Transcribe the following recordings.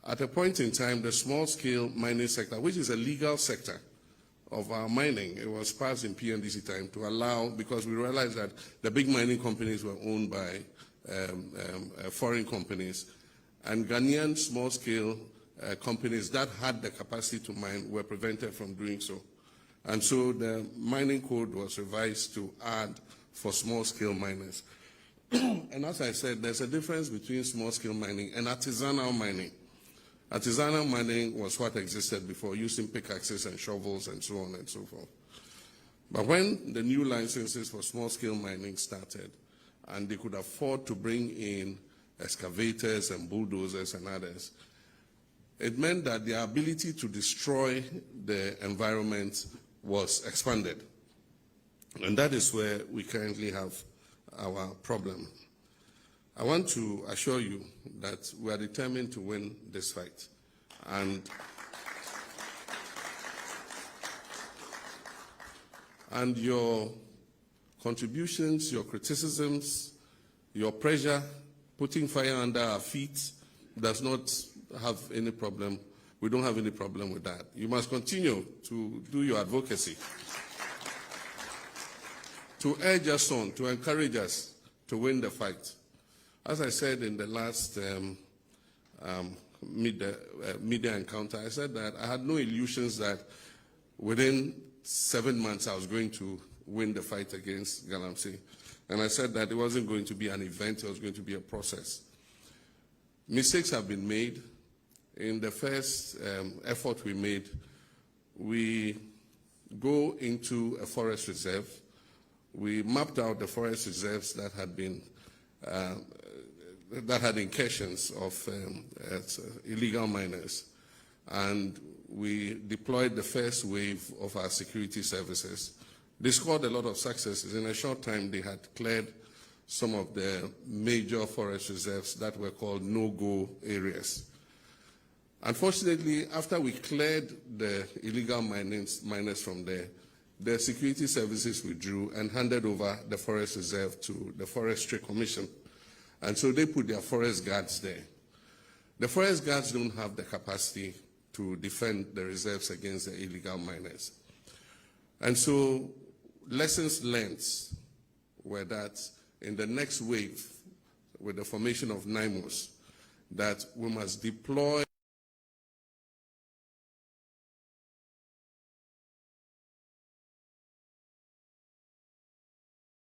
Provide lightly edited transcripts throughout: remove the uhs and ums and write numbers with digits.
At a point in time, the small-scale mining sector, which is a legal sector of our mining, it was passed in PNDC time to allow, because we realized that the big mining companies were owned by foreign companies, and Ghanaian small-scale companies that had the capacity to mine were prevented from doing so. And so the mining code was revised to add for small-scale miners. And as I said, there's a difference between small-scale mining and artisanal mining. Artisanal mining was what existed before, using pickaxes and shovels and so on and so forth. But when the new licenses for small-scale mining started, and they could afford to bring in excavators and bulldozers and others, it meant that their ability to destroy the environment was expanded. And that is where we currently have our problem. I want to assure you that we are determined to win this fight. And your contributions, your criticisms, your pressure, putting fire under our feet does not have any problem. We don't have any problem with that. You must continue to do your advocacy, to urge us on, to encourage us to win the fight. As I said in the last media encounter, I said that I had no illusions that within 7 months I was going to win the fight against Galamsey. And I said that it wasn't going to be an event, it was going to be a process. Mistakes have been made. In the first effort we made, we go into a forest reserve. We mapped out the forest reserves that had been that had incursions of illegal miners, and we deployed the first wave of our security services. They scored a lot of successes. In a short time, they had cleared some of the major forest reserves that were called no-go areas. Unfortunately, after we cleared the illegal miners from there, the security services withdrew and handed over the forest reserve to the Forestry Commission. And so they put their forest guards there. The forest guards don't have the capacity to defend the reserves against the illegal miners. And so lessons learned were that in the next wave, with the formation of NIMOS, that we must deploy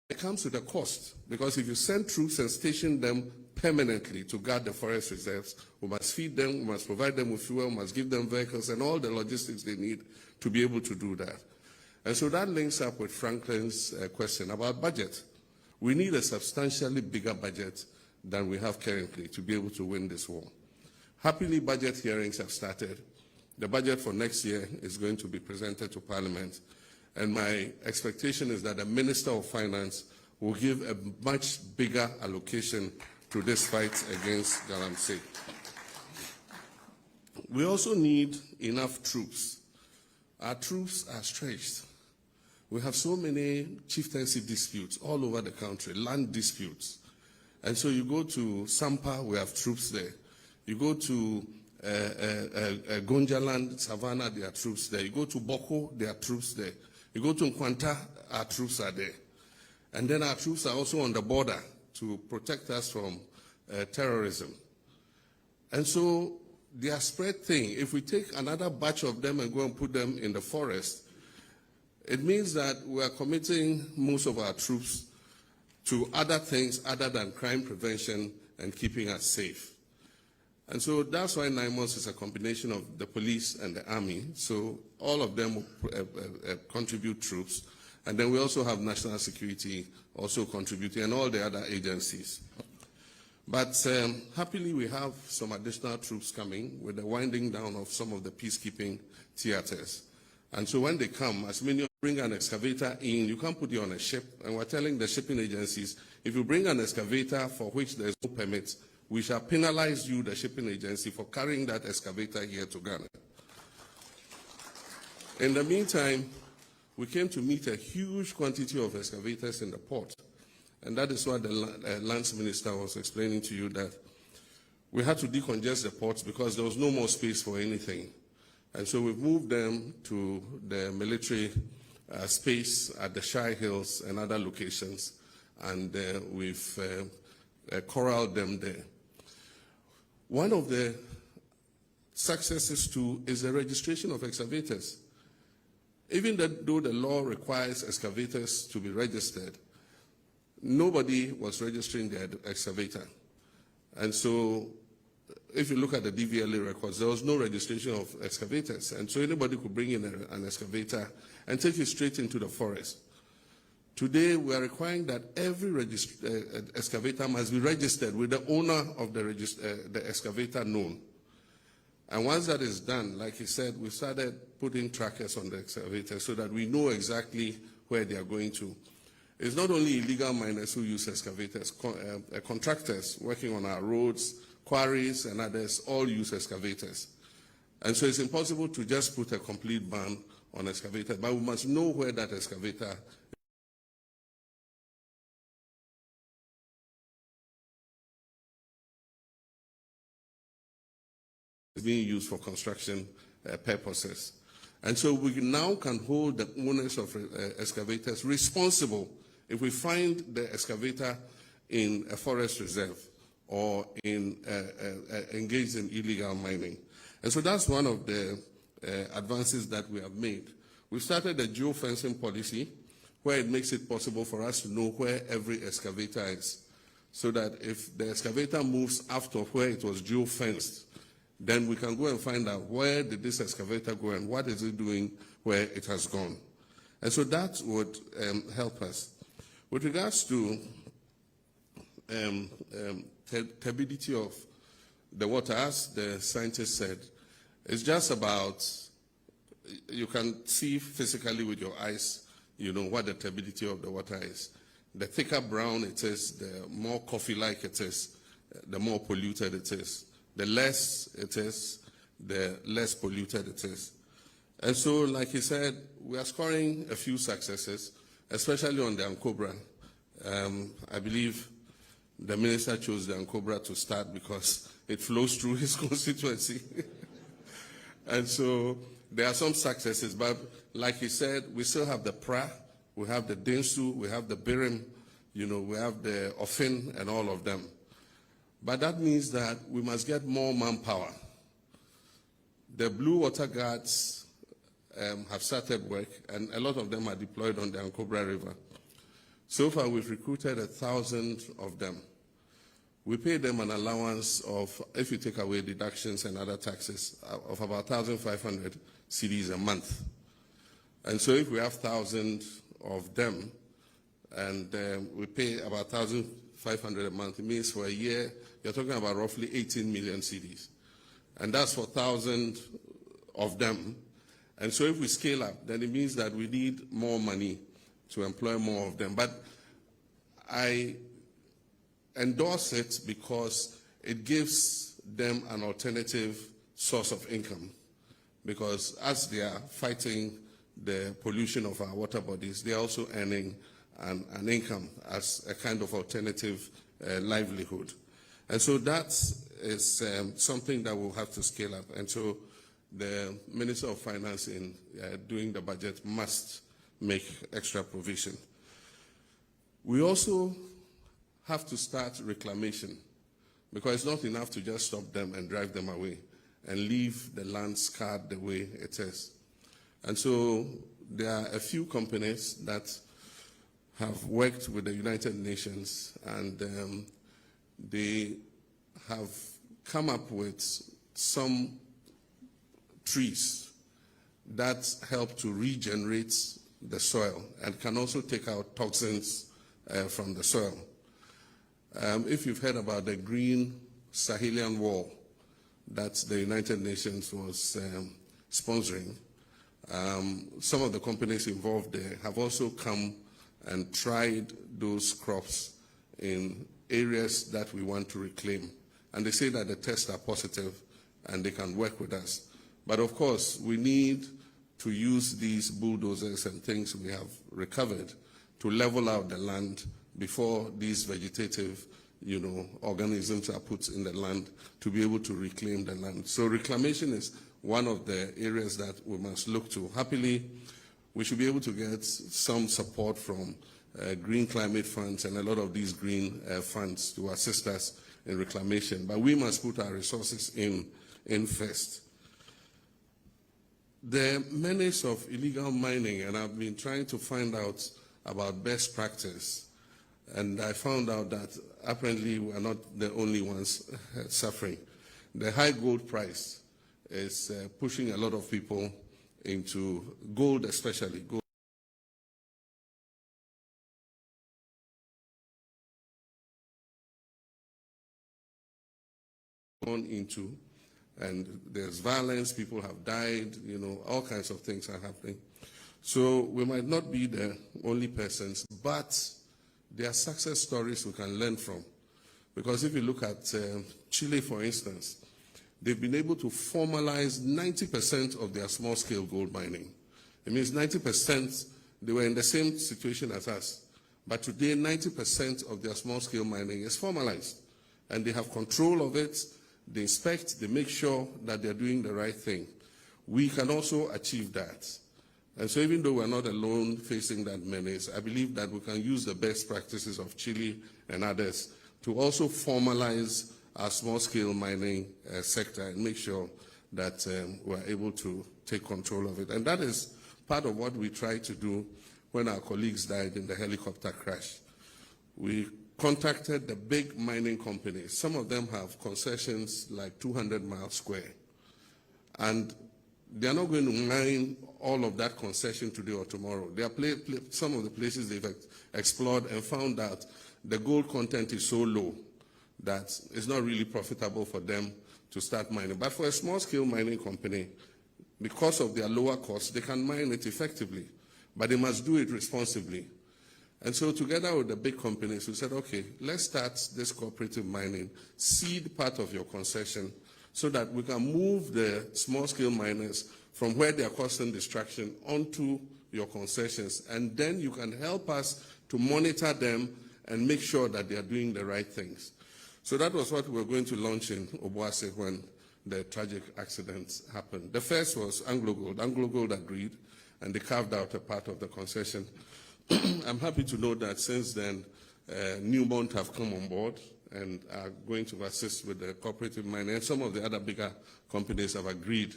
It comes with a cost, because if you send troops and station them permanently to guard the forest reserves, we must feed them, we must provide them with fuel, we must give them vehicles and all the logistics they need to be able to do that. And so that links up with Franklin's question about budget. We need a substantially bigger budget than we have currently to be able to win this war. Happily, budget hearings have started. The budget for next year is going to be presented to Parliament. And my expectation is that the Minister of Finance will give a much bigger allocation to this fight against Galamsey. We also need enough troops. Our troops are stretched. We have so many chieftaincy disputes all over the country, land disputes. And so you go to Sampa, we have troops there. You go to Gonjaland, Savannah, there are troops there. You go to Boko, there are troops there. You go to Nkwanta, our troops are there. And then our troops are also on the border to protect us from terrorism. And so they are spread thin. If we take another batch of them and go and put them in the forest, it means that we are committing most of our troops to other things other than crime prevention and keeping us safe. And so that's why NIMOS is a combination of the police and the army. So all of them contribute troops. And then we also have national security also contributing and all the other agencies. But happily, we have some additional troops coming with the winding down of some of the peacekeeping theaters. And so when they come, as many bring an excavator in, you can't put it on a ship. And we're telling the shipping agencies, if you bring an excavator for which there's no permit, we shall penalize you, the shipping agency, for carrying that excavator here to Ghana. In the meantime, we came to meet a huge quantity of excavators in the port. And that is what the lands minister was explaining to you, that we had to decongest the ports because there was no more space for anything. And so we've moved them to the military space at the Shire Hills and other locations, and we've corralled them there. One of the successes too is the registration of excavators. Even though the law requires excavators to be registered, nobody was registering their excavator. And so if you look at the DVLA records, there was no registration of excavators. And so anybody could bring in an excavator and take it straight into the forest. Today, we are requiring that every excavator must be registered with the owner of the excavator known. And once that is done, like he said, we started putting trackers on the excavator so that we know exactly where they are going to. It's not only illegal miners who use excavators, contractors working on our roads, quarries, and others all use excavators. And so it's impossible to just put a complete ban on excavators, but we must know where that excavator is being used for construction purposes. And so we now can hold the owners of excavators responsible if we find the excavator in a forest reserve or engaged in illegal mining. And so that's one of the advances that we have made. We started a geofencing policy where it makes it possible for us to know where every excavator is, so that if the excavator moves after where it was geofenced, then we can go and find out where did this excavator go and what is it doing where it has gone. And so that would help us. With regards to turbidity of the water, as the scientist said, it's just about, you can see physically with your eyes, you know, what the turbidity of the water is. The thicker brown it is, the more coffee-like it is, the more polluted it is. The less it is, the less polluted it is. And so, like he said, we are scoring a few successes, especially on the Ankobra. I believe the minister chose the Ankobra to start because it flows through his constituency. And so there are some successes, but like he said, we still have the Pra, we have the Densu, we have the Birim, you know, we have the Ofin and all of them. But that means that we must get more manpower. The Blue Water Guards have started work, and a lot of them are deployed on the Ankobra River. So far, we've recruited 1,000 of them. We pay them an allowance of, if you take away deductions and other taxes, of about 1,500 cedis a month. And so if we have 1,000 of them, and we pay about 1,500 a month, it means for a year, you're talking about roughly 18 million cedis. And that's for 1,000 of them. And so if we scale up, then it means that we need more money to employ more of them. But I endorse it because it gives them an alternative source of income. Because as they are fighting the pollution of our water bodies, they are also earning an income as a kind of alternative livelihood. And so that is something that we'll have to scale up. And so the Minister of Finance in doing the budget must make extra provision. We also have to start reclamation, because it's not enough to just stop them and drive them away and leave the land scarred the way it is. And so there are a few companies that have worked with the United Nations, and they have come up with some trees that help to regenerate the soil and can also take out toxins from the soil. If you've heard about the green Sahelian wall that the United Nations was sponsoring, some of the companies involved there have also come and tried those crops in areas that we want to reclaim. And they say that the tests are positive and they can work with us. But of course, we need to use these bulldozers and things we have recovered to level out the land before these vegetative organisms are put in the land to be able to reclaim the land. So reclamation is one of the areas that we must look to. Happily, we should be able to get some support from green climate funds and a lot of these green funds to assist us in reclamation. But we must put our resources in first. The menace of illegal mining, and I've been trying to find out about best practice, and I found out that apparently we are not the only ones suffering. The high gold price is pushing a lot of people into gold, especially gold. Gone into, and there's violence, people have died, all kinds of things are happening. So we might not be the only persons, but there are success stories we can learn from. Because if you look at Chile, for instance, they've been able to formalize 90% of their small-scale gold mining. It means 90%, they were in the same situation as us. But today, 90% of their small-scale mining is formalized. And they have control of it. They inspect, they make sure that they're doing the right thing. We can also achieve that. And so even though we're not alone facing that menace, I believe that we can use the best practices of Chile and others to also formalize our small-scale mining sector and make sure that we're able to take control of it. And that is part of what we tried to do when our colleagues died in the helicopter crash. We contacted the big mining companies. Some of them have concessions like 200 miles square. And they're not going to mine all of that concession today or tomorrow. There are some of the places they've explored and found that the gold content is so low that it's not really profitable for them to start mining. But for a small-scale mining company, because of their lower costs, they can mine it effectively. But they must do it responsibly. And so together with the big companies, we said, okay, let's start this cooperative mining, seed part of your concession, so that we can move the small-scale miners from where they are causing distraction onto your concessions. And then you can help us to monitor them and make sure that they are doing the right things. So that was what we were going to launch in Obuasi when the tragic accident happened. The first was Anglo Gold. Anglo Gold agreed, and they carved out a part of the concession. I'm happy to know that since then, Newmont have come on board and are going to assist with the cooperative mining. And some of the other bigger companies have agreed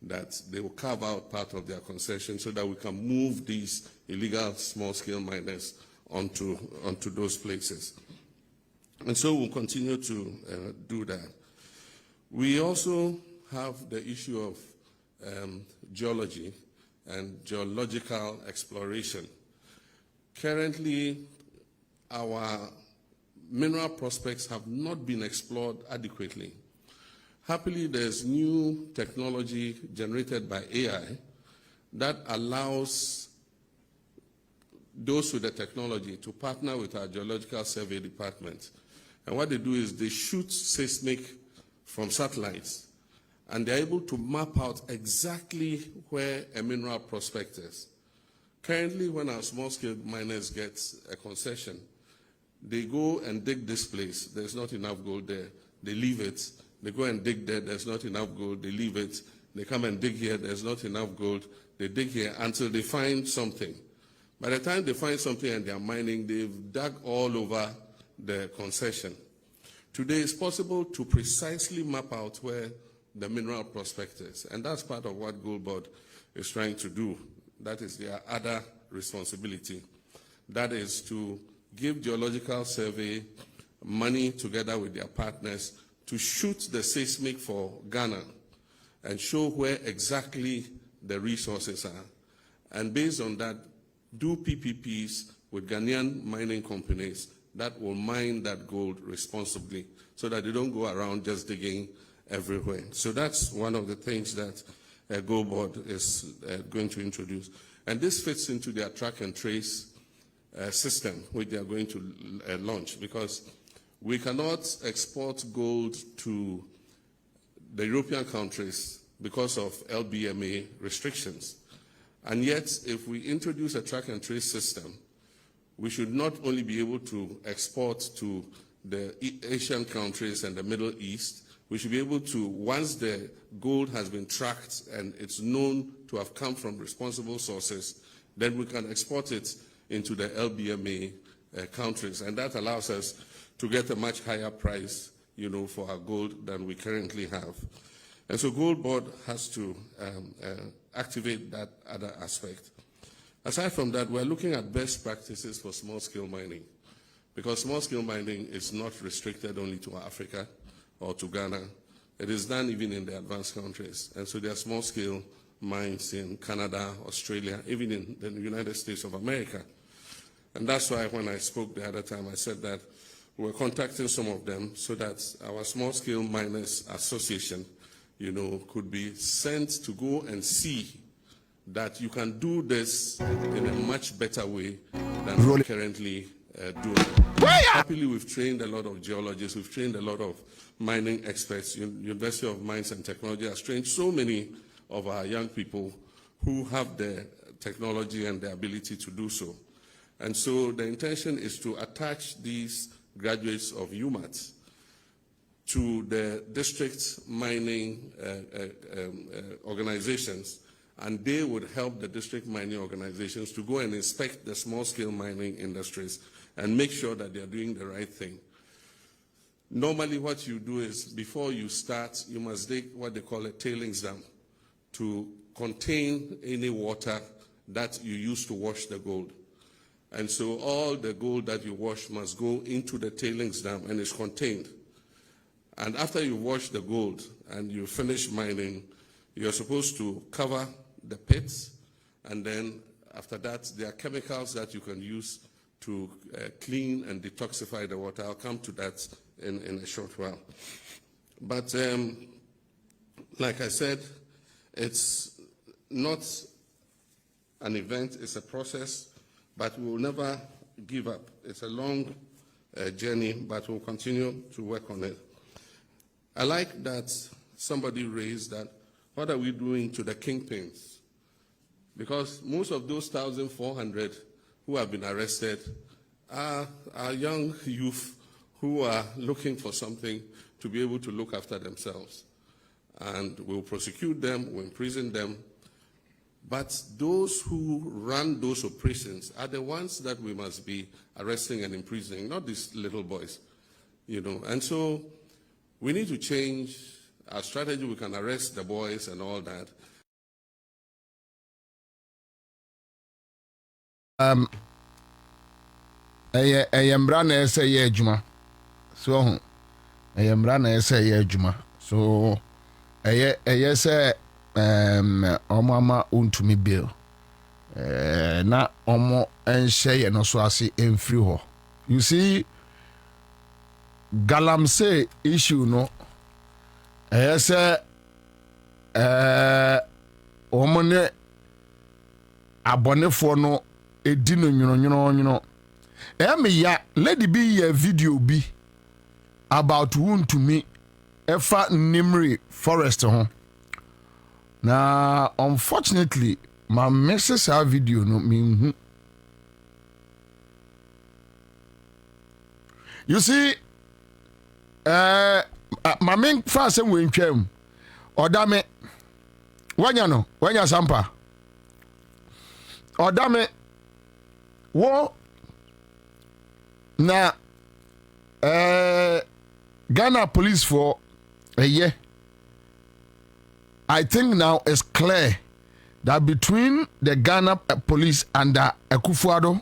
that they will carve out part of their concession so that we can move these illegal small-scale miners onto those places. And so we'll continue to do that. We also have the issue of geology and geological exploration. Currently, our mineral prospects have not been explored adequately. Happily, there's new technology generated by AI that allows those with the technology to partner with our geological survey department. And what they do is they shoot seismic from satellites, and they're able to map out exactly where a mineral prospect is. Currently, when our small-scale miners get a concession, they go and dig this place. There's not enough gold there. They leave it. They go and dig there. There's not enough gold. They leave it. They come and dig here. There's not enough gold. They dig here until they find something. By the time they find something and they're mining, they've dug all over the concession. Today, it's possible to precisely map out where the mineral prospect is. And that's part of what Gold Board is trying to do. That is their other responsibility. That is to give geological survey money together with their partners to shoot the seismic for Ghana and show where exactly the resources are. And based on that, do PPPs with Ghanaian mining companies that will mine that gold responsibly so that they don't go around just digging everywhere. So that's one of the things that Gold Board is going to introduce. And this fits into their track and trace system, which they are going to launch, because we cannot export gold to the European countries because of LBMA restrictions. And yet, if we introduce a track and trace system, we should not only be able to export to the Asian countries and the Middle East. We should be able to, once the gold has been tracked and it's known to have come from responsible sources, then we can export it into the LBMA countries. And that allows us to get a much higher price, for our gold than we currently have. And so Gold Board has to activate that other aspect. Aside from that, we're looking at best practices for small-scale mining, because small-scale mining is not restricted only to Africa or to Ghana. It is done even in the advanced countries. And so there are small-scale mines in Canada, Australia, even in the United States of America. And that's why when I spoke the other time, I said that we're contacting some of them so that our Small-Scale Miners Association, could be sent to go and see that you can do this in a much better way than we currently do. Happily, we've trained a lot of geologists, we've trained a lot of mining experts. University of Mines and Technology has trained so many of our young people who have the technology and the ability to do so. And so the intention is to attach these graduates of UMAT to the district mining organizations, and they would help the district mining organizations to go and inspect the small-scale mining industries and make sure that they're doing the right thing. Normally what you do is, before you start, you must dig what they call a tailings dam to contain any water that you use to wash the gold. And so all the gold that you wash must go into the tailings dam and is contained. And after you wash the gold and you finish mining, you're supposed to cover the pits, and then after that, there are chemicals that you can use to clean and detoxify the water. I'll come to that in a short while. But like I said, it's not an event, it's a process, but we will never give up. It's a long journey, but we'll continue to work on it. I like that somebody raised that, what are we doing to the kingpins? Because most of those 1,400 who have been arrested are young youth who are looking for something to be able to look after themselves. And we'll prosecute them, we'll imprison them. But those who run those operations are the ones that we must be arresting and imprisoning, not these little boys, And so we need to change our strategy. We can arrest the boys and all that. Mbra na ese ye adwuma. So mbra na ese ye adwuma. So say omama untumi bill. Na omo enhye ye no so ase emfiri ho. You see, galamsey issue no say omo ne abonefo no edi no nwono ya lady be a video be about to me efa Nimri forest ho. Now unfortunately my missus our video no me. You see my main fast and we came odame wanya sampa odame wo na Ghana police for a year. I think now it's clear that between the Ghana police and the Akufo-Addo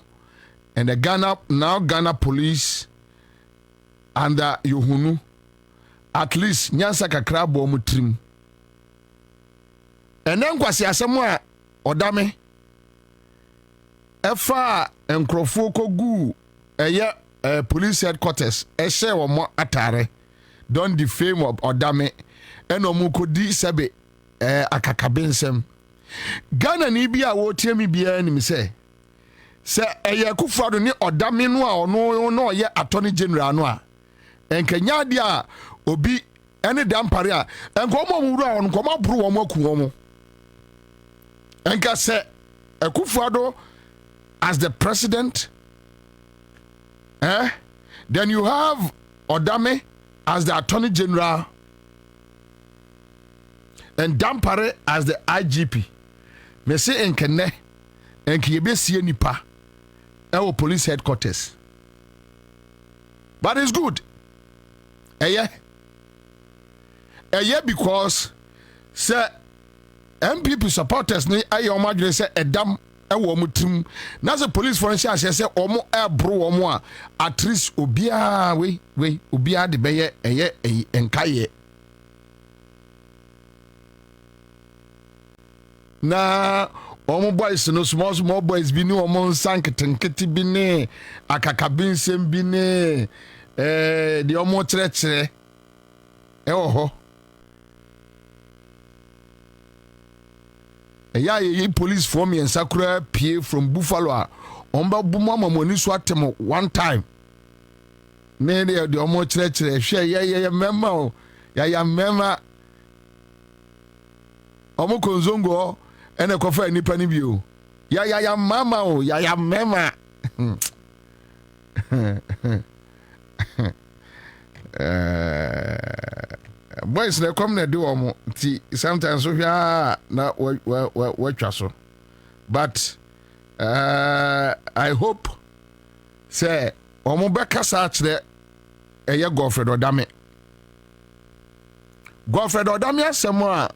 and the Ghana police and the Yohunu, at least Ansah kakra bo mutrim. And then kwasi asemwa odame efa enkrofo kogu eye police headquarters ehye wo atare don defame of odame eno kodi sebe akakabensem Ghana ni bia wo tiemi bia ni se eye Akufo-Addo ni odame no a ono no ye attorney general no a enkanya dia obi ene dampare a enkomo wura on komo buru wo maku wo enka se Akufo-Addo as the president, then you have Odame as the Attorney General and Dampare as the IGP. Me say enkene enki yebesie nipa ewo police headquarters. But it's good. Eye because say MPP supporters ni aye omadwe say edam ewo mutim na say police forensic say omo ebro omo a at least obia we obia de beye eye enkaye na omo boys no small boys bi ni omo sanketenkete bi ni akakabinsem bi ni de omo kyerɛkyerɛ ewo ho ye police form and sakura pie from Buffalo omba bumu amamoni so atem one time ne de omo kyerɛkyerɛ hwɛ ye mema o ya mema omo konzongo ene kofa nipa ni bio ya mama o ya mema boys they come na do omo ti sometimes so hwa na watwa so but I hope say omo beka sa kire eye Godfred Odame asemo a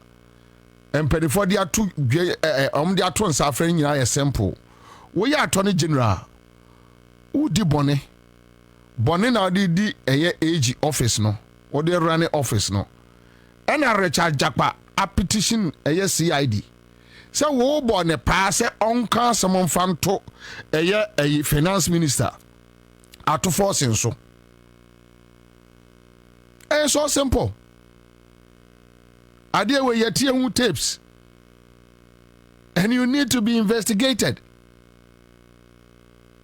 empedifo dia to dia to nsafre nyina ye simple wo ya Attorney General udi bone na di eye AG office no or the running office no and a Richard Japa a petition a CID. So wo born a pass on someone fan to a finance minister at to force so. And so simple. Idea where your TMU tapes and you need to be investigated.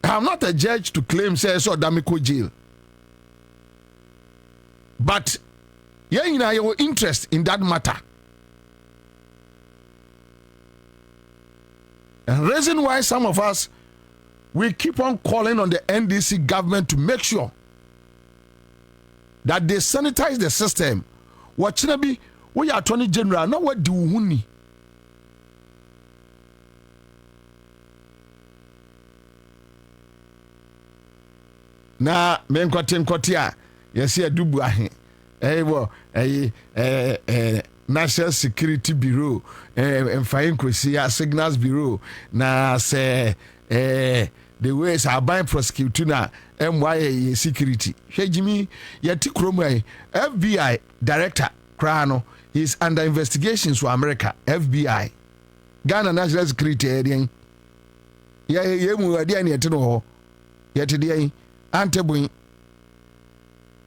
I'm not a judge to claim say so Damiko jail. But you know your interest in that matter. And the reason why some of us we keep on calling on the NDC government to make sure that they sanitize the system. What should be we are Attorney General, not what do we na menkwatia yesi adubu ahe National Security Bureau Fine Crosia Signals Bureau na say the ways are buying prosecutor na MY security Jimmy yeti kromai FBI director Krano is under investigations for America FBI Ghana National Security area ye mu ade ani ete no ho yeti dey antebun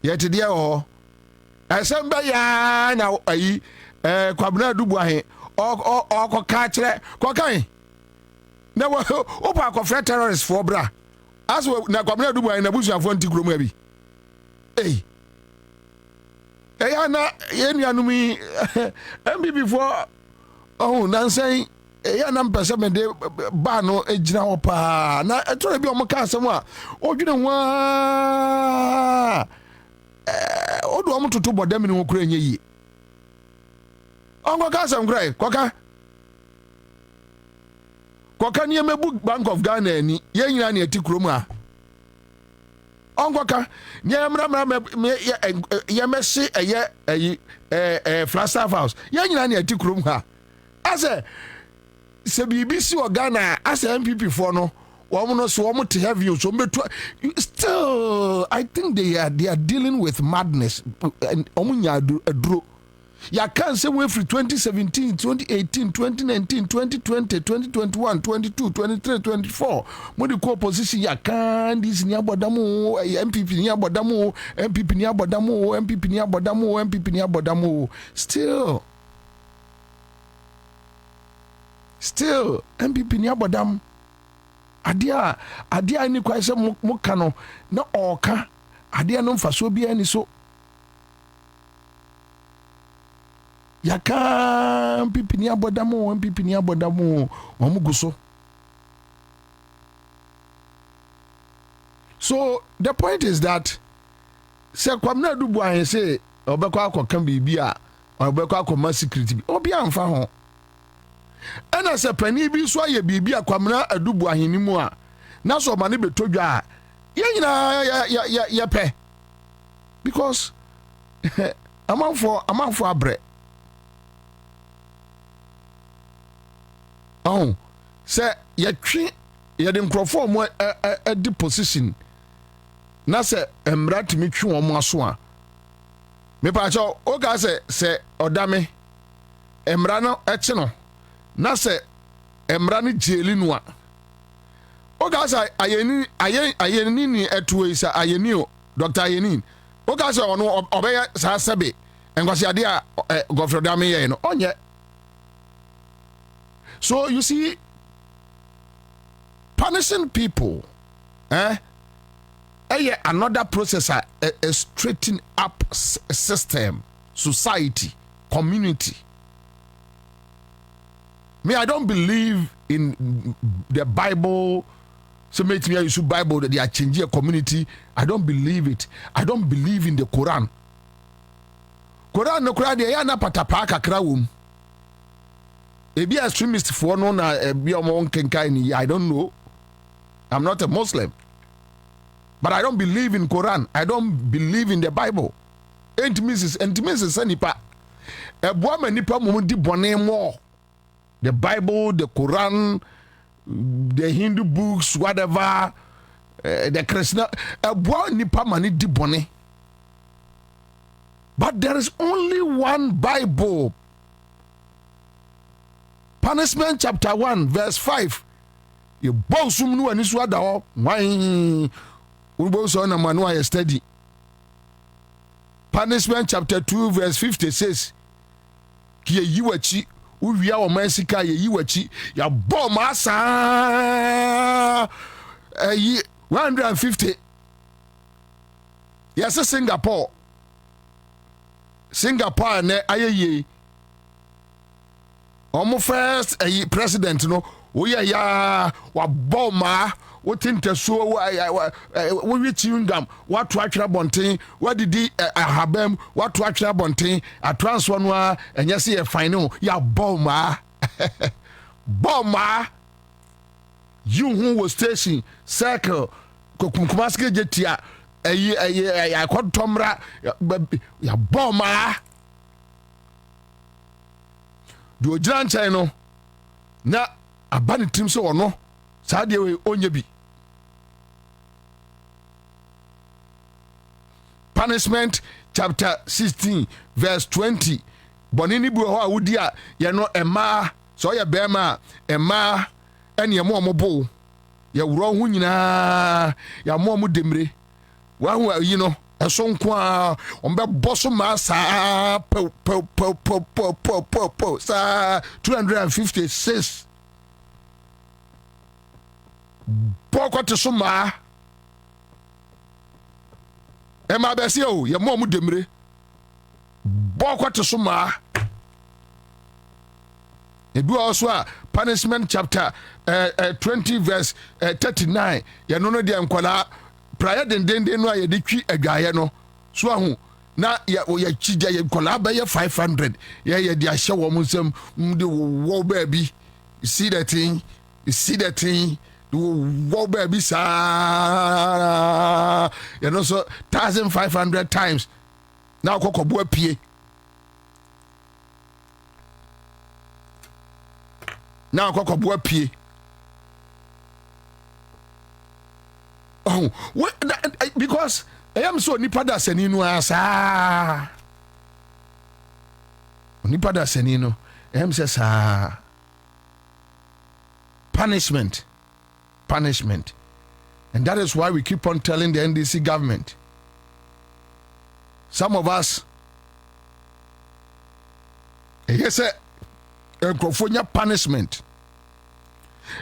yeti dey ho asamba ya na ayi Kwabena dubu ahe o ka kire ko kan na wo pa ko terrorist for bra as na Kwabena dubu ahe na busuafo ntikrom abi na yenuanum yi MBB for nansan ya na mpese me de ba no ejina ho pa na etore bi o mo ka asem a odwene ho odu o mo toto bodam ni ho kura enye yi ongo ka asem krai koka ni emebu Bank of Ghana ni ye nyina na etikrom a ongo ka nyamra ye mesi eye Flagstaff House ye nyina na etikrom ha ase se BBC or Ghana as MPP for no woman so want to have you so still I think they are dealing with madness and omunya adro ya can say we from 2017 2018 2019 2020 2021 22 23 24 mo the opposition ya can this ni abodamu MPP ni abodamu MPP ni abodamu MPP ni abodamu MPP ni abodamu still MPP ni abodam adia ni kwa se muka no na oka adia no mfaso bia ni so yaka MPP ni abodamu omuguso. So the point is that se Kwabena du buan se obekọ akọka bibi a obekọ akọma security obi amfa ho ana se pani bi so aye bibi a Kwabena adubu aheni mu a na so ma ne betodwa a ye nyina ya pe because amanfo abre se yetwe yede nkrofo mo di position na se emra timi twe wo aso a me pa cho o ga se odame emra no eche no na se emra no jeli no a o ga se ayeni ni etuwe isa ayeni o Dr. Ayeni o ga se ono obeya sa sebe enkwase ade a Godfrey Dame ye no onye. So you see, punishing people, another process, a straighten up system, society, community. Me, I don't believe in the Bible. So make me use Bible that they are changing a community. I don't believe it. I don't believe in the Quran. Quran no Quran they na patapa kakra wom. Ebi extremist for no na ebi omo kenkai ni I don't know. I'm not a Muslim. But I don't believe in Quran. I don't believe in the Bible. Entimis nipa. Eboa ma nipa mo di bone mo. The Bible, the Quran, the Hindu books, whatever, the Christian eboa nipa mani di bone. But there is only one Bible. Punishment chapter 1 verse 5. You both sum nu ani so ada ho. Wan urbo so na manu aye study. Punishment chapter 2 verse 50 says, "Ki yi wachi, uwia o man sika ye yi wachi, ya bo ma sa 150." Yes, Singapore ne ayeye. Omo first president no we ya wa boma what so we chingam what to atwa bonten what did ahabem what to atwa bonten a transfer no enye se ye fine ya boma you who was station circle kokumkumaske jetia akotomra ya boma do giant no na abani tim so ono saa de we onye bi. Punishment chapter 16 verse 20 bonini bu ho awudi a ye no ema so ye bema ema ene mo omobo ye wuro hu nyina ya mo demre wa hu yi no eso nko a ombe boso ma sa po sa 256 boko te so ma e ma be se o ye mo demre boko te so ma e do also a punishment chapter 20 verse 39 ye no de enkola prayer den no a ye de twi adwaye no so ahu na ya chija ye kola ba ye 500 ye de ahye wo musam de wo ba bi see that thing wo ba bi sa you know so 1500 times na kokobo apie na kokobo apie. Oh, what, because I am so nipa da senino asa. Nipa da senino. I am says punishment. And that is why we keep on telling the NDC government. Some of us, yes, a punishment.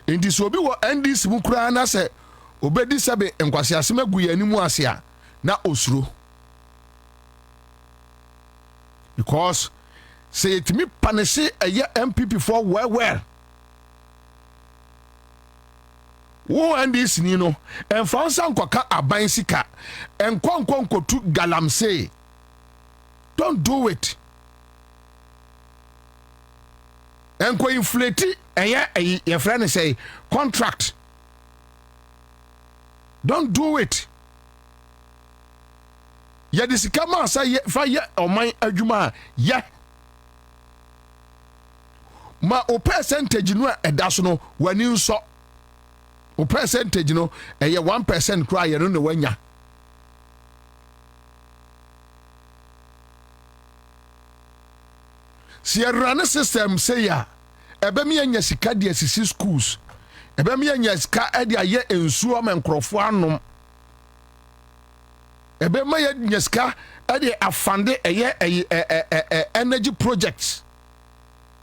In this will be what NDC Mukrana said. Obedi sabe enkwase asema gu yanimu ase a na osuro because say it me punish a MPP for well wo and this ni no en fransa nkoka aban sika en konkonkotu galamsey. Don't do it. En ko inflate your friend say contract. Don't do it. Ya de sika ma say fa ye oman adwuma ya ma o percentage no edaso no wani nso o percentage no eye 1% kra ye no na wanya. Si run system say ya ebe me anya sika de asisi schools ebe me anya sika e de aye ensuo ma nkrofo anom ebe me anya sika e de afande eye energy projects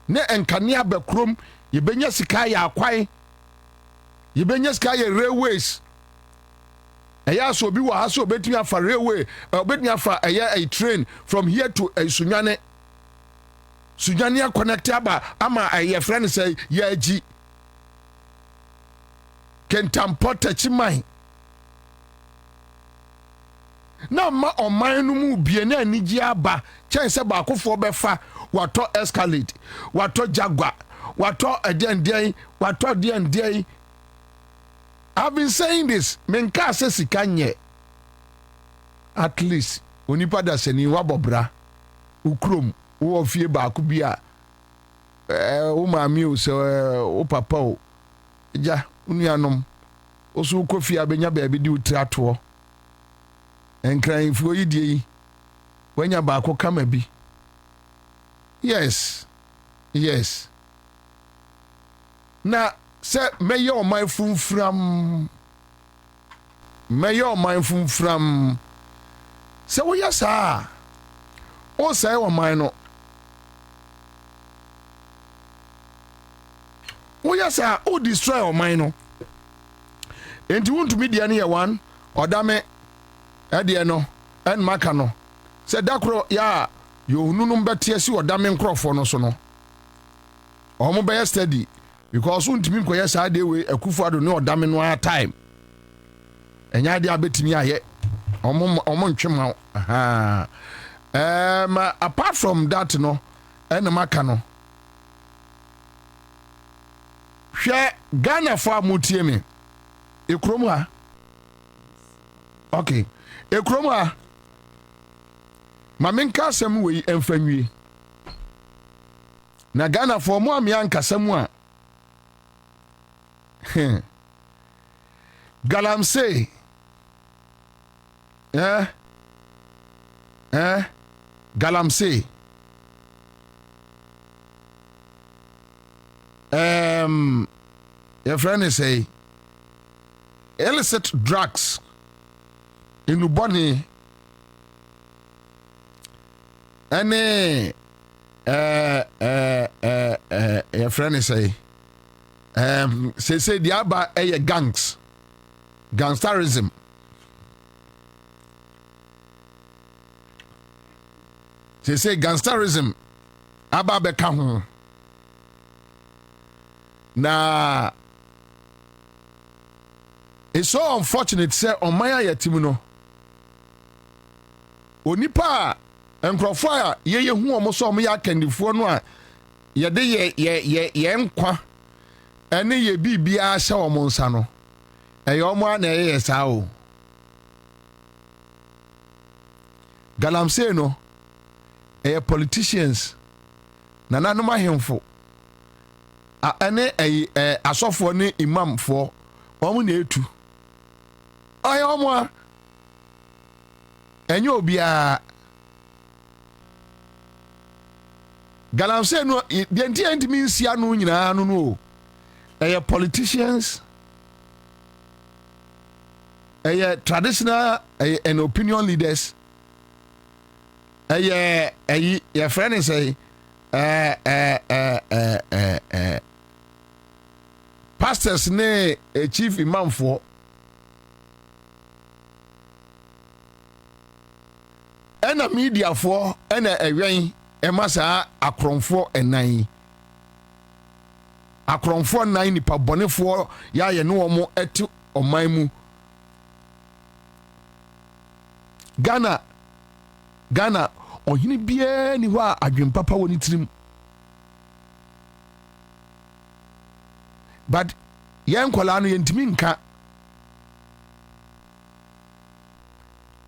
ne enkania bakrom ye benya sika ya akwan ye benya sika ya railways eya so bi wa ha so betumi afa railway betumi afa a train from here to Sunyane Sunyania connect aba ama your friend say ya ji Kentampota chimai na ma oman no mu bie na anigi aba chance ba akofo befa wato Escalade wato Jaguar wato adendien wato dendien. I've been saying this menka se sikanye at least onipa da seni wabobra ukrom wo fie ba ku bia wo maami o se wo papa o ja unuanom o so ko fie abenya ba bi di utrato enkran fu yidie yi wanya ba ko kama bi. Yes na se meyo o my funfram se wo yasa o say o my no wo yasa o destroy o my no enti won't me dia ne one odame e de no en maka no se dakro ya yo nunum betie si odame nkrofo no so no o mo be steady because untimi nkoye sa de we akufo ado ne odame no a time enya de abetimi aye omo ntwema aha apart from that no en maka no hwe Ghana for amutie me ekrom ha okay ekrom ha mamenka asem we emfanwie na Ghana for mo amia nkasam a Galamsey Galamsey your friend is say illicit drugs in Uboni any your friend is say the aba gangsterism say gangsterism aba beka ho na it's so unfortunate say on my yatim no onipa enkrofo a ye hu omo so omo ya kandifo no a ye de ye nkwa ene ye bibia hye omo nsa no eye omo na ye sa o Galamsey no politicians na nanoma hemfo ene asofo ne imamfo omo na etu aye omo enyo obia Galamsey no de ntimi nsia no nyina no politicians traditional and opinion leaders your friend is say pastors ne chief imam for ena media for ena ewen emasa akronfo enan akronfo nan nipa bonefo ya ye no omo eti oman mu Ghana ohini bia ni ho adwen papa woni tirim but yen kola no yentimi nka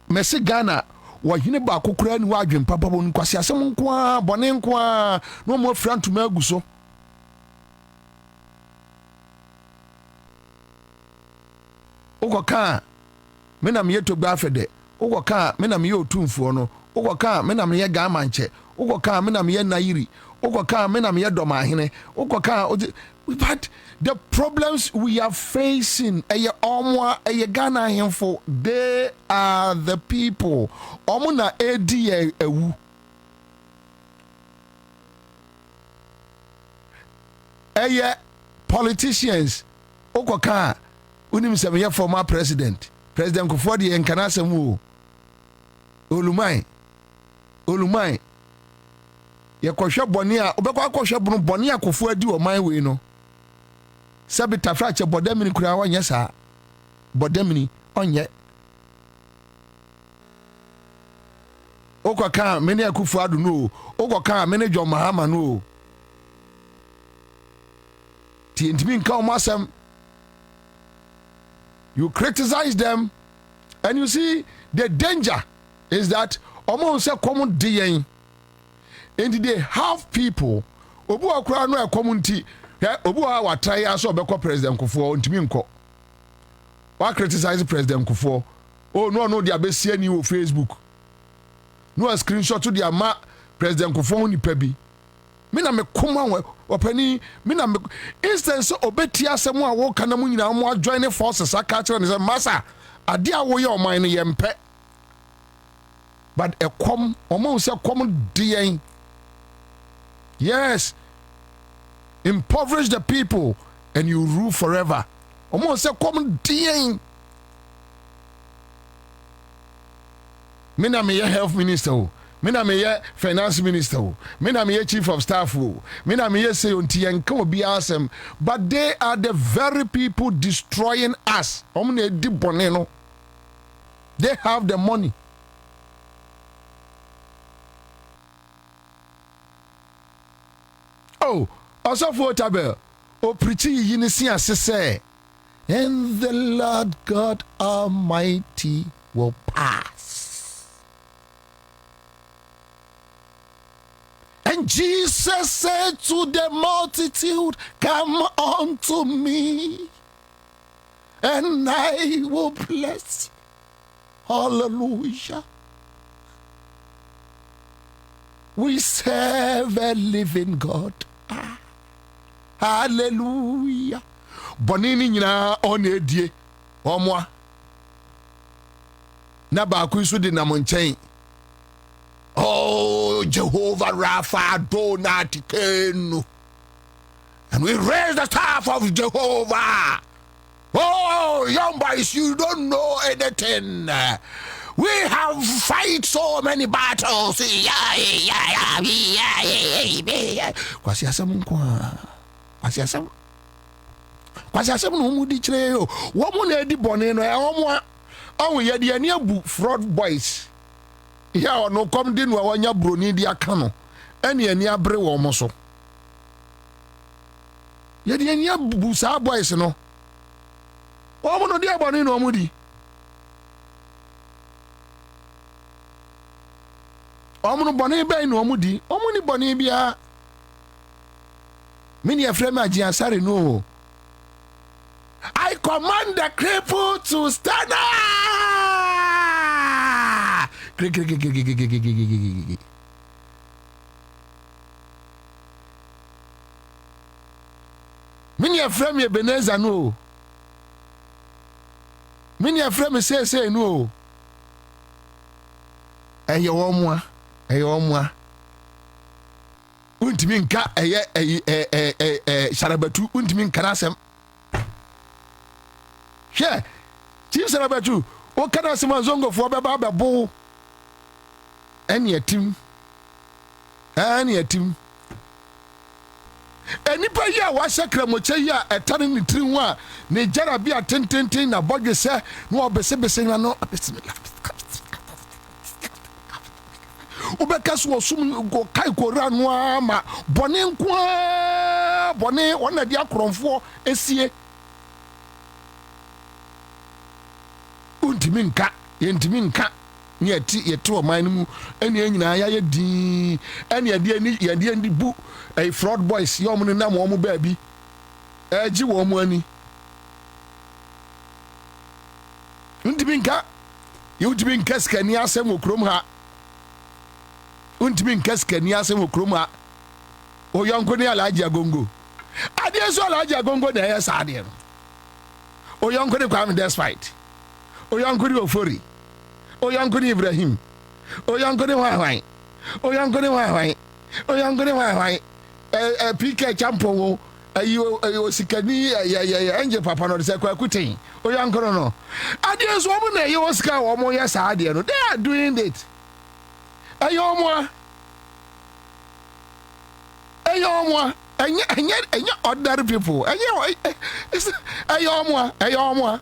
mesi Ghana ohini ba kokora ni ho adwen papa woni kwase asem nko a bone nko a no mo frantuma aguso okoka menam yeto gba afede okoka menam ye otumfuo no okoka menam ye gamanche okoka menam ye nairi okoka menam ye domahene okoka but the problems we are facing eye omwa eye Ghana hemfo they are the people omuna edi ewu eye politicians okoka unim se me former president Kufuor de enkana asem olumai ye kohwe bone a obekwa kohwe bunu bone a Kufuor di o man we no sabi tafra che bodamini kura wanye sa bodamini onye okoka meni Kufuor adu no okoka meni John Mahama no ti ntimi nka o masem. You criticize them, and you see the danger is that almost a common DNA. And they have people. Obu akura no a community. Obu awa try aso obeko President Kufuor ntimi nko. Wa criticize President Kufuor. Oh no they abesie ni o Facebook. No a screenshot to the ama President Kufuor ni pebi. Me na me koma opani me na me instance obeti asem a wo kana mu nyina mo join forces aka kire ne say massa ade a wo ye oman ne yempe but e kom omo say kom de yes impoverish the people and you rule forever omo say kom de me na me health minister me na me finance minister me na me chief of staff me na me say onti enka obi asem but they are the very people destroying us na di bone no they have the money also for tabel o preach yi ni si asese and the Lord God Almighty will pass. And Jesus said to the multitude, come unto me, and I will bless you. Hallelujah. We serve a living God. Hallelujah. Bonini nyina onedie omwa. Na ba ku isu di na mo nchen. Oh, Jehovah Rapha Donatikenu. And we raise the staff of Jehovah. Oh, young boys, you don't know anything. We have fight so many battles. Kwasi asem no mu di kire yo. Wo mu na edi bone no e omo a ye de ani abu fraud boys. Ya no kom di no wanya broni di aka no ene ani abre wo mo so ye di ani abu sa boys no o mo no di aboni no mo di o mo no boni be no mo di o mo ni boni bia mini efrem ajiansare no I command the cripple to stand up. Many a friend me Beneza no. Many a friend me say no. Eyo omwa. Untimi nka Sharabatu untimi nkanasem. She Chief Sharabatu o kana sema zongo fo beba bebo. Any a team. enipa yi a wahye kramoche yi a etane ne tiri ho a ne jara bi a tententen na bodwe se no obesebese na no ubeka so sum go kai ko ra no ama bone nko bone wona dia kromfo esie untimi nka yentimi nka ni yeti o man mu eni nyina ya din eni yade ni bu fraud boys yom ni nam omu baabi eji wo mu ani untimi nka yutimi nka skani asem okrom ha untimi nka skani asem okrom ha o yonko ni alaji agongo ade so alaji agongo na ya saade no o yonko ni Kwame despite o yonko ni ofori o yonko ni Ibrahim o yonko ni wahwan o yonko ni wahwan o yonko ni wahwan PK champion ayo sikani anje papa no se kwa kutin o yonko no ade so mo na ye osika wo mo ya saade no they are doing it ayo mo anya ordinary people ayo mo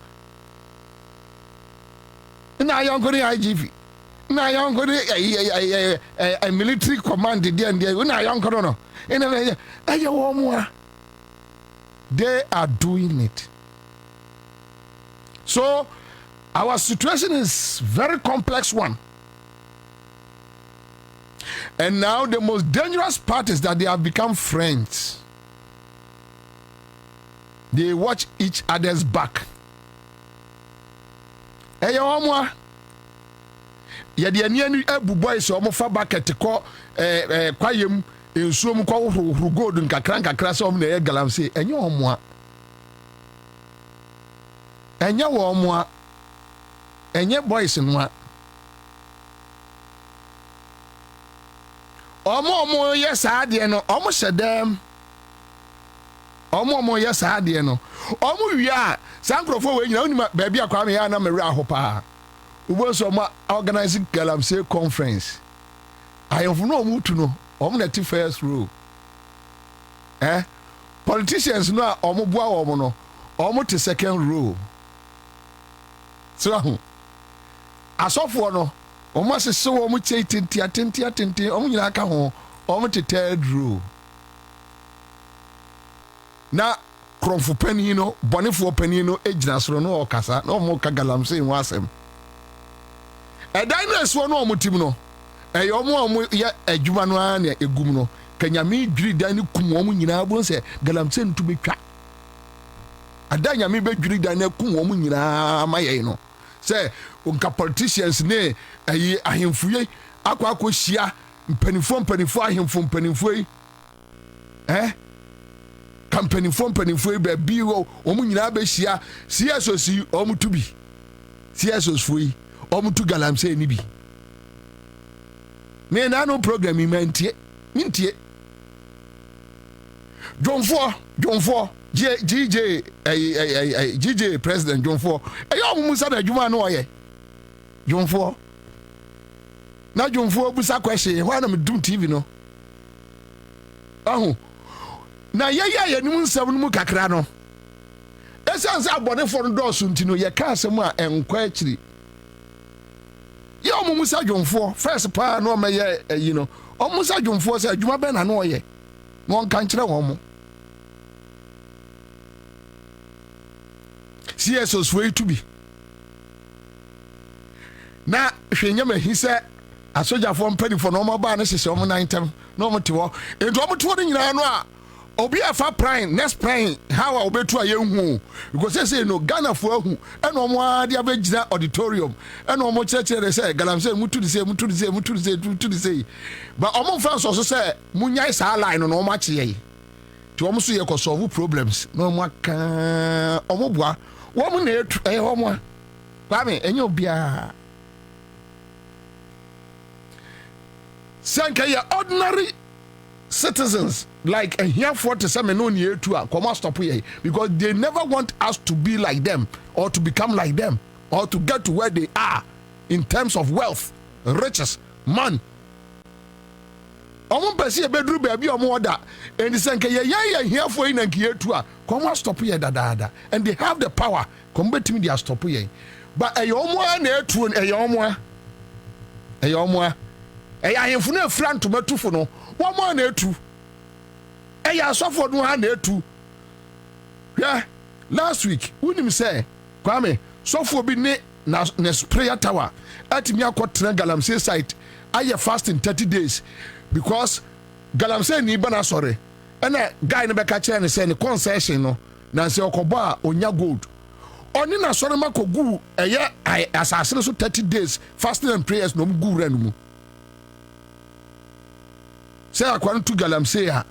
na yonko ni IGP na yonko ni military command there na yonko no ayo mo they are doing it. So our situation is very complex one. And now the most dangerous part is that they have become friends. They watch each other's back. Eyo omwa yede anianu abu boys omo fa bucket ko kwayem ensuom ko huru gold nkakra so omo na ye galamse enye omwa enye wo omwa enye boys nwa omo yes ade no omo hyedem omo yes ade no omo wia sankrofo we nyina onima ba bia kwa me ya na mewra ahopa ubo so ma organizing galamse conference ayofo no omo tu no omo na ti first row politicians no omo bua omo no omo ti second row so asofo no omo sese wo mo chei tintia omo nyina aka ho omo te third row na kromfo pani no bonefo pani no ejina soro no okasa na omo ka galamse ho asem edan no eso no omo tim no omo ya adwuma no a na egum no kanyame dwiri dan ni kum omo nyina bo se galamse ntu betwa adanya me bedwiri dan na kum omo nyina maye no se onka politicians ne ahemfuye akwa hia mpanifo ahemfo yi kampanifo be bi wo omu nyina be hia CSOC omu tubi CSOC foi omu tu galamse ni bi me na no program mentie Jonfo GJ president Jonfo omu musa da juma no oye Jonfo na Jonfo busa question why na me dum TV no na ye nimu nsam no kakra no esanse abone for no do so ntino ye ka asem a enkwa akiri ye omu musa Jonfo first pa no me ye no omu musa Jonfo se adwuma be na no oye no nka nkire won CSOs way to be na hwenya mahi se asoja for mpani for no ba na hye omo nantem no mo tewo ento omo tewo nyina no a obi afa prime next prime how a obetu aye hu because say no Ghana for hu e no mo ade abegina auditorium e no mo cheche say galamse mutu di say but omo France so say munyai sa line no mo ache ye ti omo so ye ko solve problems no mo aka omo boa wo mo na etu omo Kwame enye obia sanka ya ordinary citizens like here for to say me no near to come stop here because they never want us to be like them or to become like them or to get to where they are in terms of wealth, riches, man. Omo pese bedru baabi omo oda and senke ye here for in and tu a come stop here dada and they have the power come betimi dia stop here but omo na etu omo ahemfo na afra ntomatufo no omo na etu asofo no ha na etu yeah last week unim say Kwame sofo bi ne na prayer tower atimi akotena Galamsey site aye fasting 30 days because Galamsey ni bana sorry and guy ne beka kire ne say ne concession no na say okobo a onya gold oni na sorry makogu eye asasere so 30 days fasting and prayers no gu ran mu say akwan to Galamsey a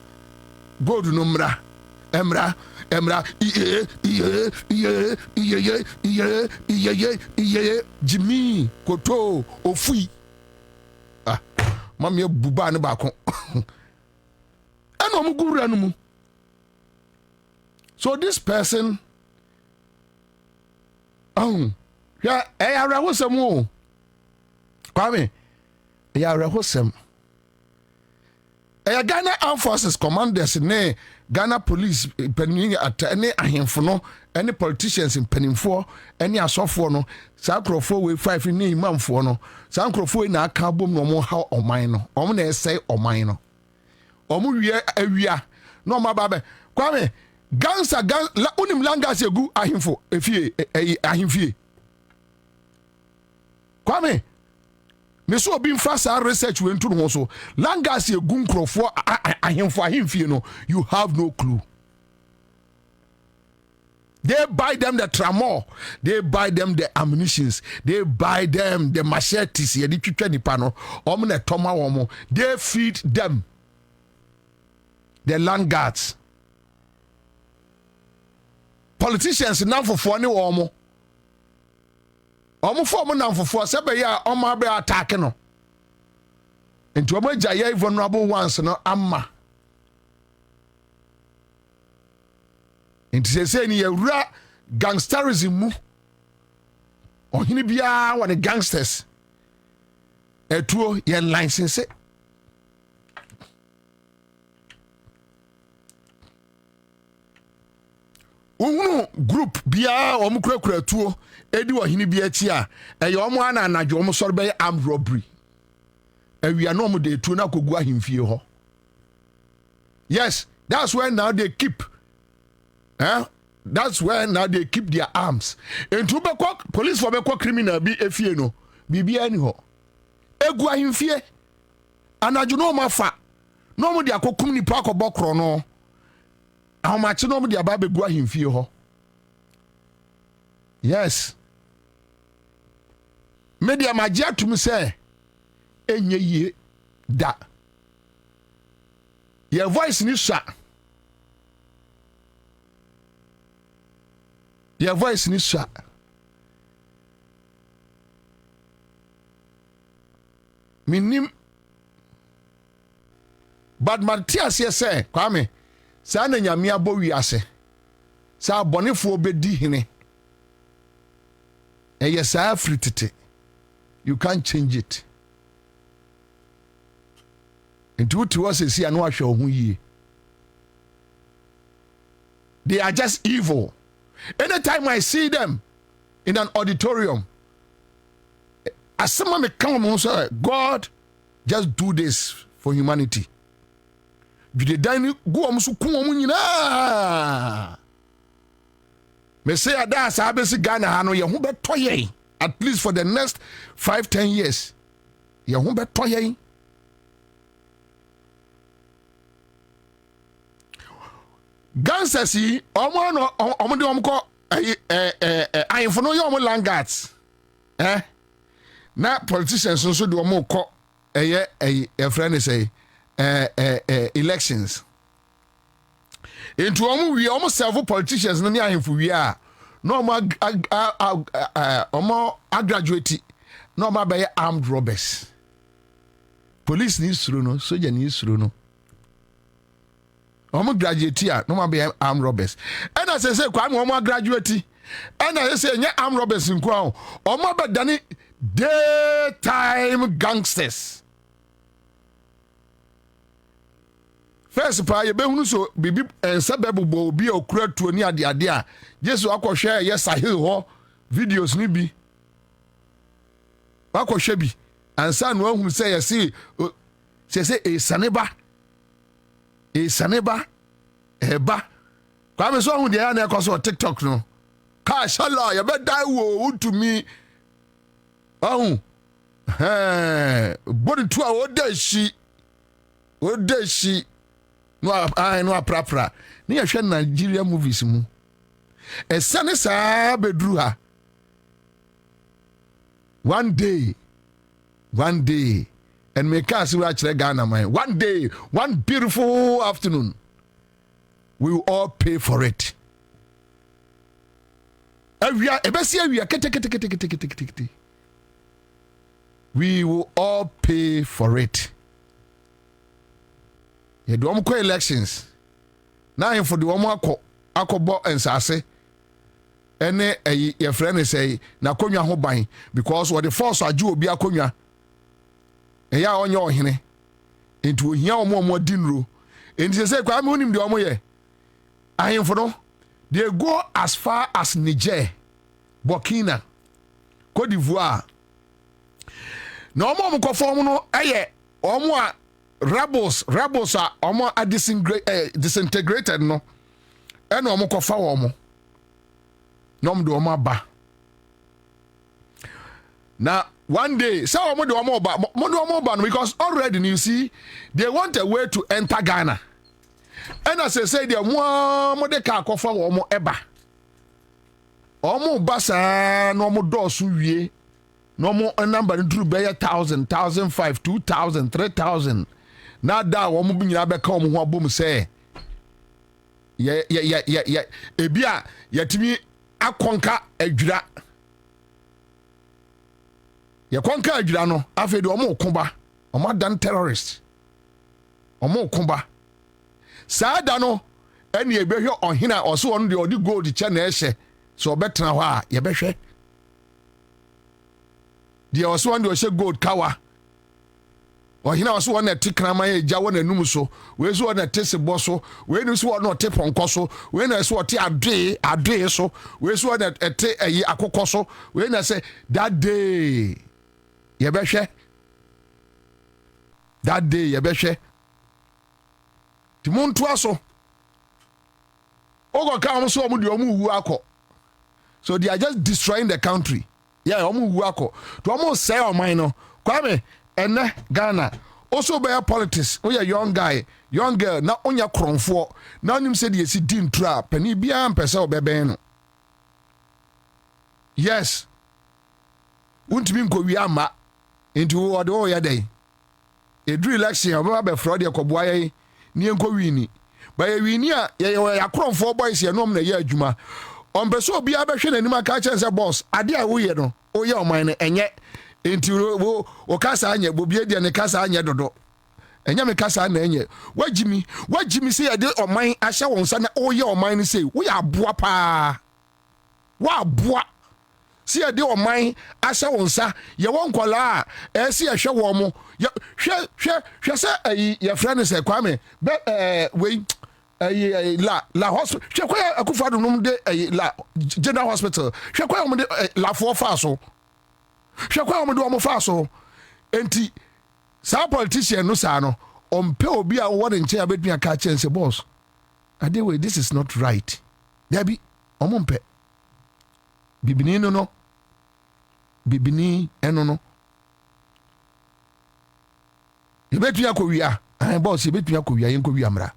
gold no emra Jimmy koto ofui mami buba ne bako eno mugura no mu so this person yeah arahosem o Kwame arahosem Ghana Armed Forces commanders ne Ghana police penin at any ahemfo no any politicians in penimfo any asofo no sakrofo we 5 ni imamfo no sakrofo na aka bom no mo ha oman no omo na esay oman no omo wie awia no ma babe Kwame gansa la unim langas egu ahemfo efie ahemfie Kwame meso obi mfa sa research we ntu no so langas egu nkrofo ahemfie no you have no clue. They buy them the tramor, they buy them the ammunitions, they buy them the machetes, they feed them the land guards. Politicians now for funny omo for now for sebe ya omo be attack no. Into omo jaya vulnerable ones no amma. Into say ni ewura gangsterism mu ohini bia won gangsters etuo ye license unu group bia omukura etuo edi ohini bia chi a eye omo ana anajo omo soro be armed robbery awia no omo de etuo na kogu ahemfie ho. Yes, that's why now they keep that's where now they keep their arms. And to be police for be criminal be efie no bibia ni ho egu ahemfie anadwo no ma fa no mo de akokum ni pa akobokro no ahomache no mo de aba be gu ahemfie ho. Yes, media magia to me say enye ye da your voice ni sha. Your voice ni shot. Minim. But Matthias say, Kwame, sa na nyame abo wiase. Sa bonefo obedi hene. Yes, I have fritete. You can't change it. And to us is here no ahwe ho yi. They are just evil. Anytime I see them in an auditorium, as someone may come and say, God, just do this for humanity. You didn't go on so cool. Me say that's I basic Ghana hano ye hu betoye at least for the next 5-10 years. Ye hu betoye. Gansasi omo no omo de omo ko ayefo no ye omo langards na politicians so de omo ko e friend say elections into omo wi omo serve politicians no ni ayefo wi a no omo graduate no omo be armed robbers. Police ni suru no, soldier ni suru no. Omo graduate here, no man be armed robbers. And as I say, Kwame omo graduate. And as I say, nye armed robbers in Kwao. Omo be dani daytime gangsters. first pa ye behunu so bibi ensa bebubo obi okura tuo ni ade a Jesu akohwe ye sahil ho videos ni bi akohwe bi ansa no ahunu se ye se esaneba eba kwa me so ahunu de ya na ekoso TikTok no ka shala ye be dai wo utumi ahun body to a odeshi no aprapra ni ya hwe Nigeria movies mu esane saa bedru ha one day and me cast we actually Ghana man one day one beautiful afternoon we will all pay for it awia ebesi awia kete we will all pay for it. You do elections. Now for the akobo ensase. Ene your friend say na konwa ho ban because what the force aju obi akonwa. Eya onye ohene. Into ohia omo dinro. Enti say kwa me onim de omo ye. Ahemfo no they go as far as Niger, Burkina, Cote d'Ivoire. No more mukofom no omo a rebels a omo a disintegrated no e no omo kofa omo no mo do omo aba na one day say omo do omo aba no because already you see they want a way to enter Ghana and as I say they mo de ka kofa omo eba omo basa no omo do so wie no more a number in true be 1,000, 1,500, 2,000, 3,000. Now that one moving ya back home who boom say. Yeah. Ebia yetimi akonka adwira. Ya konka adwira no afedi omo komba. Omo dan terrorist. Omo komba. Saa da no eni ebehwe ohina oso onu de odi gold che na ehye. So obetena ho a ye behwe. There was one that was gold kawa. Or he was one that took Ramaya Jawan and Numuso. Where's one that tastes a bosso? When is one not tip on coso? When I saw a day so. Where's one that a akokoso? When I say that day, Yabeshe. That day, Yabeshe. Timon Twaso. Ogo come so mudu. So they are just destroying the country. Yeah, omu wako. To almost say on mine no. Kwame ene Ghana. Also be politics. We a young guy, young girl na onya kronfo. Na nim say dey si din tra. Pani bia mpesa obebe no. Yes. Untimi nko wi ama. Into wo de wo ya dey. Edru election oba be fraud e koboa ye ni enko wi ni. Ba ye wi ni a ye kronfo boys ye nom na ye adwuma. Ompeso obi abehwe nanim aka chense boss ade a wo ye no oye oman no enye enti wo kasa anya Bobie de ne kasa anya dodo enye me kasa na enye wagimi se ye de oman ahye won sa na oye oman no sei wo ya aboa pa wa aboa se ye de oman ahye won sa ye won kwala a se ye hwe wo mo hwe se ye friend se Kwame we la hospital hwekwa akufado num de la general hospital hwekwa om de la fo fa so hwekwa om de om fa so enti sa politician no sa no ompe obi a wo de nche abetumi aka chense boss adewe this is not right dabi omompe bibini no bibini eno no yebetumi akowia boss yebetumi akowia yenkowia mra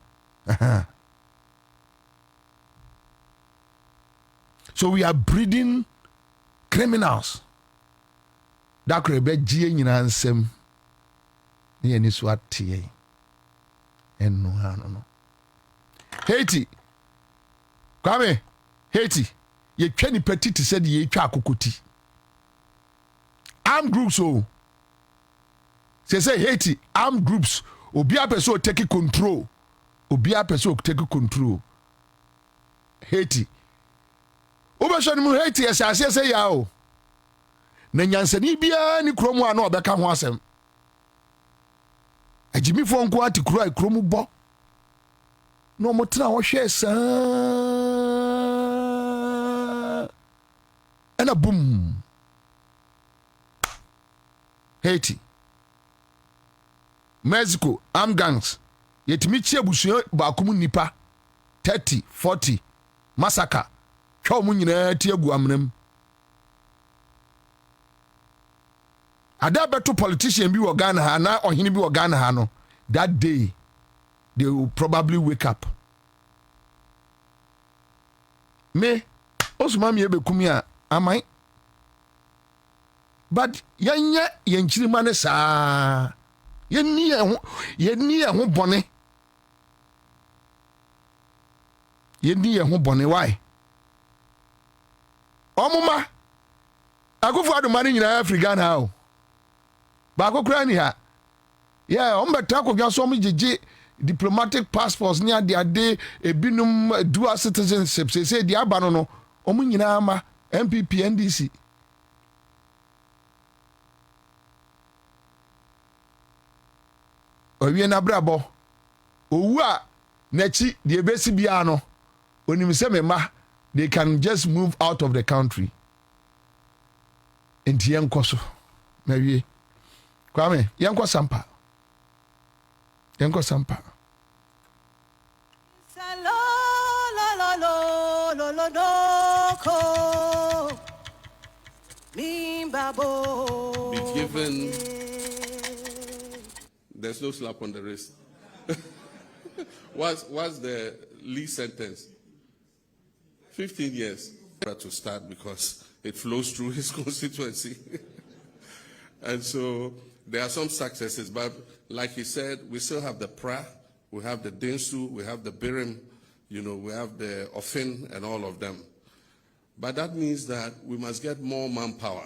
so we are breeding criminals. That could be nyina nsem. Ni eni so atie. Eno no. Haiti. Kwame, Haiti. Ye twa ni petite said ye twa akokoti. Armed groups oh. Say Haiti, armed groups obi apeso take control. Obi apeso take control. Haiti. Obasha ni Haiti asase say ya o. Na nyansani bia ni kromu ano obeka ho asem. Ajimi fo nko ati kro ai kromu bo. no mo tena wo hwe sa ana boom Haiti Mexico armed gangs yetimi chi abusuo ba kom nipa 30 40 massacre twa mo nyina ti agu amnam ada beto politician bi wo Ghana ha na ohene bi wo Ghana ha no that day they will probably wake up me osuma me ebekumi a amai but yanya yenchirima ne saa yenni ho bone why omuma akufo adumani nyina Africa na o ba akokura ni ha yeah ombeta ko gwa so mjeje diplomatic passports ni ade ebinum dual citizenship say di aba no omu nyina ama MPP NDC owie na brabo owu a nachi de ebesi bia no onim se mema they can just move out of the country enti yenkoso na wie Kwame yenko sampa Be given. There's no slap on the wrist. What's the least sentence? 15 years to start because it flows through his constituency. And so there are some successes, but like he said, we still have the PRA, we have the Densu, we have the Birim, we have the Ofin and all of them. But that means that we must get more manpower.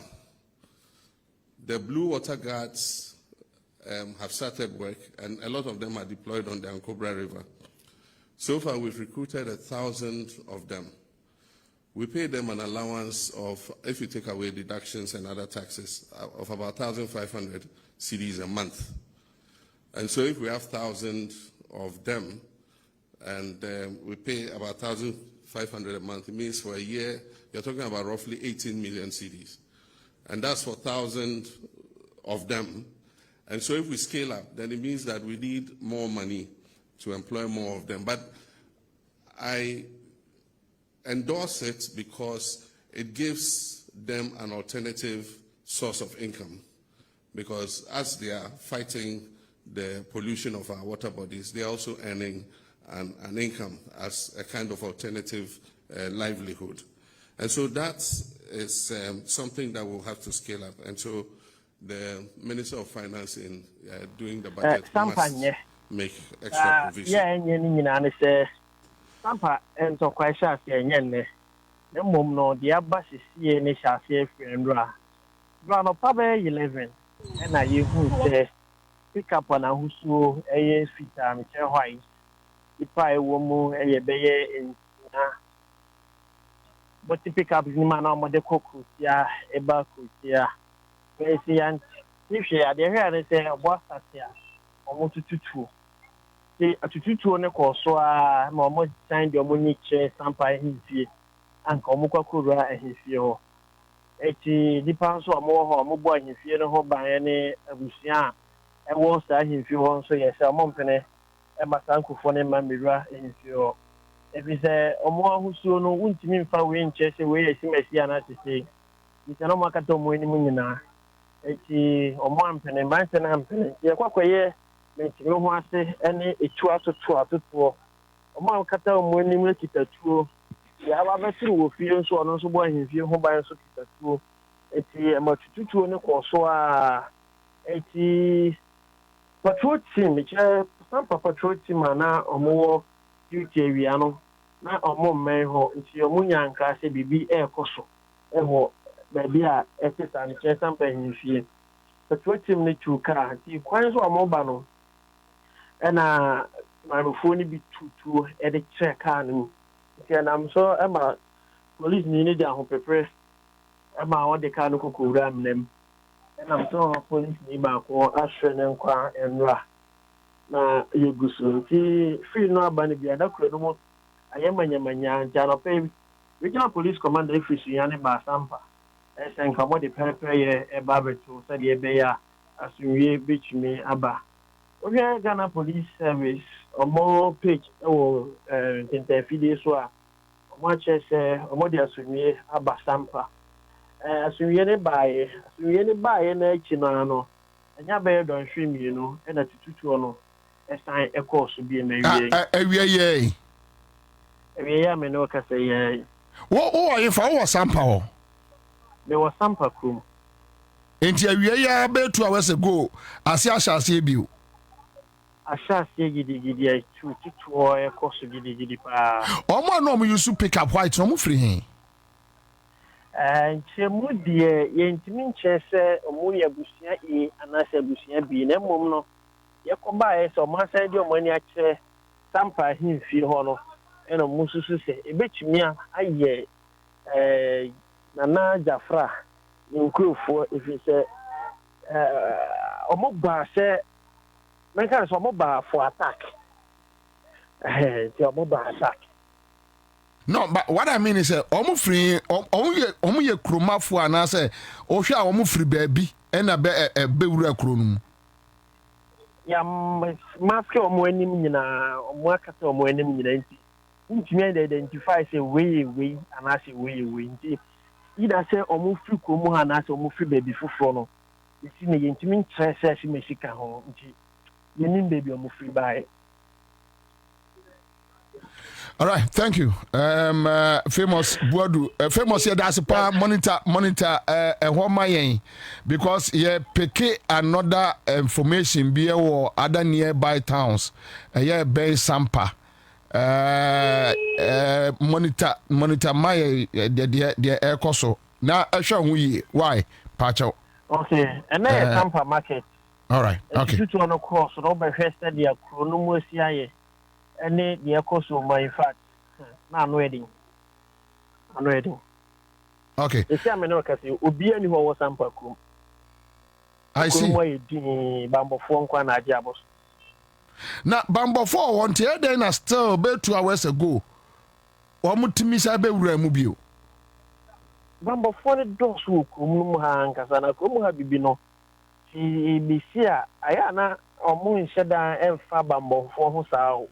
The Blue Water Guards have started work, and a lot of them are deployed on the Ankobra River. So far, we've recruited 1,000 of them. We pay them an allowance of, if you take away deductions and other taxes, of about 1,500 cedis a month. And so if we have 1,000 of them, and we pay about 1,500 a month, it means for a year, you're talking about roughly 18 million cedis. And that's for 1,000 of them. And so if we scale up, then it means that we need more money to employ more of them. But I endorse it because it gives them an alternative source of income. Because as they are fighting the pollution of our water bodies, they are also earning an income as a kind of alternative livelihood. And so that is something that we'll have to scale up. And so the Minister of Finance in doing the budget must make extra provision. Yeah, Sampa and so quite sharp, the mum no, the abbas is here, and shall say, friend, Brown of Papa 11, and I you who say, pick up on a whoso, a feet, and chair white. If I woman, a bay in but to pick up the man on the cook, yeah, a back, yeah. If she had the hair, they say, what's that here? Almost to two. A tutu on the course, so I'm almost signed your money chair, Sampa his feet, and Komuka Kura and his fear. 80 depends on more mobile in fear of by any Busia. And once that his few on so yes, a mompene, and my uncle for them, Mamira in fear. If it's a more who soon won't mean for win chess away, as you may see another say. You cannot make a tom winning munina. 80 or one penny, man, and I'm penny. Yeah, making no one say any a 2 to 4. A man cut out winning with it at 2. You have a better who feels so on so boy in view home by a socket at 2. 80 a much 2 on the course, so 80 patrol team, which some patrol team are now or more duty aviano. Now or more men who into your munya and class BB air coso. And maybe a ethics and chess and penny fee. Patrol team need to car. The quite so a mobile. And my phone be to edit check and I'm so Emma police needed their home prepare Emma on the car no ram them. And I'm so police need back or Ashton and Qua and Ra. na yegusu nti free no aba ne bia da kuro no mo ayemanyamanya nti anɔpɛ regional police commander ifisi yani ba sampa esenka mo de pɛrɛpɛrɛ yɛ ɛba beto sɛdeɛ ɛbɛyɛ a asomdwie betumi aba ohwɛ Ghana Police Service ɔmo page ɛwɔ ntɛntɛnfidie so a ɔmo akyerɛ sɛ ɔmo de asomdwie aba sampa asomdwie ne baeɛ na akyi no ano ɛnya bɛyɛ dɔnhwe mmienu ɛna tututuo no ɛsan ɛkɔɔ so bi na awie yɛ me ne wɔkasa yɛ wo ayefa wo sampa ho mewɔ sampa krom enti awie ya betu a wese go ase ahyase bio ahyase gidigidi a tututuo ɛkɔ so gidigidi paa omo na omo use pick up white no mo free hin nkyɛmu deɛ yɛntimi nkyerɛ sɛ ɔmo yɛ abusua E anaasɛ abusua B na mmom no yɛkɔbaeɛ sɛ ɔmo asan de ɔmo ani akyerɛ sampa ahemfie hɔ no ɛna ɔmo susu sɛ ɛbɛtumi a ayɛ Nana Jafra ne nkurɔfoɔ ɛfiri sɛ ɔmo baa sɛ mɛnka sɛ ɔmo baa for attack nti ɔmo baa attack. No, but what I mean is omo free omo ye kromafo anase ohwe a omo free baabi na be wura kro no ya maske omo anim nyina omo akata omo anim nyina nti ntumi identify say we anase we nti ida say omo free kromo ha anase omo free baabi foforo no isi ne yentumi nkyerɛ sɛ si mesika ho nti yenim baabi omo free bae. All right, thank you. Famous Buadu, famous here that's pa monitor yen because ye pick another information be or other nearby towns. Yeah, Bay Sampa. Monitor my the air coso. Now I show we why Pacho. Okay, and then Sampa market. All right, okay. You on a course, Robert Hester, the chronomosia. Any the course of my fact. Now I'm ready. Okay. The same no kasi obi ani ho was sampa kum. I see. Why di bambo fo nkwa na age abos. Na bambo fo want here then na still about 2 hours ago. Wa mutimi sa be wura mu bio. Bambo fo ne dos wo kum mu ha nkasa na kum ha bibi no. Ti bisia aya na omo nhyedan emfa bambo fo ho sao.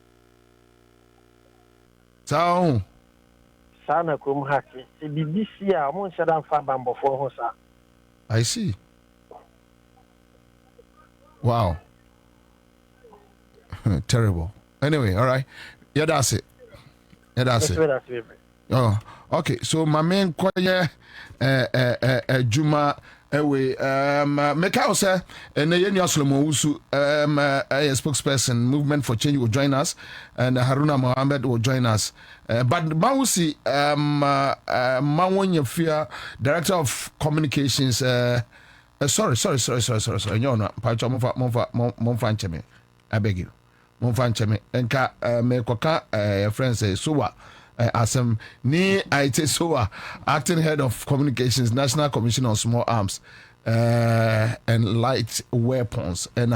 So, Sana krum haki. Se BBC a mon shadan fa bambo for hosa. I see. Wow. Terrible. Anyway, all right. Yeah, that's it. Oh, okay. So my main choir Juma Ewe Mekao sir and Yenya Solomon Usu a spokesperson Movement for Change will join us and Haruna Mohammed will join us. But Mausi Mawonya Fear, Director of Communications sorry. No, Pacho Monfancheme. I beg you. Monfancheme. Enka Mekoka friends say Suwa. Asem ni IT Soa, acting head of communications, National Commission on Small Arms and Light Weapons, and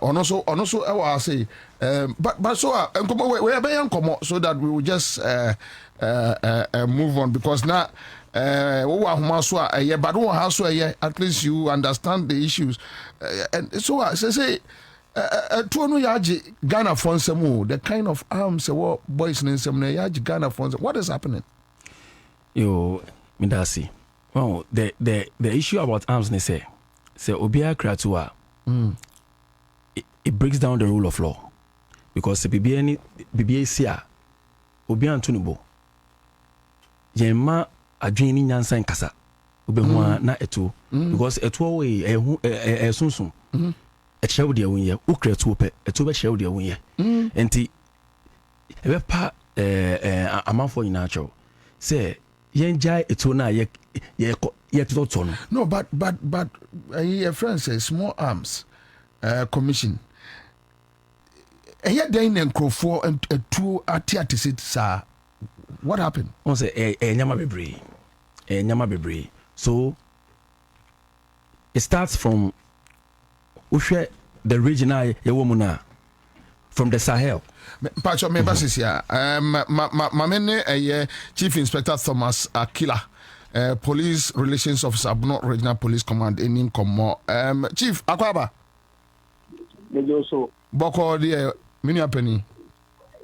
also I will say, but so we are very uncommon, so that we will just move on because now. But at least you understand the issues, and so I say. Tuono yaji Ghana Fonsemu, the kind of arms boys in Semne yaji Ghana Fonsemu. What is happening? Yo, Midasi. Well, the issue about arms ne say Obia Kratua. It breaks down the rule of law because the BBA Obia Antunubo. Yema adwini nyansa nkasa. Obehua na etu because etu we sunsun. A child dear win ye, Ukra to pet, a two child dear win ye. And tea ever pa a month for natural. Say, yen jai etona yet not on. No, but a friend says small arms commission. And yet they and crow for and two artists, sir. What happened? On say a nyama bebre. So it starts from the regional Yawomuna, from the Sahel. Pacho me basis ya. Mamene Chief Inspector Thomas Akila. Police Relations Officer, Abno Regional Police Command, in Komo. Chief Akwaba. Mejoso. Boko de Minia Penny.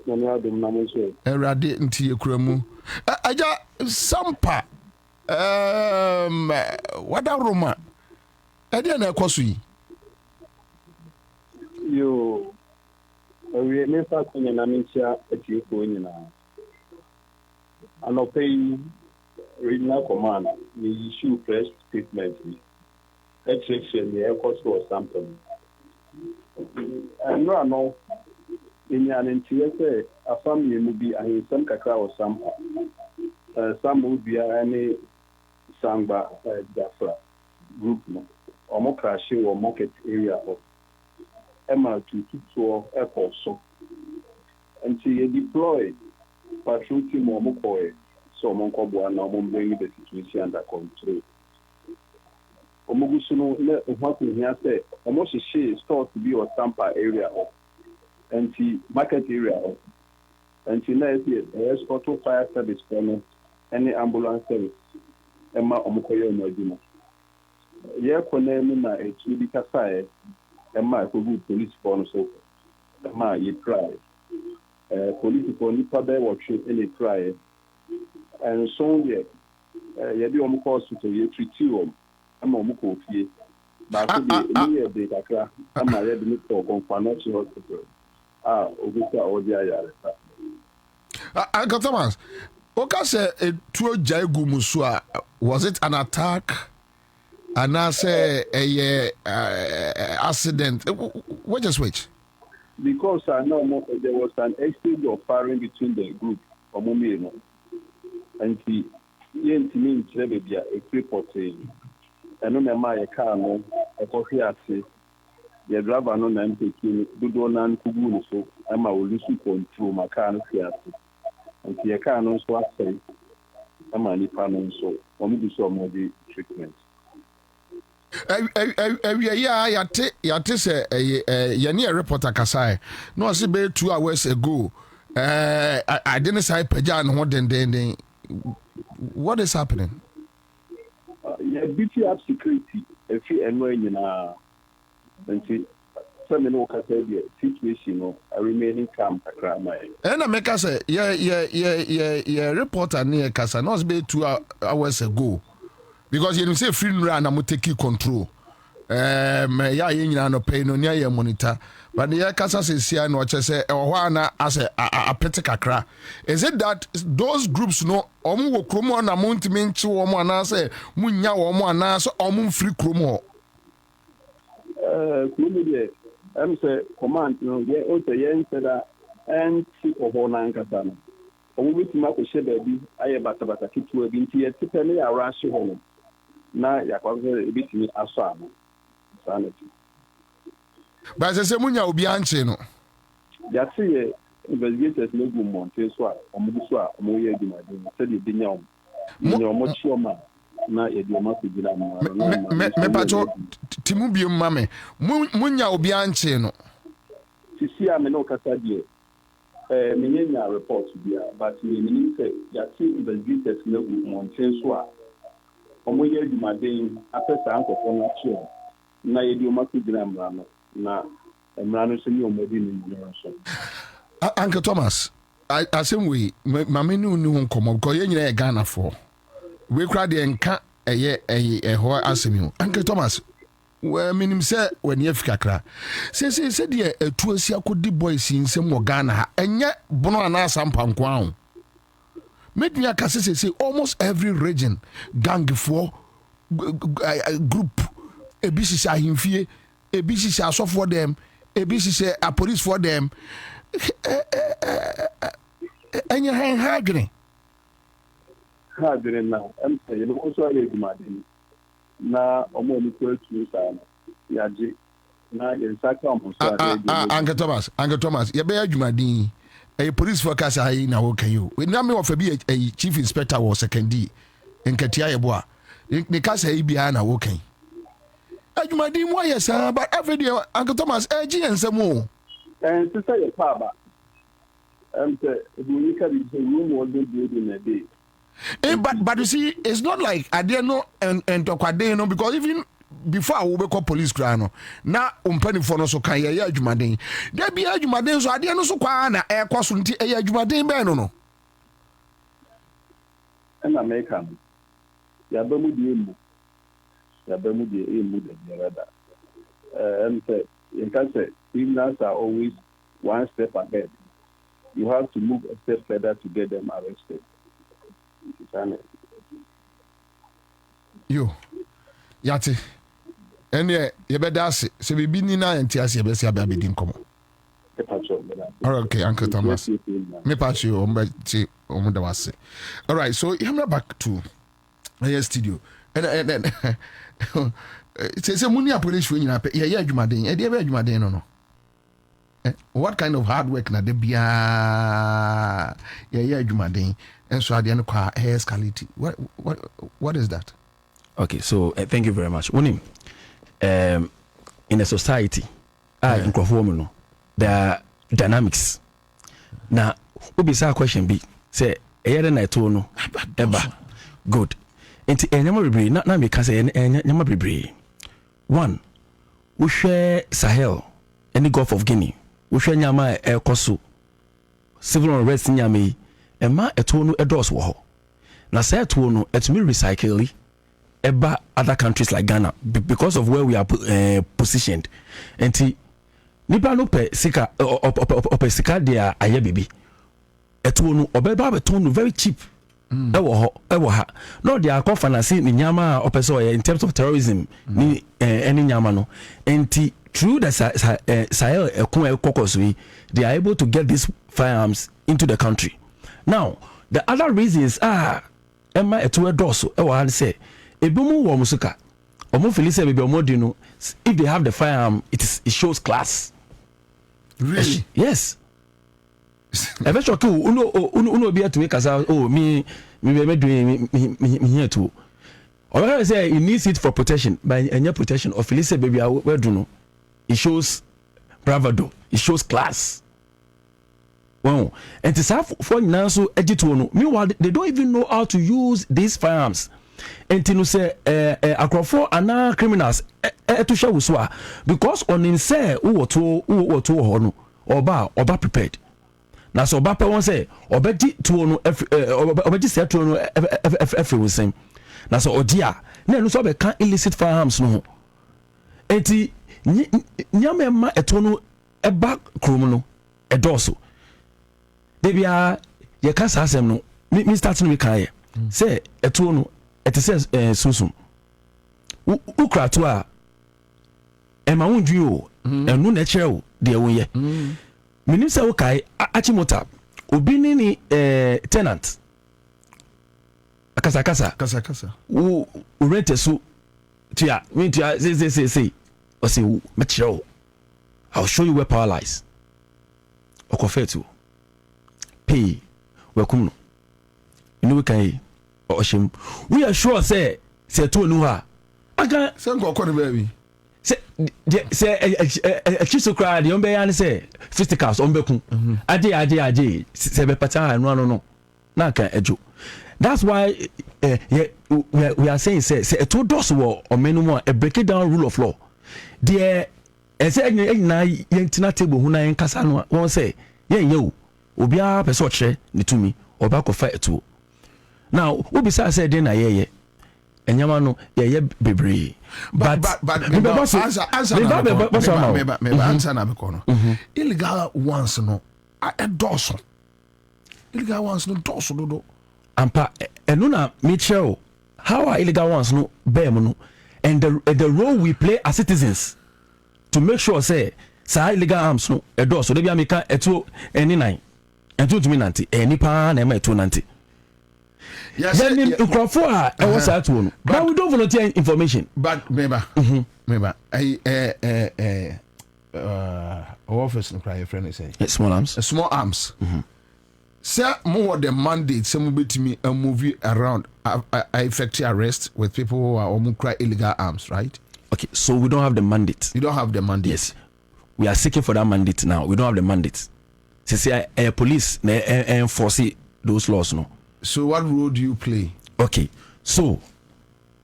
Erade nti ekuremu. Aja Sampa. Wada Roma. Ede na ekoso yi. Yo. We never kunya na mincha eti ko nyina. Anopei Regional Command, we issue press statement. Exception, the airport or something. And no, in an interior, a family will be a some cacao or some would be any samba Jafra group, or more crashing or market area of Emma to airport. So until you deploy patrol team or Mokoe. So Monkobo now bring the situation under control. Omogusuno what we hear say almost she store to be or Tampa area of market area of next year auto fire service for any ambulance service Emma Omokoyo Modina. Ye konemi na etu bi kasae Emma ko police for so Emma ye try police for nipa be watch any try. And so, yeah, you be call to you treat you. I'm on Mukofi. But I be Accra. I'm a ready for financial hospital. Obisa Odia. Uncle Thomas, Oka said a two Jaigu Musua. Was it an attack? And I say a accident. What just which? Because I know there was an exchange of firing between the group of Mumino. And he means baby a reporting. And no my car no a coffee at the driver no name taking Dudonan Kubu so I'm a lose control my car no and the car no so say I'm a nipanon so only do some of the treatment. Yate say yani a reporter kasai no say be 2 hours ago I didn't say peja no den. What is happening? Yeah, BT up security. If you anywhere in and see some no situation remaining calm Accra100. And I make us say yeah reporter near Kasa no be 2 hours ago because you say free run am take control. Yeah you no pay no near your monitor. But the Kasa says here no say na as a petty kakra. Is it that those groups no omu kromo na muntiminchi omu anase munya omu anase omu free kromo? I'm say command no ye o say yen say that anti ohona nkata no. Omu bitima ko she baby aye bata kitu abi nti ye tipe ne ya rashi ho na yakwa bitimi aso ano. Sanity. But I say munya obi anche no. Ya see investigators no go monte so a omo ye di madin say di binya omo chioma na ye di omo kujira mo. Me pacho timu bi mame. Munya obi anche no. Sisi a me no kasa die. Me nyanya report bia but me say ya see investigators no go monte so a omo ye di madin apesa ankofo na chioma na ye di omo kujira mo na Emrano seni omodi ni so. Uncle Thomas, I say we mama ni unu nkomo because ye nyina e Ghana for. We kra de enka eye ho asemi. Uncle Thomas, we minim say when ye fikakra. Say de etu asi akodi boys nsem wo Ghana ha. Enye bono ana asampa nko ahụ. Medni akase say almost every region gang for group ebisi ahimfie ebisi asof for them ebisi a police for them anya hagre na am say no so ale dumade na omo ni ko tu sa yaje na ye saka omo so ale Uncle Thomas ye be adwumadin police focus ayi na wo kan you we na me of be a chief inspector was secondary enkatia ye bo a ne kasa yi bia na wo kan adwumadin mo yes but every day Uncle Thomas agi ensemo And to say a papa, and you can be room wasn't built in a day. But you see, it's not like I didn't know and Kwabena, because even before I will call police crano, now penny for no so can ya Jumadin. There be a Jumadin, so I didn't know so quana air cost until a Jumadin Bano. And American, Yabamu, Yabamu, and in cancer, criminals are always one step ahead. You have to move a step further to get them arrested. Yo, Yati, and yeah, you better ask, so we be Nina and Tias, you better be in common. Okay, Uncle Thomas. Me pass you on the was. All right, so you're back to the studio. And then it's a money police when you pay. Yeah, Jumadin, and you Jumadin, no. What kind of hard work na de bia? Yeah, Jumadin. And so at the end of escalate. What is that? Okay, so thank you very much. In a society, there are dynamics. Now, what be our question be? Say, I told no, eba, good. Into not me can say one, we share Sahel, and the Gulf of Guinea. We share Nyama Air Kosu, civil unrest in Yami. Emma etono edos wo ho na say etono etumi recycle eba other countries like Ghana because of where we are positioned enti nipa no pe sika op sika dia aye bibi etono obeba betono very cheap ewo ha no dia ko finance ni nyama opese in terms of terrorism ni any nyama no enti through the Sahel ekokoso they are able to get these firearms into the country. Now, the other reasons are Emma etuwe doso ewa say ebimu wo musuka omo feel say baby omo dino if they have the firearm it shows class. Really? Yes. Eventually uno be to make us me doing me here too. Or say he needs it for protection by any protection or feel say baby we do no it shows bravado, it shows class. Well, and to serve for now, so editono. Meanwhile, they don't even know how to use these firearms. And to say, Accra100 are now criminals. To show uswa because on in say who to oba prepared. Now so oba pe won say obedi to no obedi say to no every we same. Now so odia na no so be can illicit firearms no. Enti nyama ma etono eba krom no edoso. Baby, you can't ask them no. Me starting with Kaya. Say, etu no, it says susum. Ukra to a ema unju and no natural de won ye. Minister okay, achimota. Obi ni tenant. Akasa. U rent so tia, me tia say. O say metro. I'll show you where power lies. Okofetu. Pay welcome no we can oshim we are sure say to no ha aka Say go baby. Say a chiso cry the ombe yan say fisticaus ombeku ade say be pata no na kan ejo. That's why we are saying say to dos wo o menu a break down rule of law there say na yentina table hu na yenkasa no won say yen obia pese ochre ne tumi oba ko fa etuo now wo bi say dey na ye enyama no ye bebre but answer na me kono illegal ones no a doso illegal ones no doso do ampa enu na me chero how are illegal ones no bear no and the role we play as citizens to make sure say illegal arms no doso dey be ameka etuo eni nine and to me nanti nipa na ema eto nanti then Accra100 I was at one but we don't volunteer information but remember office no cry friend say small arms say more the mandate some betimi a movie around effective arrest with people who are cry illegal arms, right? Okay, so we don't have the mandate. You don't have the mandate. Yes, we are seeking for that mandate now. We don't have the mandate. Say police enforce those laws no. So what role do you play? Okay, so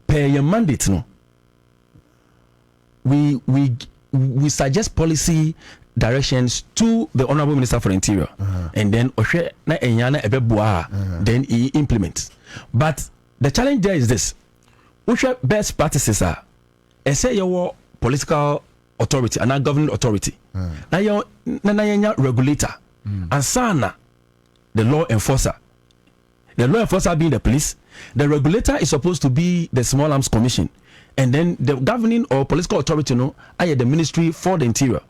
per your mandate no. We suggest policy directions to the Honorable Minister for the Interior, and then then he implements. But the challenge there is this: best practices are, say your political authority and our governing authority, now your regulator, and sana the law enforcer. The law enforcer being the police, the regulator is supposed to be the Small Arms Commission, and then the governing or political authority, I the Ministry for the Interior.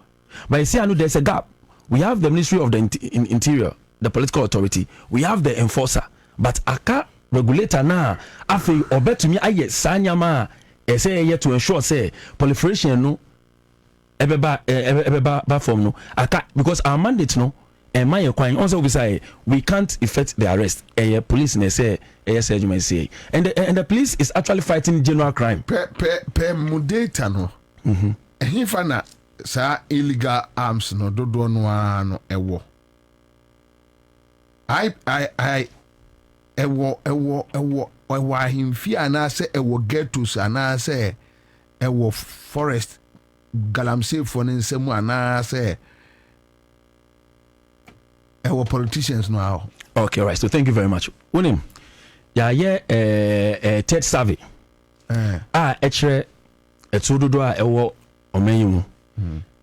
But you see, I know there's a gap. We have the Ministry of the Interior, the political authority. We have the enforcer, but aka regulator na afi obeto me aye sanyama say to ensure say proliferation no ebeba form no aka because our mandate no and my inquiry also we say we can't effect the arrest. Police and say say and the police is actually fighting general crime. Per mudata no. Fana sa illegal arms no dodo no ano ewo. I ewo ahimfi ana se ewo ghettos ana se ewo forest galamsey for nsemu ana se ewo politicians no how. Okay, right. So thank you very much. Unim. Third survey. Actually etudodo a ewo omenyu.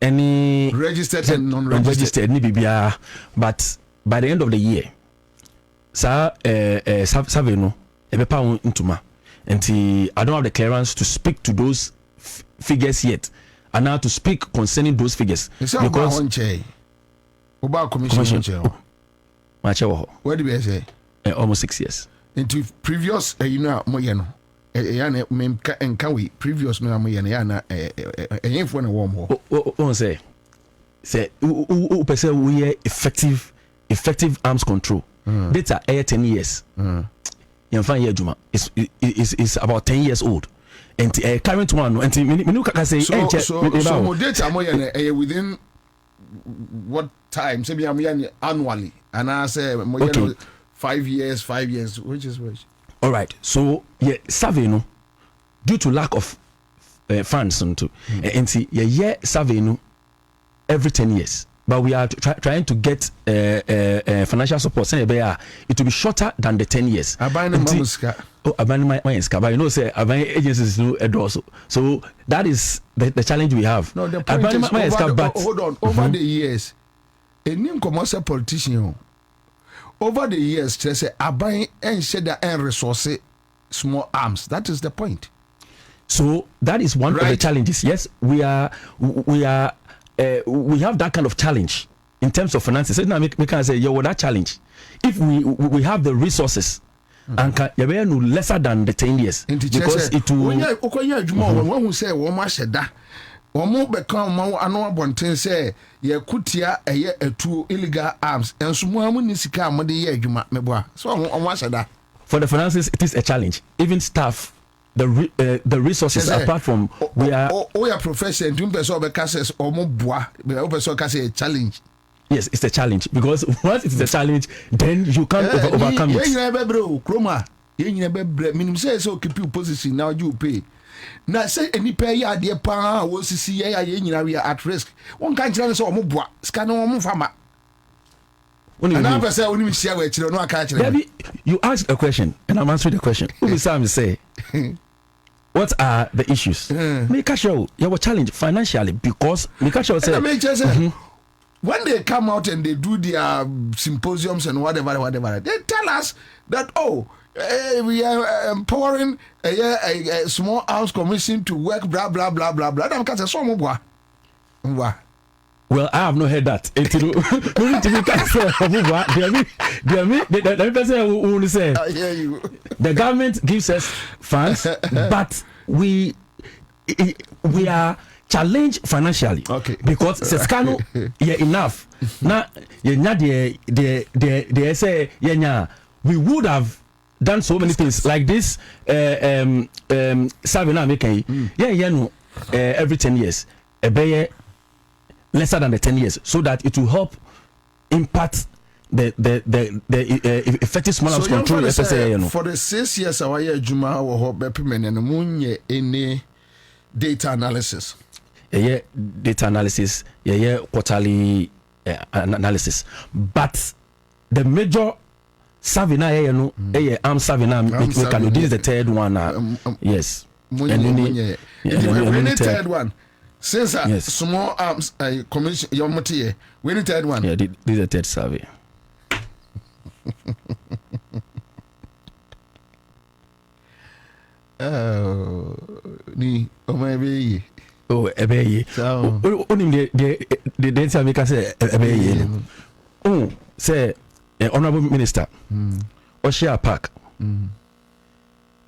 Any registered and non-registered ni bibia, but by the end of the year survey no ebepa ntuma, and I don't have the clearance to speak to those figures yet, and now to speak concerning those figures because Oba commission where do we say almost 6 years into previous moyeno can we previous no moyeno for na warm on say we effective arms control data 10 years is about 10 years old, and current one and say so data moyeno within what time say annually, and I say okay. 5 years which is which. All right, so survey no due to lack of funds and see survey no every 10 years, but we are trying to get financial support. It will be shorter than the 10 years. But you know, say agencies no also. So that is the challenge we have. No, the point is hold on. Over the years, a new commercial politician. Over the years, they say abai and said that and resource small arms. That is the point. So that is one of the challenges. Yes, we have that kind of challenge in terms of finances. So now we can say that challenge. If we have the resources and can lesser than the 10 years because it will. When we say Omo become ano abonten say ye kutia etu illegal arms and so mo ni sika mo de ye adwuma meboa so omo aseda. For the finances it is a challenge. Even staff the resources apart from we are your profession to person obeka says omo boa be person ka say challenge. Yes, it's a challenge because once it is a challenge then you can't overcome it. You never bro kroma you never minimum say so keep you position now you pay. Now say any pay ya de pa wo sisi ya nyina we at risk one kan kire so omo boa ska no omo fama and I say oni mi share we kire no aka kire. You ask a question and I'm answering the question. Who Sam say what are the issues? Make sure your challenge financially because make sure say when they come out and they do their symposiums and whatever they tell us that we are empowering a small arms commission to work blah blah blah blah blah. Well, I have not heard that. The government gives us funds, but we are challenged financially. Okay. Because Seskano enough. Now they say we would have done so many things like this survey now making every 10 years lesser than the 10 years, so that it will help impact the effective small arms control. For the 6 years our year Juma or Bepimen and Munye any data analysis. Data analysis, quarterly analysis. But the major Savina, Ansah, this is the third one. Yes. The third one. Since small arms commission, your motive, we need third one. Yeah, this is the third survey. Maybe. Oh, ebeye. Only the data maker say ebeye. Oh, say honorable minister. Oshia Park.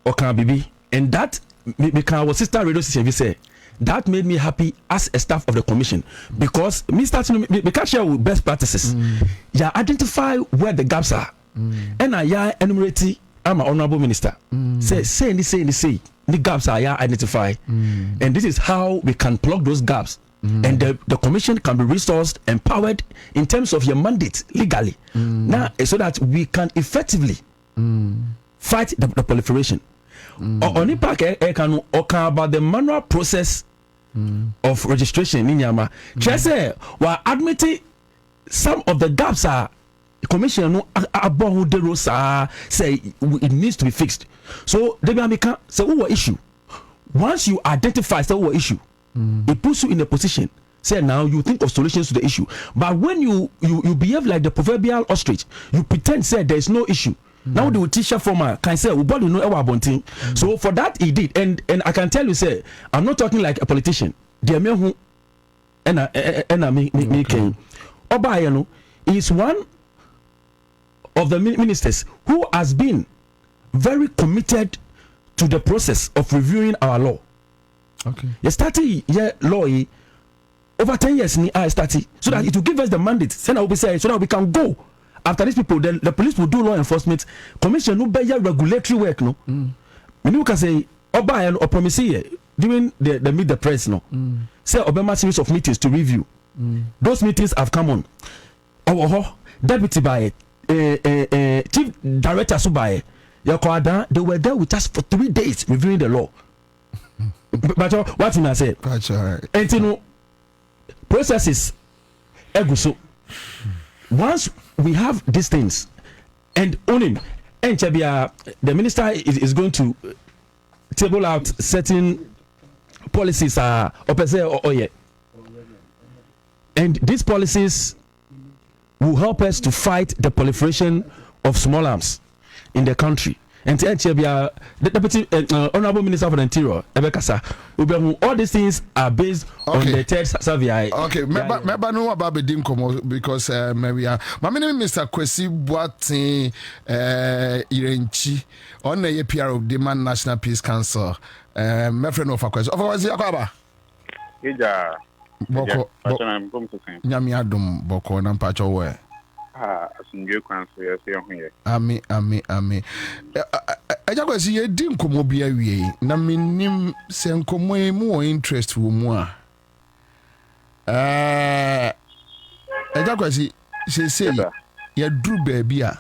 Okan Bibi, and that because our sister radio station say that made me happy as a staff of the commission, because me starting me can share with best practices. Yeah, identify where the gaps are, and I enumerate. I'm an honorable minister. Say the gaps are identify, and this is how we can plug those gaps, and the commission can be resourced, empowered in terms of your mandate legally, now so that we can effectively fight the proliferation. Only park can about the manual process of registration in Yama. Just say while admitting some of the gaps are commission no about the rules say it needs to be fixed. So they become say what issue. Once you identify what issue, it puts you in a position. Say now you think of solutions to the issue. But when you behave like the proverbial ostrich, you pretend say there is no issue. Now the teacher former can say we body know our bunting. So for that he did, and I can tell you say I'm not talking like a politician. The me who and I me can Oba is one of the ministers who has been very committed to the process of reviewing our law. Okay. You started law over 10 years I started so that it will give us the mandate. So that we can go after these people. Then the police will do law enforcement. Commission no better regulatory work no. You can say Oba or promise during the meet the press no. Say Obama series of meetings to review. Those meetings have come on. Deputy by chief director Subaye, they were there with us for 3 days reviewing the law. But what I say? And you know, processes eguso. Once we have these things, and only and the minister is going to table out certain policies and these policies will help us to fight the proliferation of small arms in the country. And the deputy honorable minister for the interior, all these things are based on the third survey. Okay, maybe no about the because maybe my name is Mr. Kwesi Boateng Irenchi on the APR of the Man National Peace Council. My friend of Kwesi. Otherwise, Yakaba. Boko Nyami Adum Boko Nampacho we. Asunje kwanso yesi hoye. Ami. Eja Kwesi ye di nkomo bia wie na menim se nkomo e mu interest wo mu a. Eja Kwesi se ye dru baabi a.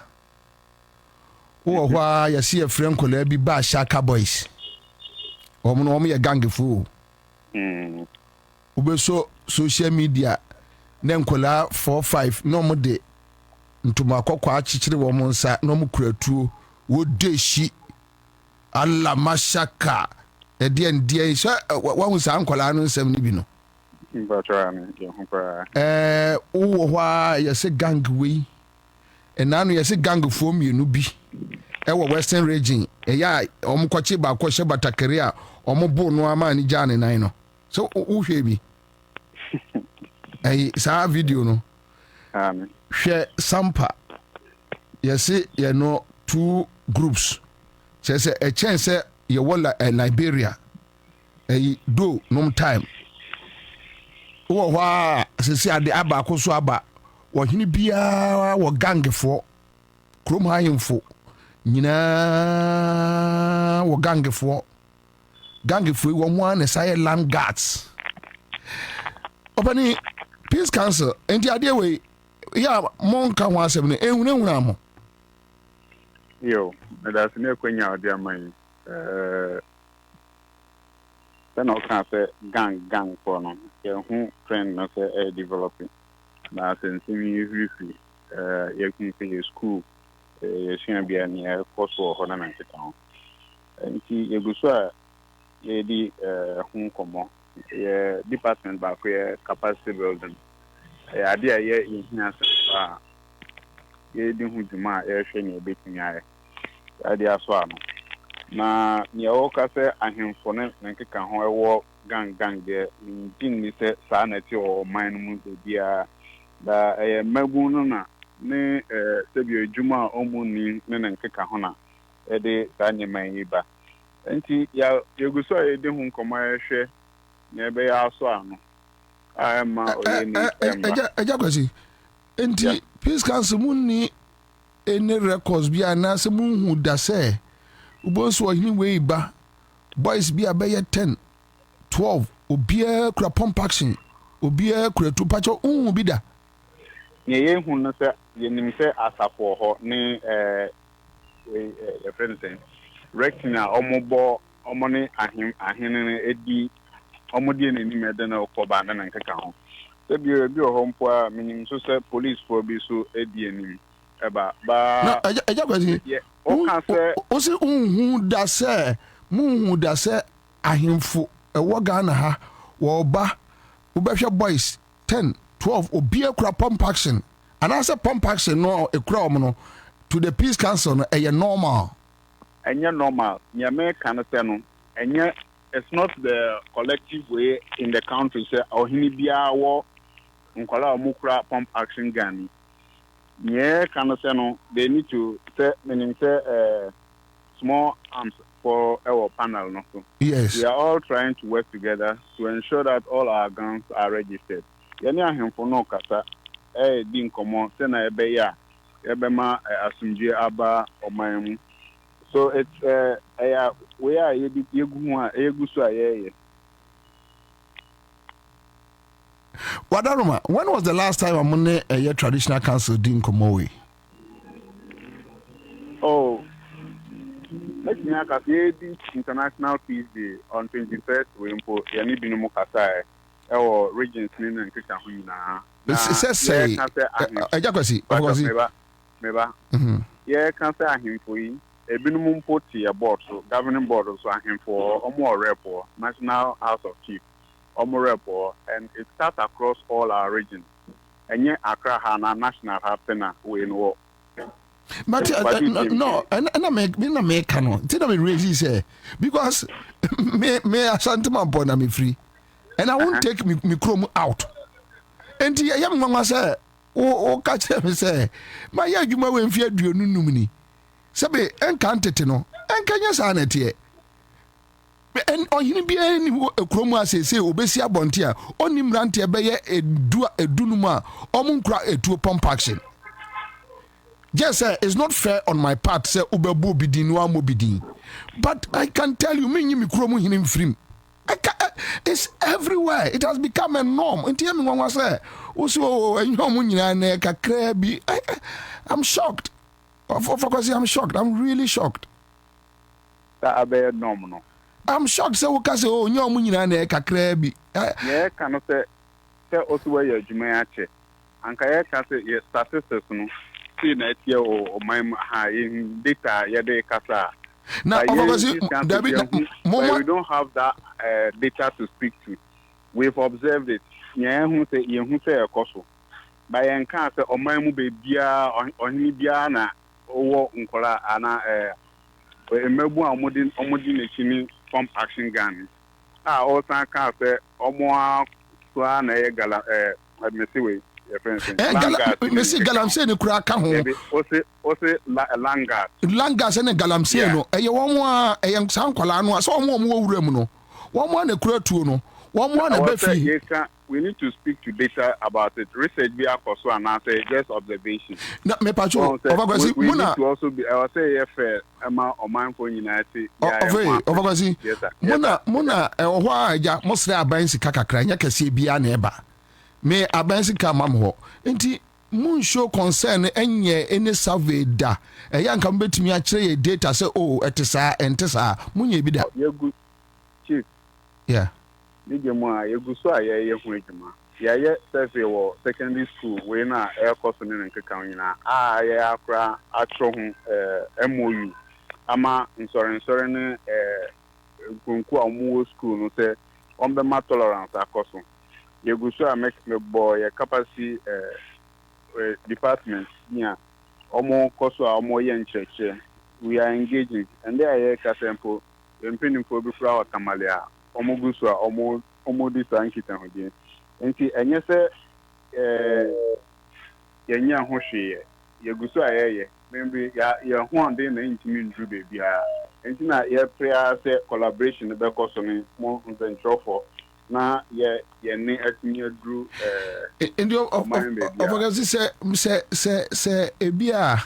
Wo hwa ya se friend kola bi ba Shaka Boys. Omo ye gang fu. Ubeso social media na nkola 4-5 no mo de ntuma akokwa achichire wo mo nsa no mo kuratuo wo deshi alla mashaka edie so wa hu sa nkola no nsam ni bi no mbatra ni je hu kwa wo hwa yese gang we enanu yese gang fo mienu bi wo western region ya omkochi ba ko she batakere a omobo no ama ni jane nan no so uhwe bi sa video no hwe sampa yesi ye no 2 groups say a chance ye wala Liberia do no time wo hwa sisi ade aba akoso aba wo hini bia wo gangefo krom hayemfo nyina wo gangefo wo mo an say land guards Opani Peace Council enti ade we ya mon ka ho asem ne ehunu amo yo that's ne kwenya ode aman then I can say gang for no who trend no say developing na since me free you can say school you should be an course for ornament town and you go so ye di home komo ye department back where capacity building idea ye in here ye di hu juma ye hwe ne betumi aye idea so ano na ye o ka se ahemfo ne nkeka ho ewo gang de din ni se sa na ti o man mu bia da magu no na ne se bi juma omuni ne nkeka ho na e de sa nyeman yi ba enti ya yeguso e de hu nkoma ehwe na ebe ya aso ano ama oyeni eja kwasi enti Peace Council munni ene records bia na se munhu da se ubonso ohini we ba boys bia be 10 12 obia kura pump action obia kura tu pacho bi da ye hu no se yenim se asafo ho ne friend say rectina omobo omone ahene edi omodi enani mede na okoba na nkeka ho se bi ho mpo a minim so se police for bi so edi enim eba ba na eja kwasi o kan se o se munhu da se ahemfo ewo Ghana ha wo ba ubehwe boys 10 12 obia kura pump action and as a pump action no ekura omo no to the Peace Council no normal enya normal nyame kan se no enya it's not the collective way in the country say ohini bia wo nkola omukura pump action gun nye kan se no they need to say meaning say small arms for our panel no so yes we are all trying to work together to ensure that all our guns are registered yani ahemfo no kasa di nkomo se na ebe ya ebe ma asumdue aba oman. So it's we are yegusu ayeye. Wadaruma, when was the last time amone a traditional council din komowe? Oh, let me ask you International Peace Day on 21st we impo yani binumu kasa or regions ni na nkita hu na. Say ajakwasi meba. Yeah, can say ahimfo yi ebinum mpoti board so governing board so ahimfo omo rep National House of Chiefs omo rep and it starts across all our regions enye Accra100 national happening we know but no and I make cano did me raise say because me asantuma born me free and I won't take me chrome out and I am mama say o catch me say my adwuma we mfia aduonu num ni sebe enkantete no enkanya sanete en ohini bia ni ekromu asese obesi abonte a onim rante be ye edunum a omunkura etuo pump action just say it's not fair on my part say ubebu bidin wa mobidin but I can tell you me kromu hini mfrim it's everywhere. It has become a norm. I'm shocked. I'm shocked. I'm really shocked. That be normal. I'm shocked. So say oh nyomu nyina na kakra bi. Yeah, can say also where your jumayache. Anka ye can say yes statistics no. See na tie o my ha in data ye dey kasa. Now, we don't have that data to speak to. We've observed it. Who say a coso. By encounter or my mube bia or bia na or uncola ana a mebu omodin pump action gun. Also can't say or more plan a gala let me see way. Mesi galamse ne kura ka ho ose langas ne galamse no eye won a eye sankwala no so won mo wura mu no won mo na kura tuo no won mo na befi we need to speak to data about it research be akoso and say just observation na me pacho overkwasi muna to also be I say fair ama omanfo nyina ti overkwasi muna e ho aja mosre aban sika kakra nya kase bia na eba me abansi ka mam ho enti mun show concern enye any survey da eya nka mbetumi a kire ye data say oh etisa entisa munye bi da yegu chief yeah ni jemu a yegu so aye hu adwuma ye survey wo secondary school we na e course ne nkeka nyina ye akra atro hu MOU ama nsore ne kunku amu school no say on be ma tolerance akoso yegu so a make me boy capacity department yeah omo koso omo ye ncheche we are engaging and there are kasempo empini for be fra otamalia omo guso omo dis ankita hodie enti enye se yenya ho hwe ye guso ayeye membe ya ho ande na ntimi ndru bebi ha enti na ye prayer se collaboration be koso ni mo nzenchofo na ye ne atimi adru ndio ofagasi se ebia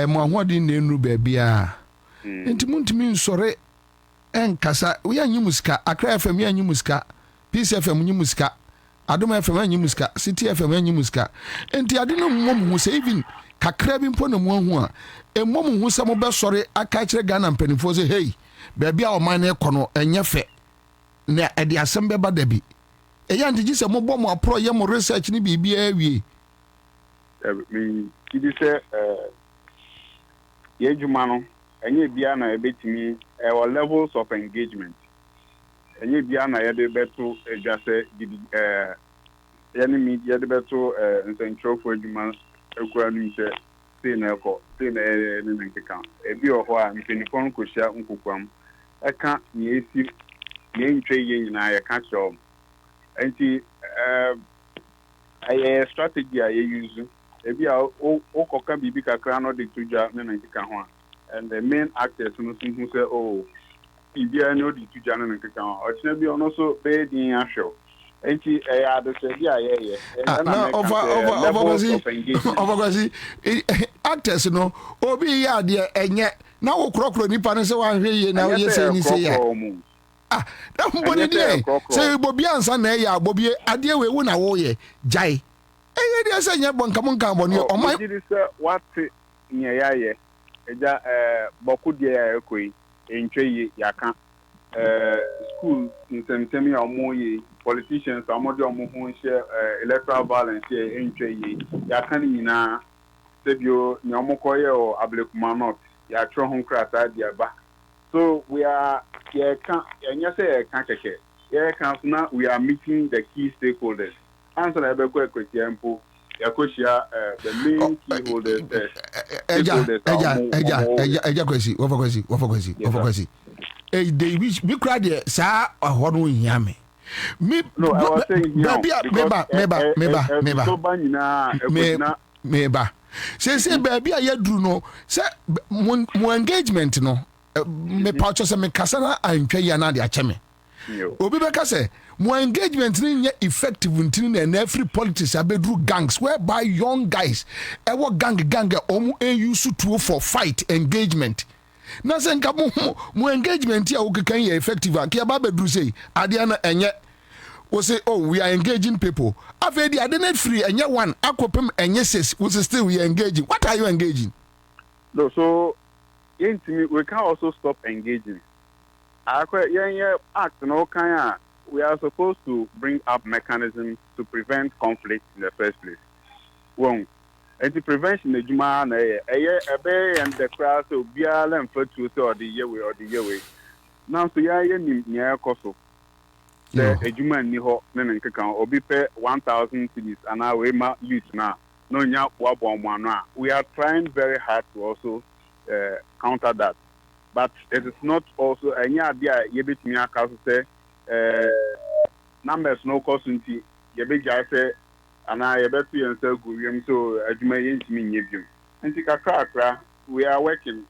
mo ahodi na enu bebia enti muntimi nsore enkasa we anyi musika Accra FM anyi musika Peace FM anyi musika Adom FM anyi musika City FM anyi musika enti ade no mmom hu se even kakra bi mpo na mo hu a mmom hu se mo be sore aka kire Ghana mpanifo se hey bebia o man na ekono enye fe na edi asem beba dabi eya ndigi se mo bom apro ye mo research ni bibia awie me kidi se ye djuma no enye bia na ebetimi our levels of engagement enye bia na ye de beto ejase gidi yani media de beto nsentro for djuma ekura ni se se na eko se na ni nkeka ebi oho a mpinifon ko hia nkokwam eka ni esi ye ntwe ye nyina ye ka cho enti aye strategy a ye use ebi a o koka bibi kakra no de tuja na nkeka ho and the main actors no who say oh bibi a no de tuja na nkeka ho o china bi ono so be din ahwe enti ya de se bi a ye na over actors no obi ya de enye na wo krokro nipa no se wan hwe ye na ye se ni se ya na mboni die say Bobie Ansah na ya Bobie ade we wu na wo ye jai eye dia se nye bon kam nkan boni o man di se what nye ya ye eja boku die ya ekoi entwe ye yaka school ntentemi omo ye politicians amodi omo hu share electoral violence ye entwe ye yaka ni nyina sebio ni omo koye o ablekuma not ya tro hu krata dia ba so we are we are meeting the key stakeholders. Answer the better question. The main key holders. They we cried sa ahono hiame. Me no, I was saying meba. Say baby a yedru no. Say mo engagement no. Me paucho se me kasana antwa ya na de acheme obi be ka se mo engagement ni nye effective ntini na every politics abedru gangs whereby young guys ewo gang omu use to for fight engagement na se nka mo engagement ya okekan ya effective akia ba bedru sei ade na enye we say oh we are engaging people afedi ade na free enye one akopem enye ses we still we are engaging. What are you engaging? No, so we can also stop engaging. Act no we are supposed to bring up mechanisms to prevent conflict in the first place. One, and the prevention the juma na and the crowd so be and for to or the year way. Now so near koso. The juma ni ho na nkeka obi pe 1,000 cities and now we ma youth na no nya wa we are trying very hard to also counter that, but it is not also any idea yebetimi aka say numbers no cost nti yebeja say ana yebetu yensa guwiem so adwuma yentimi nyebium nti kakra we are working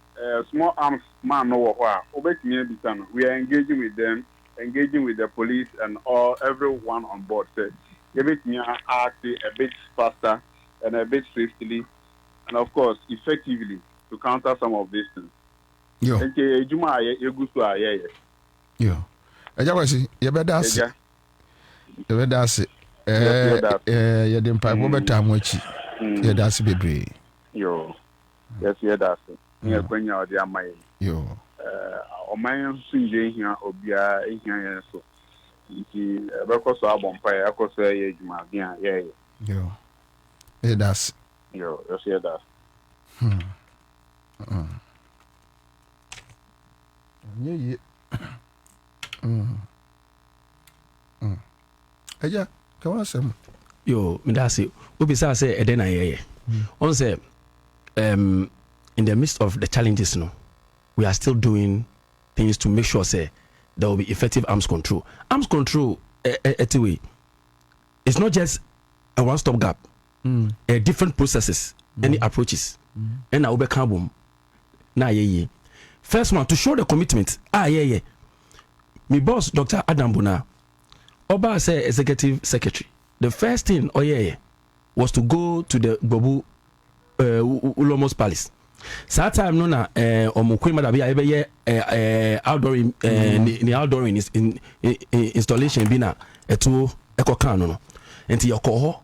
small arms man no wo a obetimi ebisa no we are engaging with them, engaging with the police and everyone on board say yebetimi act a bit faster and a bit swiftly and of course effectively to counter some of these things. Yo. Juma yegusu aye. Yo. Eja kwesi, ye be da se. yɛde mpaebɔ bɛtaa mo akyi yɛda ase bebree yo yes yɛda ase ne akwanya ɔde ama yɛ yo ɔman nso yɛ hia obiara ehia yɛn so nti ɛbɛkɔ so abɔ mpaeɛ akɔ so yɛ adwumaden a yɛyɛ yo yɛda ase yo yes yɛda ase ye Eja, come on, Sam. Yo, Midasi, Ubisa say, Edena, on say, in the midst of the challenges, no, we are still doing things to make sure, say, there will be effective arms control. Arms control, anyway, it's not just a one-stop gap. Different processes, any approaches, and now we can boom. Na ye. First one, to show the commitment. My boss, Dr. Adam Bona, Oba say executive secretary. The first thing, was to go to the Bobu Ulomos Palace. That time, no na omukwe madabi ayebe outdooring outdooring installation bina eto ekokan no. Enti yokoho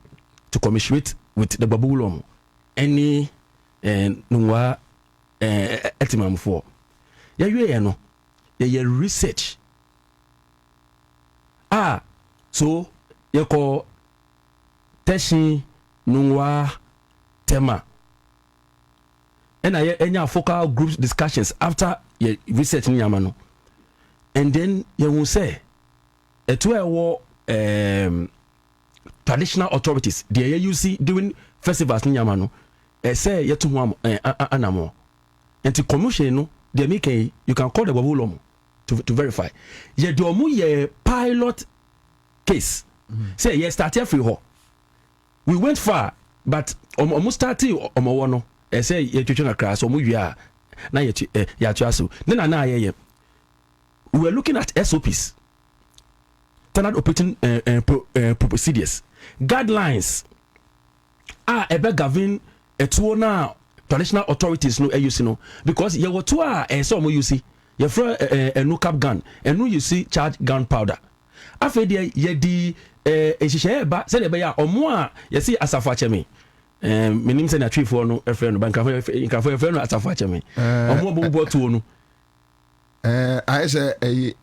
to commiserate with the Bobu Ulom. Any nwa etimam for. Ya no. Ya research. So yako teshi nungwa tema. And I focal group discussions after your research in Yamano. And then you will say a 2-hour traditional authorities, the AUC doing festivals in Yamano, say yet to anamo. And to commission no, the make you can call the Babulomo to verify. Ye do ye pilot case. Say yes, start here free ho. We went far, but almost started omowono. Say ye chuchuna class omu na ye ya chuasu. Na ye. We were looking at SOPs. Standard operating procedures. Guidelines. Ebe govern etuo na traditional authorities no use no because ye were two some you see. You throw a no cap gun, and no you see charge gunpowder. After ye di ehihye ba say be ya omo a ye see asafa cheme. Menim say na tree for no e friend bank ka for friend asafa cheme. Omo bo bo to no. I say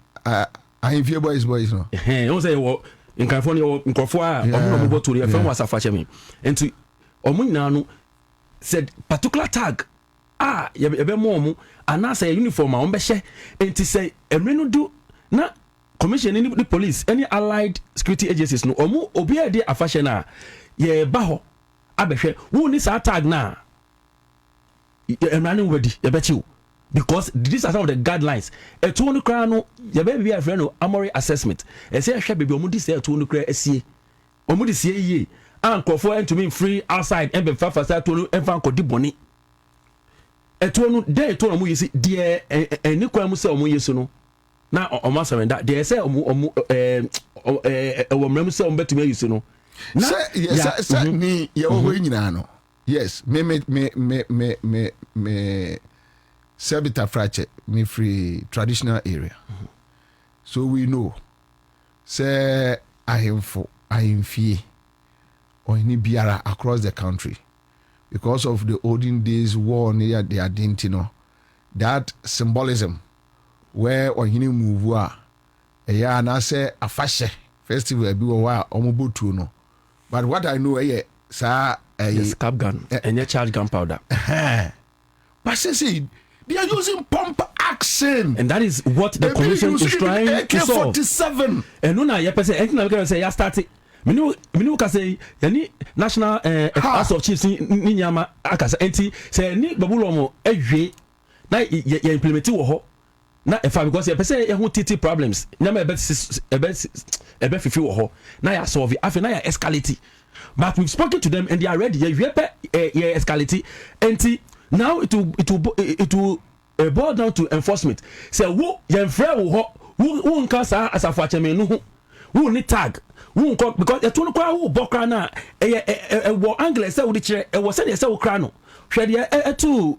I fear boys no. You say wo nkan for no nkofo a omo bo to e friend asafa cheme. Enti omo nyina no said particular tag yebe mo anasa uniform a on be hye enti say emre no do na commission any the police any allied security agencies no omu obi e dey afahye na ye ba ho abehwe wo ni sa tag na emra ne wedi ye be chiw because these are some of the guidelines etu no kra no ye be bia friend no amory assessment e say hwe bebi omu di say etu no kra asie omu di sie yie ankofo entumi free outside and be fafa say to no enfa kodi boni etu no dey to no mu yisi de eni kwa mu say omu yesu no na omo surrender dey say omu mrem say omu betumi yesu no na say ni ye wo nyina no yes me Sebita Frache me free traditional area so we know say ahemfie or any biara across the country because of the olden days war near the identity no that symbolism where or any move na say afashe festival bi wa omobotu no but what I know sa cap gun and your charge gunpowder but say they are using pump action and that is what the commission is trying to solve. AK-47 and no na ye person anything na we say ya start minu ka say yani national house of chiefs ni nyama akasa enti say ni babulomo ehwe na ye implement wo ho na efa because ye person ye ho titi problems nyama ebe fifi wo ho na ya solve afi na ya escalate but we've spoken to them and they are ready ye escalate enti now it will boil down to enforcement say wo ye frɛ wo ho wo nka sa asafo acheme no ho wo ni tag wo nko because eto no kwa wo bokra na wo angle say wo di kire wo say say wo kra no hwɛ de eto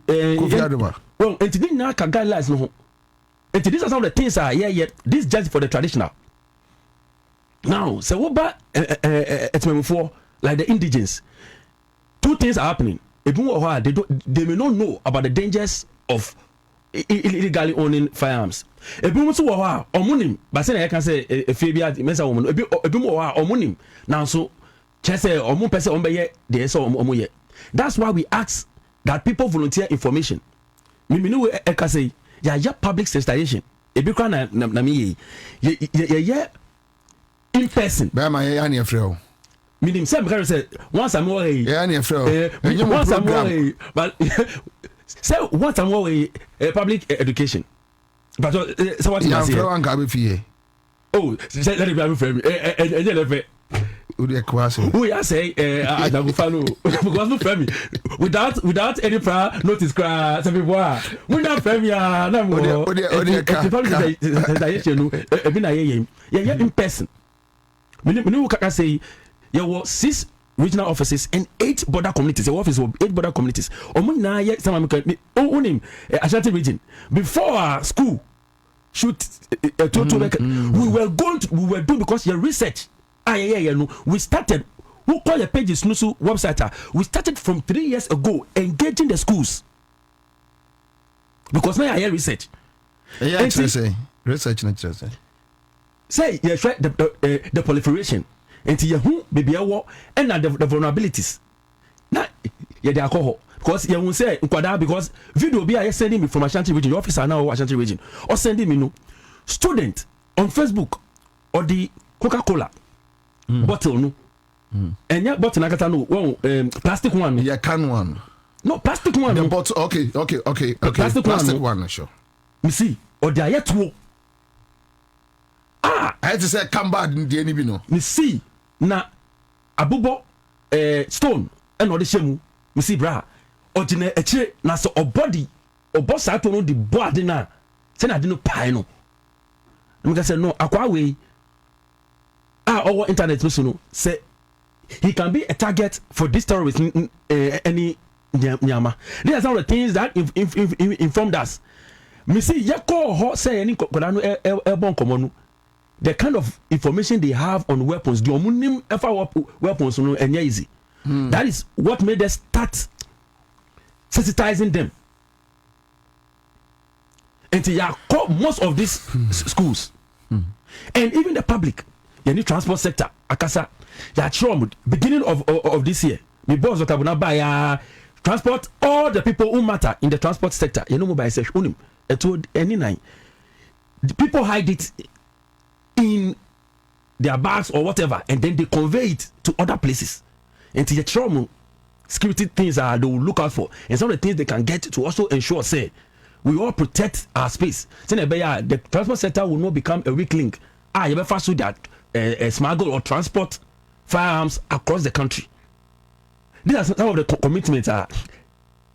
well it didn't na ka guidelines no ho it these are some of the things are this just for the traditional Now, so what about like the indigents? Two things are happening. They may not know about the dangers of illegally owning firearms. But say I can say a Fabia Mesa woman, a bit more omonim. Now, so Chese or Moon Pesa Ombeye, they saw Omoye. That's why we ask that people volunteer information. Miminu Eka say, ya public sensitization. A big one, Nami, yeah, in person. Bama, ya near Fro. Meaning, some guys said, once I'm away, yeah, near Fro. Once I'm away, but so once I'm away, public education. But so what I'm Fro and oh, let it be for me. We are saying, I don't follow because no family without any prior notice. Cry, some people are. We not family. Yeah, in person. We can say there were 6 regional offices and 8 border communities. The office of 8 border communities. Some Ashanti region before our school shoot. We were doing because your research. We started. Who call the pages Nusu website? We started from 3 years ago engaging the schools because now I hear research. Yeah, research. Say you try the proliferation and you baby and the vulnerabilities. Now yeah the alcohol because you won't say because video be I sending me from Ashanti region. Your officer now Ashanti region or sending me no student on Facebook or the Coca-Cola. Bottle no, and yeah, bottle nakata no. Plastic one. Yeah, can one. No plastic one. The bottle. Okay. Plastic one. Sure. Me see. Or the ayet wo. I had to say come back in the enemy no. Me see. Na abubo stone and the shemu. Me see bra. Ordinary eche na so a body. Or boss out no the body na. Say na dino pie no. Me can say no. Akwa way. Our internet say he can be a target for this terrorist any nyama. These are some of the things that informed us. Me see yako say any airborne common. The kind of information they have on weapons, the omunim weapons and easy. That is what made us start sensitizing them. And most of these schools and even the public. The new transport sector, Akasa, beginning of this year, my boss Otabuna buy transport all the people who matter in the transport sector. You know, by unim any nine. The people hide it in their bags or whatever, and then they convey it to other places. And to the trauma, security things they will look out for, and some of the things they can get to also ensure, say, we all protect our space. The transport sector will not become a weak link. You ever fast that. Smuggle or transport firearms across the country. These are some of the commitments.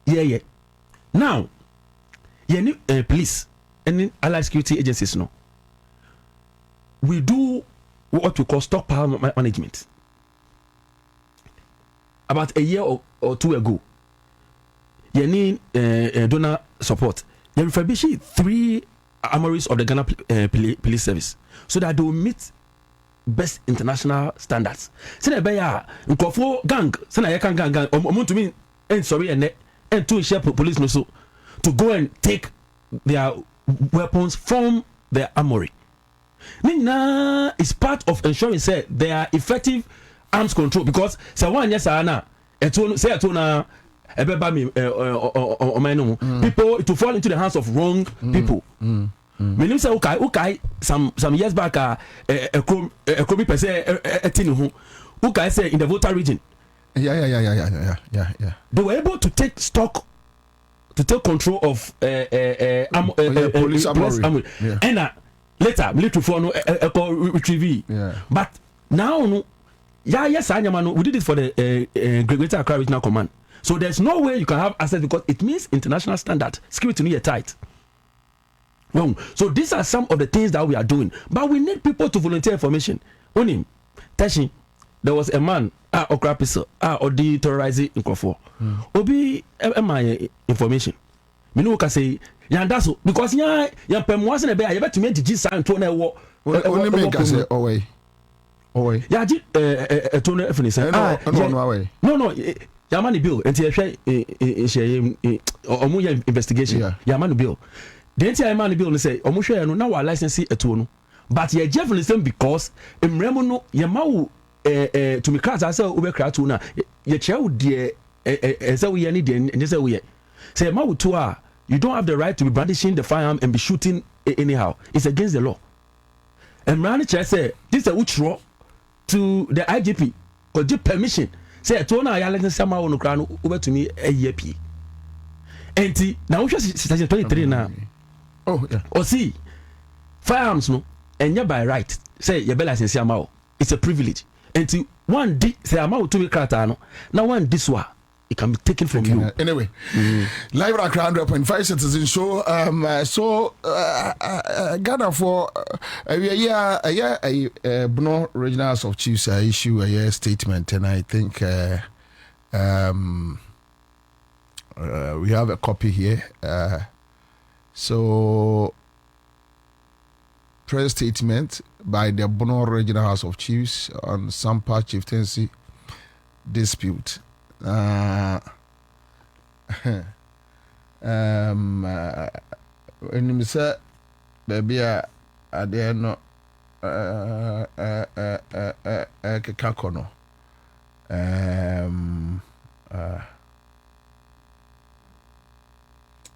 Yeah. Now, need police and allied security agencies. No, we do what we call stockpile management. About a year or 2 ago, you need donor support. You refurbish 3 armories of the Ghana police service so that they will meet best international standards. Say be ya nkofo gang, say na can gang to me and sorry and to share police no so to go and take their weapons from their armory. Nina is part of ensuring say they are effective arms control because say one yes na say na ebeba me people to fall into the hands of wrong people. Meaning say okay some years back a Kobe per se okay say in the Volta region. Yeah. They were able to take control of police armory. Yeah. And later military for no retrieve. Yeah. But now no yes we did it for the Greater Accra Regional Command. So there's no way you can have access because it means international standard. Security near tight. So these are some of the things that we are doing, but we need people to volunteer information. Onim, Tashi, there was a man, Okra Pisa, or the terrorizing Nkofo. Obi, my information. Minu can say, Yandaso, because yan Pem wasn't a bear, you better make the G sign to a war. Only make us say, away. Oh, yeah, to no finish. No, Yamani bill, and investigation. Yamani bill. The entire money bill say, Omusha, no, now our license at one. But ye Jefferson because Mremono, Yamau, to me, cars, I saw Uber Kratuna, ye child, dear, as we need, and just a way. Say, Mau Tua, you don't have the right to be brandishing the firearm and be shooting anyhow. It's against the law. And manager say, this is a withdraw to the IGP or give permission. Say, to na ya license sama on crown over to me a year P. And now we just 23 now. Oh, yeah. Or see, firearms no, and you're by right. Say, your bell license amount. It's a privilege. And one D say amount to me cartano. Now one this one. It can be taken from you. Anyway, live at Accra100.5 Citizen Show. Ghana for Bono Regional House of Chiefs issue a statement, and I think we have a copy here. So, press statement by the Bono Regional House of Chiefs on Sampa Chieftaincy dispute. When you say baby ade no kekakono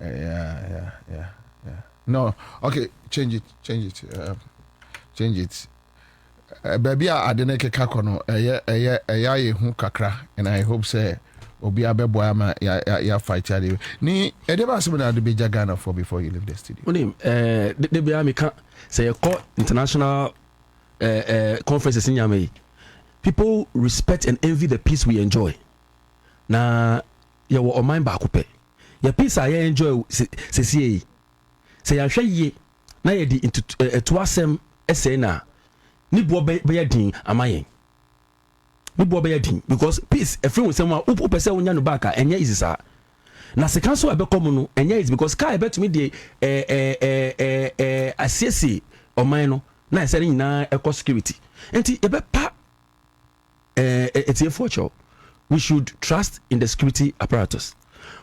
yeah no, okay, change it baby ade no kekakono ye hu kakra, and I hope say obi abeboa ma ya fight ade ni edeba semina de beja Ghana for before you leave the studio. Onim de be amika say you call international conferences in Yamai. People respect and envy the peace we enjoy. Na ya wo mind ba ko pe. Ya peace I enjoy say ya hwe ye na ye di into to asem ese na ni bo be ya din amayen. Because peace everyone say one who person wonya no back enya easy sa na se kan so abekom no enya is because kai bet me dey asesi oman no na say nyina eco security enti e be pa future we should trust in the security apparatus.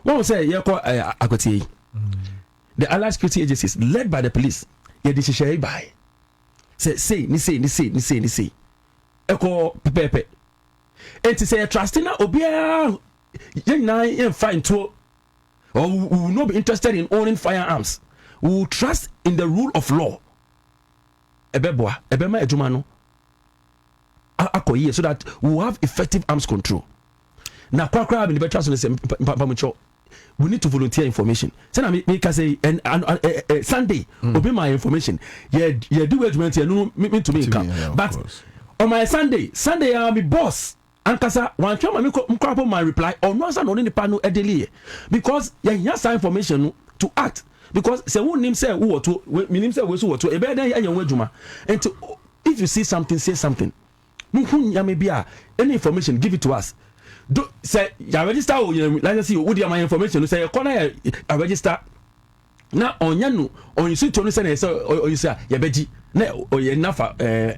One will say ye call akoti the allied security agencies led by the police ye dey share by say ni eco pepe. It is a trusting obia young fine to or we will not be interested in owning firearms. We will trust in the rule of law. Ebeboa, ebema ejumano. Akoye so that we will have effective arms control. Now, kwakra in the trust we need to volunteer information. Say me can say Sunday obi my information. Yeah, do it me to me come. But on my Sunday I am boss. Ankasa one chama me mkrapo my reply or no answer no ni pano edeli because ya sign information to act because say who name say who to me name say we so to e be den ya adwuma and if you see something say something muhu ya me bia any information give it to us do say ya register o license you would my information say corner ya register na onya no on you see to no say na say o you say ya beji na o ye nafa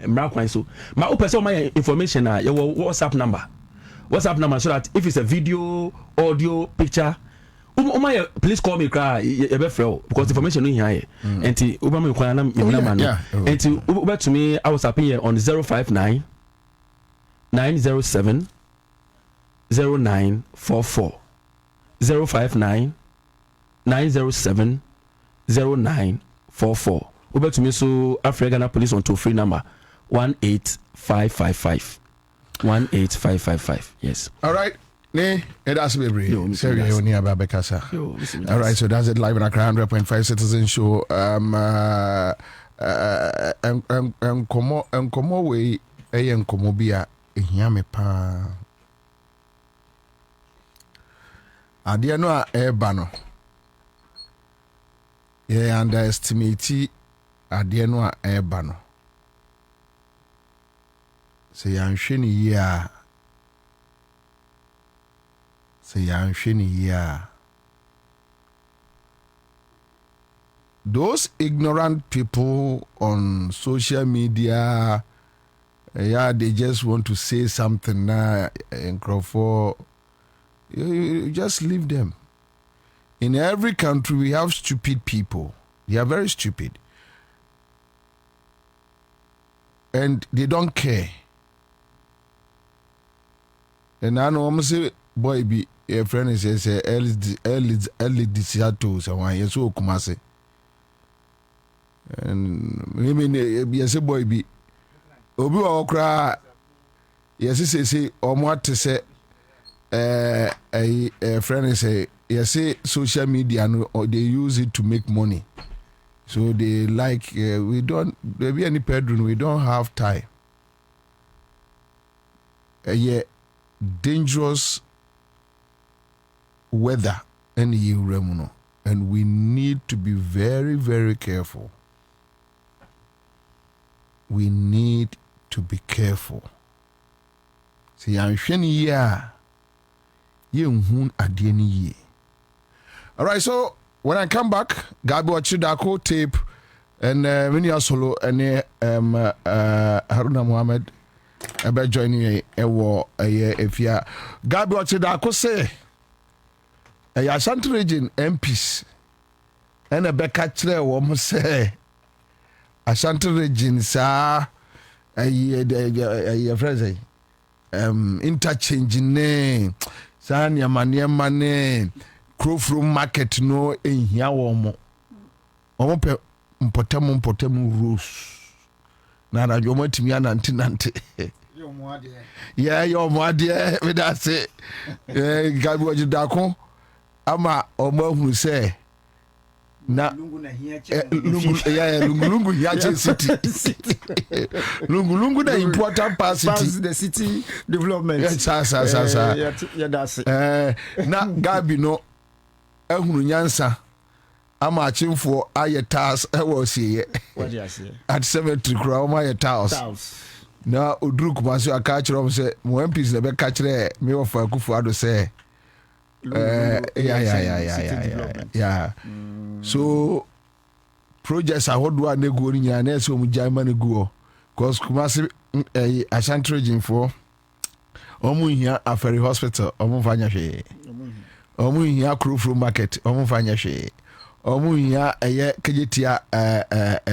mra kwan so ma o person my information na your WhatsApp number so that if it's a video audio picture my please call me cry you be free because information no here enti o ba me kwan na me number no enti o ba to me I was up here on 059 907 0944 059 907 0944. Over to me so Africa Ghana Police on toll free number 18555 18555. Yes. All right. Ne, it has to be real. Sorry, only about Bekasa. All right, so that's it live in Accra100.5 Citizen Show. Nkomo we nkomo bia ehia me pa. Ade no a eba no. Ye underestimate ade no a eba no. Se yanhwe ni ya. Se yanhwe ni ya. Those ignorant people on social media Yeah, they just want to say something now in Crawford. You just leave them. In every country, we have stupid people. They are very stupid. And they don't care. And I know I'm say, boy, be a friend is early deciato, so I so kumase. And maybe yes, a boy be Obi wa okra. Yes, say or what to say. A friend say, yes, social media, or they use it to make money. So they like, we don't, there be any bedroom, we don't have time. Yeah, dangerous weather and and we need to be very, very careful. We need to be careful. See, I'm shiny here. All right, so when I come back, Gabi Wachidako tape and Minia Solo and Haruna Mohammed about joining a war if you Gabi Wachidako say a Ashanti region MPs and a Becatre woman say Ashanti region sa a phrase interchanging name. Sanya mane Crowfroom market no ehia wo mo pe mpotemu rules na na yo matimi anante yo mo ade yeah yo mo ade me da say Gabi Wajidako ama omo hu say na lungu na hia lungu hia city lungu na important part city the city development sa yeah that's it na Gabi no ehunu nyansa ama achimfo ayetals ewo what do you say at cemetery kura o ayetals na oduru kumaso aka achiro say mo MPs na be ka kire me ofa akufu ado say yeah. So projects ahodo anego ni nya na so mu jaima nego cause kumase Ashanti region for omu hia Aferi hospital omu fanya hwe omu hia Crowfroom market omu fanya hwe omu hia kejetia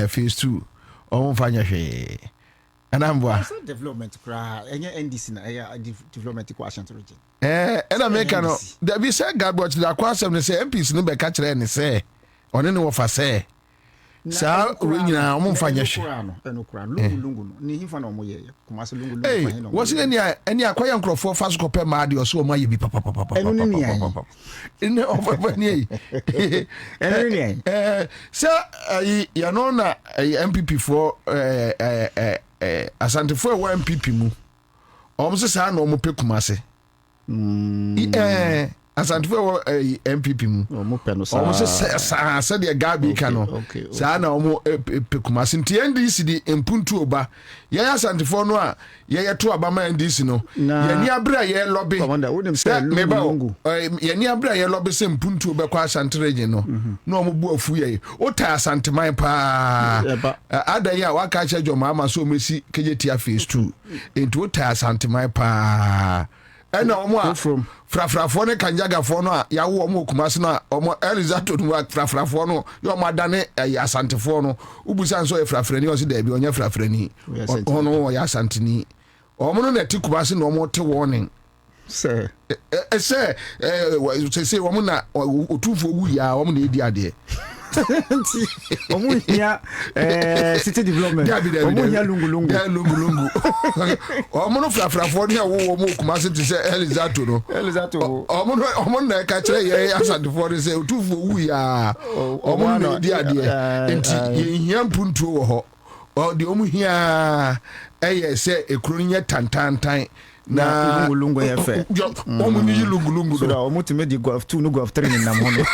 phase 2 omu fanya hwe anambwa development kra enye NDC na development kwa Ashanti region and America no there be say Gabi Wachidako asem ne say MPs no be ka kire ne say one ne wo fa say sa nyina omo fanya hwe enokura lungu no ni hifa na omo ye kumase lungu fa hino wose eni akwaya nkrofo fa so kope ma de so omo ye bi papa eno ni ene ofa ni eno ni sa ya no na MPP for Asante for wa MPP mu omo se sa na omo pe kumase Asante for MPP mu omo pe no sa omo se sa de Gabi ka no sa na omo pe kumase nti NDC di empuntu oba ya Asante for no a ya to aba ma NDC no ya ni abra ya lobby ya ni abra ya lobby se empuntu oba kwa Asante region no no omo bu afu ye o ta Asante man pa ada ya waka cha jo mama so mesi kejetia phase 2 enti o ta Asante man pa ena omo a frafrafo ne kanjagafo no a yawo omo kumase no a omo Elizato no frafrafo no yo madane Asantefo no ubusan so e frafrani o se da bi onya frafrani ono ya Asanteni omo no na ti kumase no omo te warning say say omo na otufo wu ya omo na edi ade omo hia city development omo hia lungu omo no frafrafo ne wo omo kumase ti say Elizato no omo na ka kire ye Asantefo ne say otufo wu ya omo na edi ade enti ye hia mpuntu wo ho o de omo hia say ekuru nya tantantan na lungu ya fe omo ni lungu so da omo ti me di go of 2 no go of 3 ni na mo no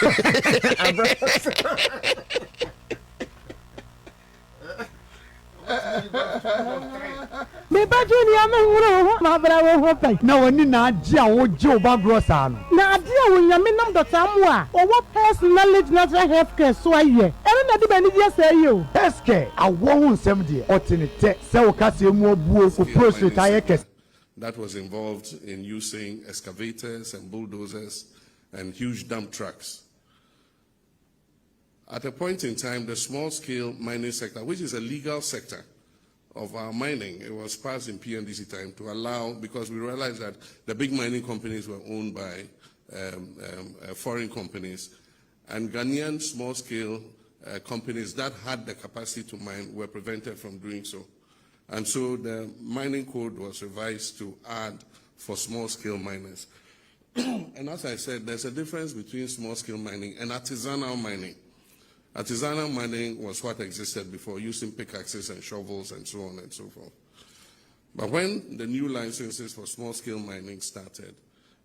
Me baju ni amehuro ma bra wo ho pai. Na woni na agi a wo je oba grosa no. Na ade a wo nyame nam Dr. Amu a owo personal natural health care so aye. Eno na di bani dia say yo. Healthcare awo hu nsem de otenete se wo kase mu obuo ko prostate aye kese. That was involved in using excavators and bulldozers and huge dump trucks. At a point in time, the small-scale mining sector, which is a legal sector of our mining, it was passed in PNDC time to allow, because we realized that the big mining companies were owned by foreign companies, and Ghanaian small-scale companies that had the capacity to mine were prevented from doing so. And so the mining code was revised to add for small-scale miners. And as I said, there's a difference between small-scale mining and artisanal mining. Artisanal mining was what existed before, using pickaxes and shovels and so on and so forth. But when the new licenses for small-scale mining started,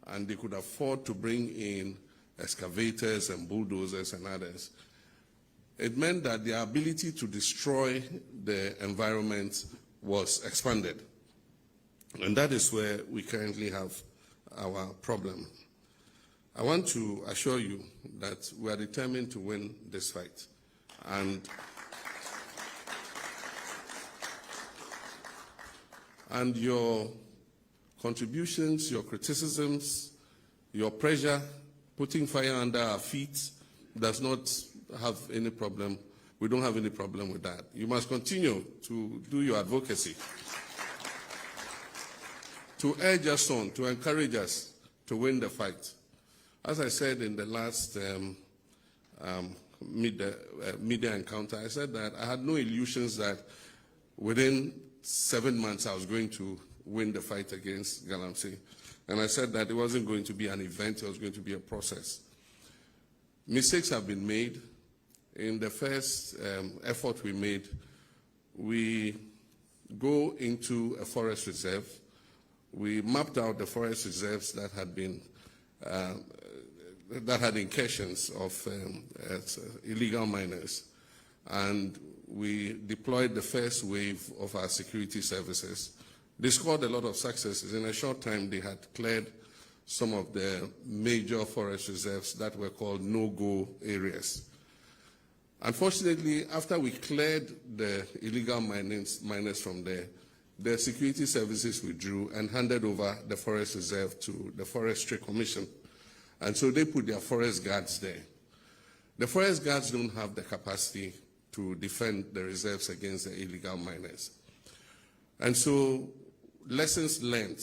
and they could afford to bring in excavators and bulldozers and others, it meant that their ability to destroy the environment was expanded. And that is where we currently have our problem. I want to assure you that we are determined to win this fight. And your contributions, your criticisms, your pressure, putting fire under our feet does not have any problem. We don't have any problem with that. You must continue to do your advocacy, to urge us on, to encourage us to win the fight. As I said in the last media encounter, I said that I had no illusions that within 7 months I was going to win the fight against Galamsey. And I said that it wasn't going to be an event, it was going to be a process. Mistakes have been made. In the first effort we made, we go into a forest reserve. We mapped out the forest reserves that had been that had incursions of illegal miners, and we deployed the first wave of our security services. They scored a lot of successes. In a short time, they had cleared some of the major forest reserves that were called no-go areas. Unfortunately, after we cleared the illegal miners from there, the security services withdrew and handed over the forest reserve to the Forestry Commission. And so they put their forest guards there. The forest guards don't have the capacity to defend the reserves against the illegal miners. And so lessons learned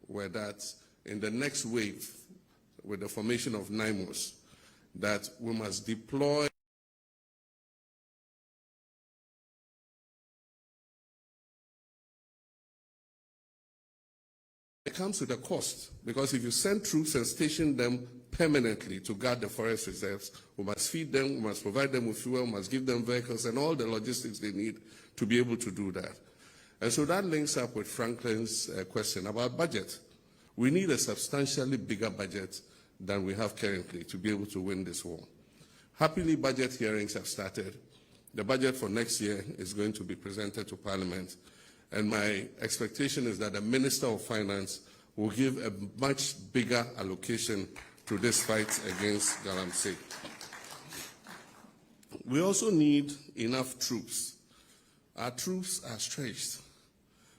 were that in the next wave, with the formation of NIMOS, that we must deploy It comes with a cost, because if you send troops and station them permanently to guard the forest reserves, we must feed them, we must provide them with fuel, we must give them vehicles and all the logistics they need to be able to do that. And so that links up with Franklin's question about budget. We need a substantially bigger budget than we have currently to be able to win this war. Happily, budget hearings have started. The budget for next year is going to be presented to Parliament. And my expectation is that the Minister of Finance will give a much bigger allocation to this fight against Galamsey. We also need enough troops. Our troops are stretched.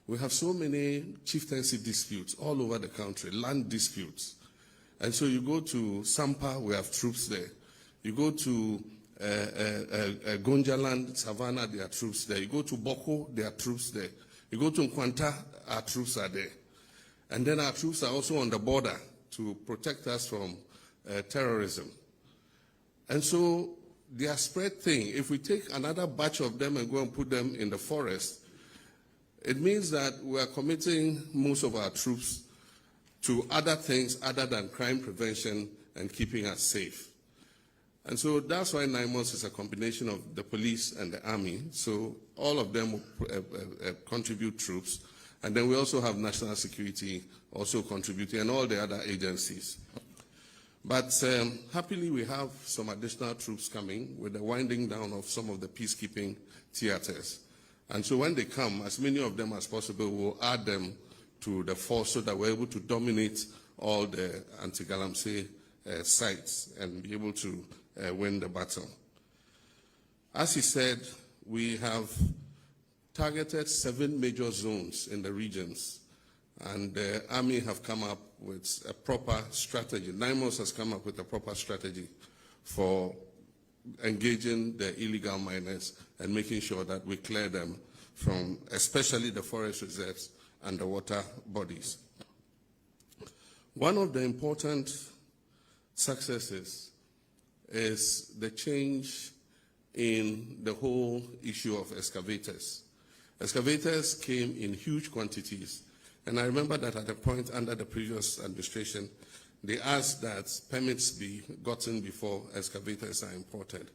We have so many chieftaincy disputes all over the country, land disputes. And so you go to Sampa, we have troops there. You go to Gonjaland, Savannah, there are troops there. You go to Boko, there are troops there. You go to Nkwanta, our troops are there. And then our troops are also on the border to protect us from terrorism. And so they are spread thin. If we take another batch of them and go and put them in the forest, it means that we are committing most of our troops to other things other than crime prevention and keeping us safe. And so that's why NIMOS is a combination of the police and the army. So all of them contribute troops. And then we also have national security also contributing and all the other agencies. But happily, we have some additional troops coming with the winding down of some of the peacekeeping theaters. And so when they come, as many of them as possible, we'll add them to the force so that we're able to dominate all the anti-galamsey sites and be able to win the battle. As he said, we have targeted 7 major zones in the regions, and the Army have come up with a proper strategy. NIMOS has come up with a proper strategy for engaging the illegal miners and making sure that we clear them from especially the forest reserves and the water bodies. One of the important successes is the change in the whole issue of excavators. Excavators came in huge quantities, and I remember that at a point under the previous administration, they asked that permits be gotten before excavators are imported.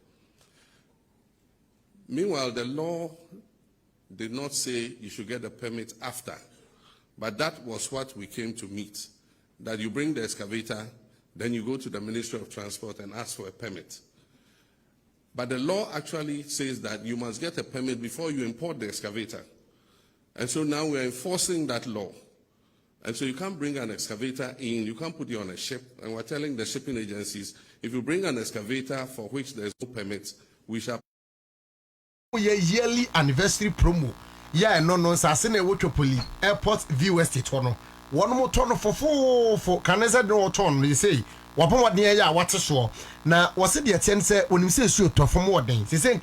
Meanwhile, the law did not say you should get a permit after, but that was what we came to meet, that you bring the excavator, then you go to the Ministry of Transport and ask for a permit. But the law actually says that you must get a permit before you import the excavator. And so now we're enforcing that law. And so you can't bring an excavator in, you can't put it on a ship, and we're telling the shipping agencies, if you bring an excavator for which there's no permit, we shall... Yearly anniversary promo. Yeah, no, Sasine Wotropoli, Airport View Estate. One more ton for Canada no ton, they say. Wapon what near ya, what's a show. Now, was it the attention when you say shoot for more things? They say,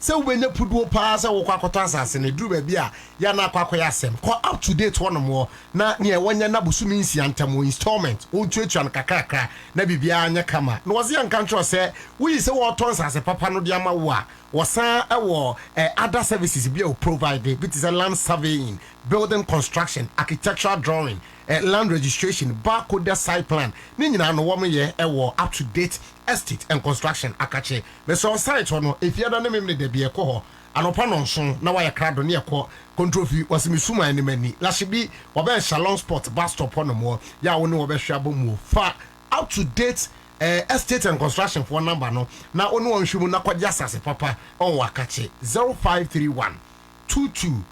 so when you put wo pass or quacotas and a drew a beer, yana quacoyasem, quite up to date one more. Now, near one yanabusumisi antamo installment, old church and kakaka, nebi bianya kama. No was young country say, we say what tons as a papa no diama wa, was a war, other services be provided, which is a land surveying, building construction, architectural drawing, land registration, barcode site plan. Nina no woman ye up to date estate and construction akache. Me so site no if you don't name me de be ko anopa no so na wa yakrado ne ko control fee was me suma ani mani la she be oba Shalom Sport bus stop on mo ya wo ne wo be hwa bomu fa up to date estate and construction for number no na onu won hwemu na kwaja asase papa on wakache 0531 22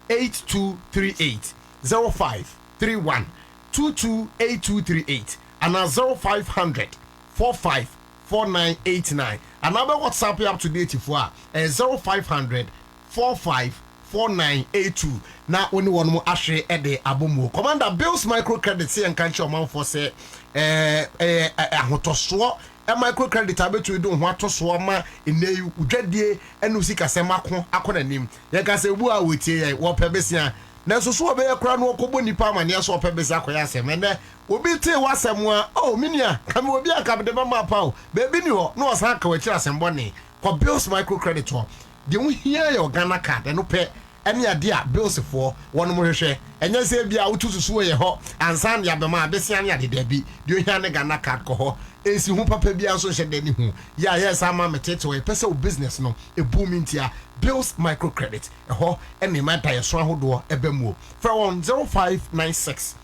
8238 0531 228238 and 0500 454989 another WhatsApp up to date for 0500 454982 na only one more ashe ede abomu Commander Bills microcredit say and can't man for say ahotoso microcredit abetu do ho atoso ma eneyu udwadie enu sika sema ko akonanim ye ka se bu a wetie ye wo pebesia na so so be yakra no okobo nipa amane so pebesa akoya asem ne obi te wasem a oh minia kam obi aka de mama pa o bebi ni ho no osan ka wakira asem bone ko Bills microcredit ho de wo hia your Ghana card no pe ene ade a Bills for wono mo hwehwe enye se bia utususu ye ho ansan ya bema abesia ne ade da bi de hia ne Ghana card ko ho ensi hu papa bia so hye de ni hu ya yes ama metete we pese o business no e booming tia Bills microcredit ho ene ma da yeso ahodo ebamu for 0596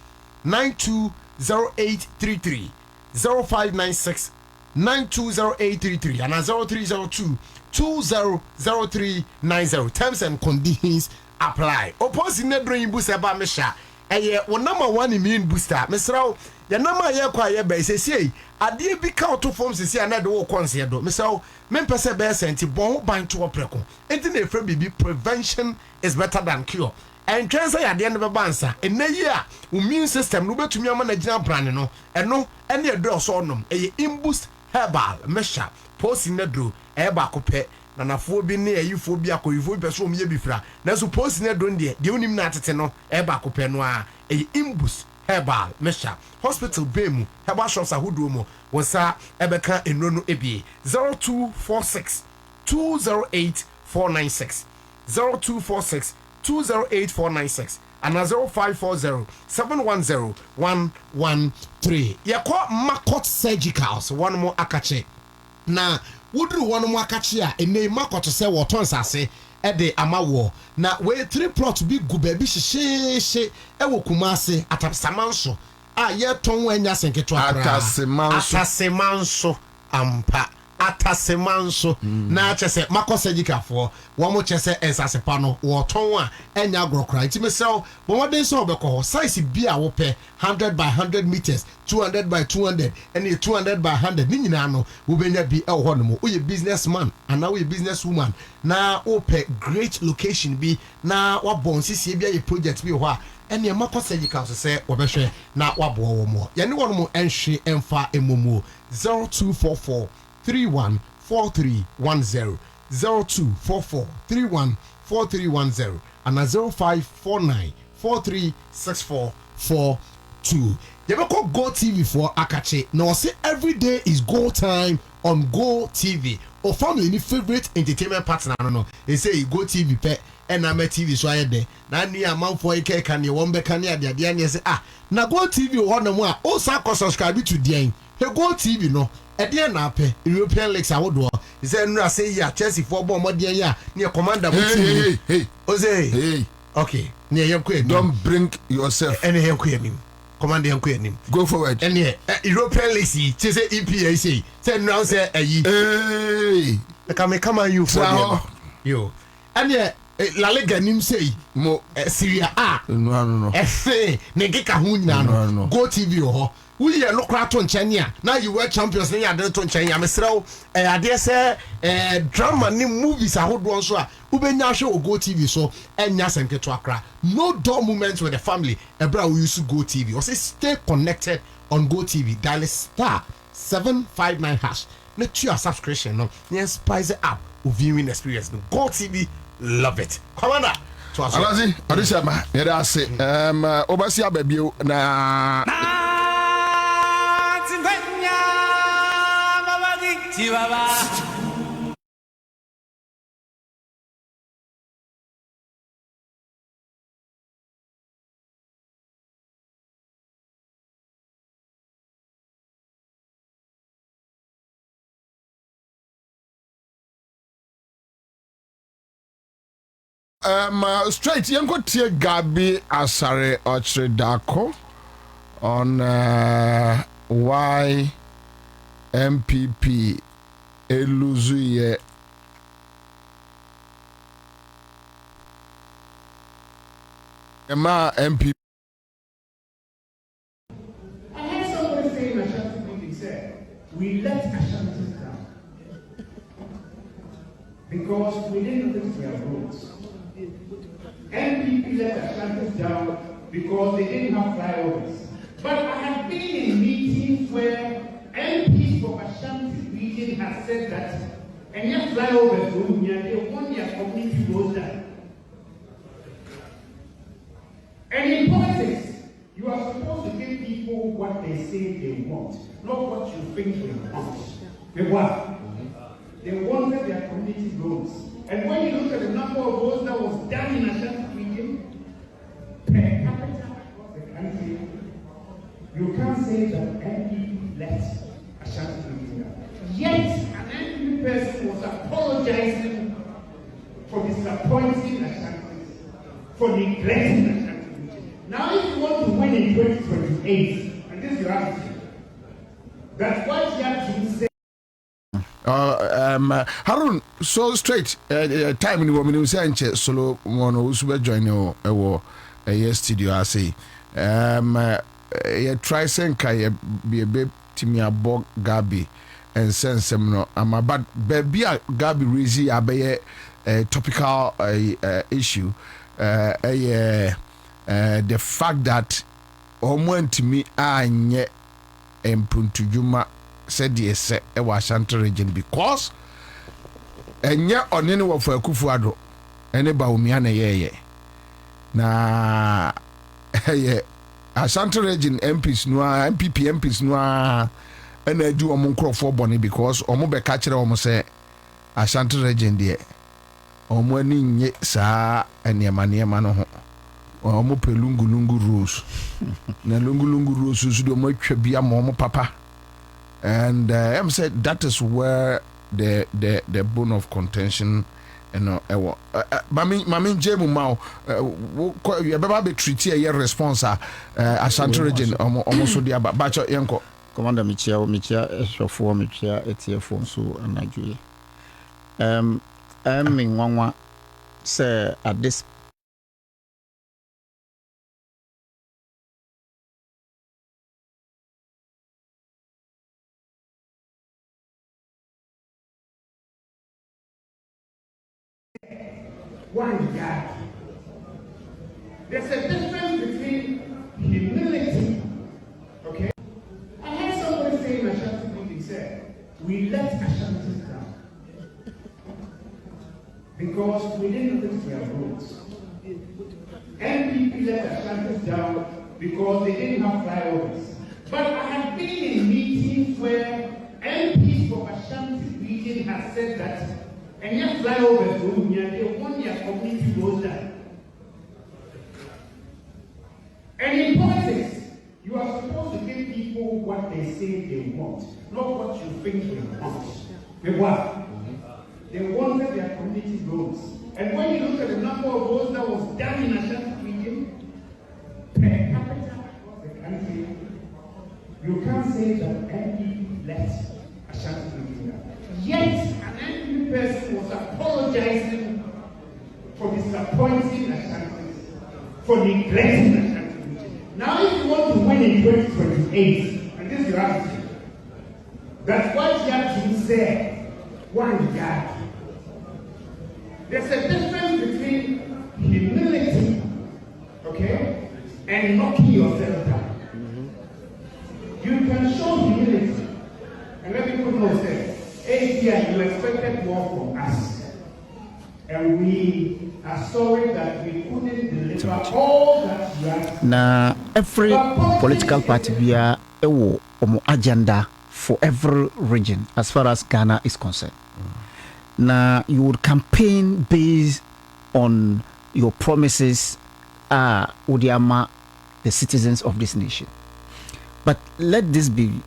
920833 0596 920833 and 0302 200390 terms and conditions apply. Opposing the dream booster by Mesha. Eye one number 1 immune booster. Mr. Your number ye kwa ye be say ade bi ka auto forms say na de wo konse do. Mr. Men pese be senti bon ban to opreko. Enti na efre bibi prevention is better than cure. And cancer ya de no be bansa. Ena yi a immune system no betumi ama na gina brand no. Eno ene do so nom. Eye imboost herbal Mesha. Post in the do eba kope na nafo bi ne ayifo bi akoyifo bi so omye bi fra na so post in the do de onim na atete no eba kope no a imbus herbal Mesha hospital bemu herbal shops ahodo mo wosa ebeka enro no ebie 0246 208 496 0246 208 496 and 0540 710 113 yako Makot Surgicals one more akache na wudru one more akache a ene Makot se woton sase ede amawo na we 3 plot bi gu ba bi hyehyehye ewo Kumase atasemanso a ye ton wanya senketwa atasemanso ampa atasemanso na chese makosejika for wo mo chese ensasepa no wo ton a enya agrokra nti mesel bo moden so obekọ size bi a wo pe 100 by 100 meters 200 by 200 and 200 by 100 ni nyina no wo benya bi e ho no mo wo businessman and now we businesswoman na wo pe great location bi na wa bon sisi bi a project bi ho a ene makosejika so se obehwe na wabo wo mo ye ne wo no mo enhwe emfa emomu 0244 314310 0244314310 and 0549436442. You call Go TV for Akache. Now say every day is Go time on Go TV. Or family any favorite entertainment partner no. They say Go TV pet and I'm a TV so I there. Na ni amount for ike can you one be can ya dia and say na Go TV one no more. O sa subscribe to the Go TV no. Edia na pe European leagues awodo he say no say ya Chelsea for ball modern ya near commander hey Ose okay near you don't bring yourself any here commander you go forward any European leagues say EPA say no say hey come on you for you and La Liga nim say mo Syria no ne keka ho nyina no Go TV ho we are look at on Chenya now you were champions na ya to Chenya mesrew ade say drama ni movies ahodo so a ubenya hwe o Go TV so enya senketo akra no dull moments with the family ebra we use Go TV or say stay connected on Go TV dial star 759 hash na tua subscription no yen spice up viewing experience no Go TV love it Kwabena Alazi Adishama yeda ase obasi ababio na Chihuahua. Straight yanko tie Gabi Asare Ochredako on why MPP Eluzuye Emma MPP. I heard somebody say in Ashanti meeting said we let Ashanti down because we didn't fix their roads. MPP let Ashanti down because they didn't have flyovers. But I have been in meetings where MPs from Ashanti region have said that and your flyovers they want your community roads down. And in politics, you are supposed to give people what they say they want, not what you think they want. They what? They wanted their community roads. And when you look at the number of roads that was done in Ashanti region, per capita across the country, you can't say that MPP let Ashanti region down. Yet, an MPP person was apologizing for disappointing Ashanti, for neglecting Ashanti. Now, if you want to win in 2028, and this is your attitude, that's what you have to say. Harun, so straight time in the woman who said solo mono who's join you a studio. I say, try senka be a babe to me a bog Gabi and send some no. But baby Gabi Rizzi abe a topical issue. The fact that Omo to me anye Mpuntujuma said yes e wa Ashanti region because enye onene wo fa Akufuado ene ba umia na yeye na Ashanti region MPs no MPP MPs no ena adu omo nkrofo bone because omo be ka kire omo say Ashanti region de omo ani nye saa eniema no ho omo pe lungu rules na lungu rules so do mo atwa bia mo papa. And I'm said that is where the bone of contention, you know. Mami Jemu Mao, you better be treated a response. Ashanti region almost so dear, but Bacho Yanko. Commander Michia Shofo Michia Etiefo so anadwe. Minwanwa say at this one God. There's a difference between humility, okay? I heard somebody say in Ashanti meeting, said, we let Ashantis down because we didn't fix their roads. NPP let Ashantis down because they didn't have flyovers. But I have been in meetings where MPs from Ashanti region have said that and yet flyovers they want their community goes down. And in politics, you are supposed to give people what they say they want, not what you think they want. They what? They wanted their community roads. And when you look at the number of roads that was done in Ashanti region, per capita across the country, you can't say that NPP left Ashanti region down. Yet, an NPP person was apologizing for disappointing Ashanti, for neglecting Ashanti. Now, if you want to win in 2028, and this is your attitude, that's what you have to say. One God. There's a difference between humility, okay, and knocking yourself down. You can show humility, and let me put no say, hey, dear, you expected more from us. And we are sorry that we couldn't deliver all that you asked. Na every political party we are omo agenda for every region as far as Ghana is concerned. Now you would campaign based on your promises Udiama, the citizens of this nation. But let this be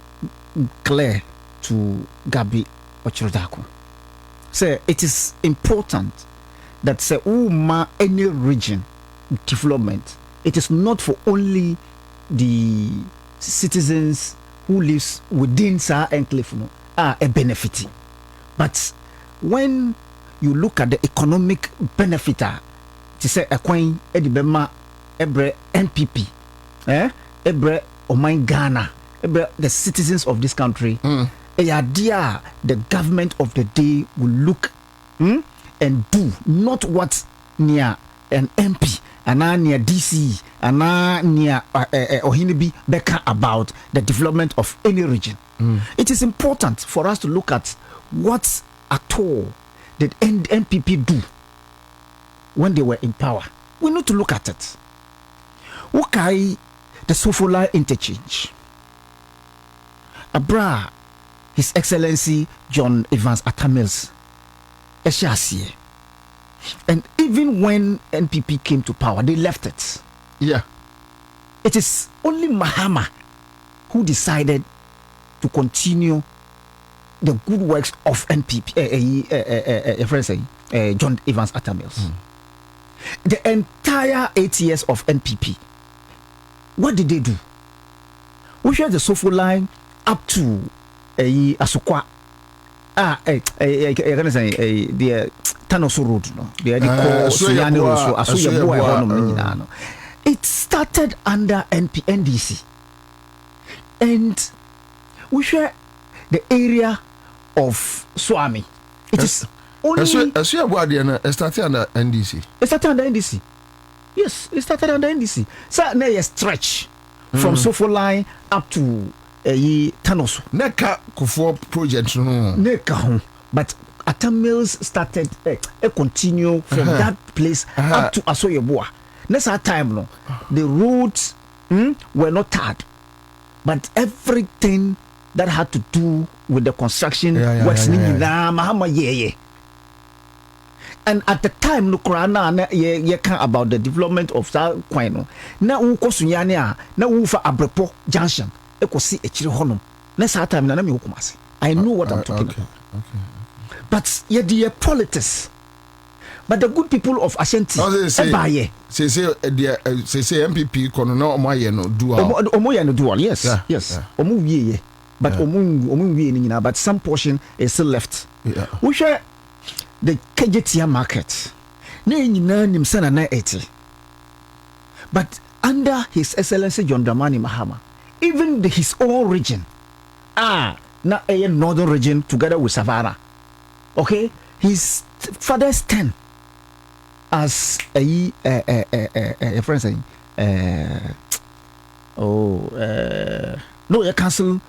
clear to Gabi Ochirodako. Say it is important that say any region development, it is not for only the citizens who lives within Sa enclave a benefit. But when you look at the economic benefit, to say a coin edibema ebre NPP, ebre Oman Ghana, ebre the citizens of this country, the government of the day will look and do not what near an MP and near DC and near Ohinibi Beka about the development of any region. It is important for us to look at what at all did NPP do when they were in power. We need to look at it. Okay, the Sofola interchange. Abra, His Excellency John Evans Atamils. And even when NPP came to power, they left it. Yeah. It is only Mahama who decided to continue the good works of NPP, John Evans Atamils. The entire 8 years of NPP, what did they do? We share the Sofo line up to Asukwa. The Tanoso Road, no. It started under NDC, and we share the area of Swami. It is only. It started under NDC. It started under NDC. Yes, it started under NDC. So now you stretch from Sofo line up to Tanoso. Neka Kufo project no. Neka, but Atamils started continue from that place up to Asoyeboa. Next time no, the roads were not tarred, but everything that had to do with the construction works Mahama. And at the time, no Kurana about the development of that Quino. Now Kosunyania, now Ufa Abrepo Junction. I know what I'm talking about. But yet the politics. But the good people of Ashanti, say MPP kono na omoye no dual. Omoye no dual, yes. Yes. but but some portion is still left. We share the KJTR market. But under His Excellency John Dramani Mahama, even his own region, na a northern region together with Savannah, okay, his father's 10 as a friend saying, council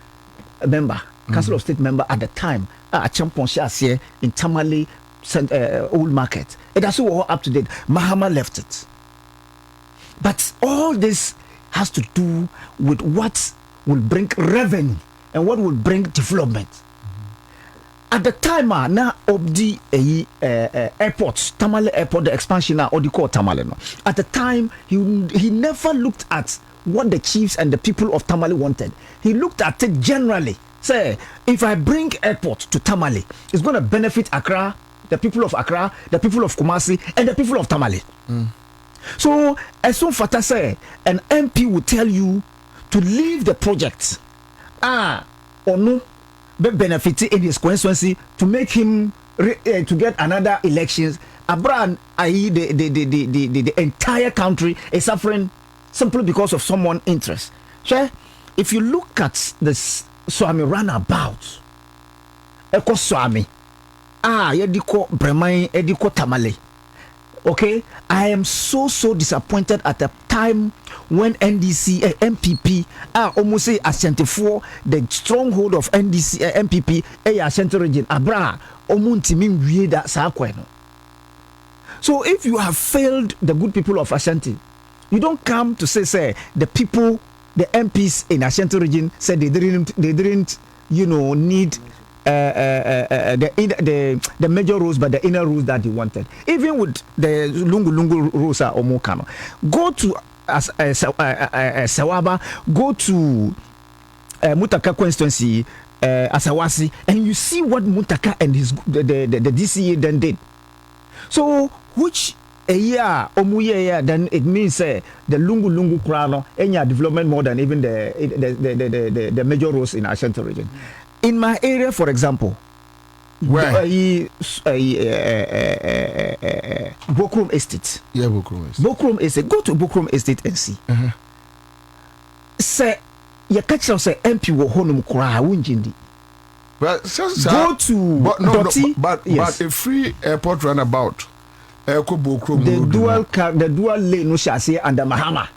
member, council of state member at the time, champion here in Tamale old market. It has all up to date. Mahama left it. But all this has to do with what will bring revenue and what will bring development. At the time, now of the airport, Tamale Airport, the expansion now, or the call Tamale. No. At the time, he never looked at what the chiefs and the people of Tamale wanted. He looked at it generally. Say, if I bring airport to Tamale, it's going to benefit Accra, the people of Accra, the people of Kumasi, and the people of Tamale. So, as soon as say, an MP will tell you to leave the project, or no, be benefit in his constituency to make him to get another elections. Abroad, i.e., the entire country is suffering simply because of someone's interest. So, if you look at this Swami runabout, Eko Swami, Yediko Bremai, Ediko Tamale. Okay, I am so disappointed at the time when NDC MPP almost say Ashanti for the stronghold of NDC MPP Ashanti region Abra omunti min wie da sa kweno. So if you have failed the good people of Ashanti, you don't come to say the people, the MPs in Ashanti region said they didn't need the major rules, but the inner rules that they wanted. Even with the lungu rules are omokano. Go to Sawaba, go to Mutaka constituency, Asawasi, and you see what Mutaka and the DCA then did. So which a year then it means the lungu krano any development more than even the major roads in Ashanti region. In my area, for example, where Bokrom Estate. Yeah, Bokrom Estate. Bokrom Estate. Go to Bokrom Estate and see. Say, you catch us say MP wo honum kura wunjindi. But go to but a free airport runabout. The dual lane no shall say under Mahama.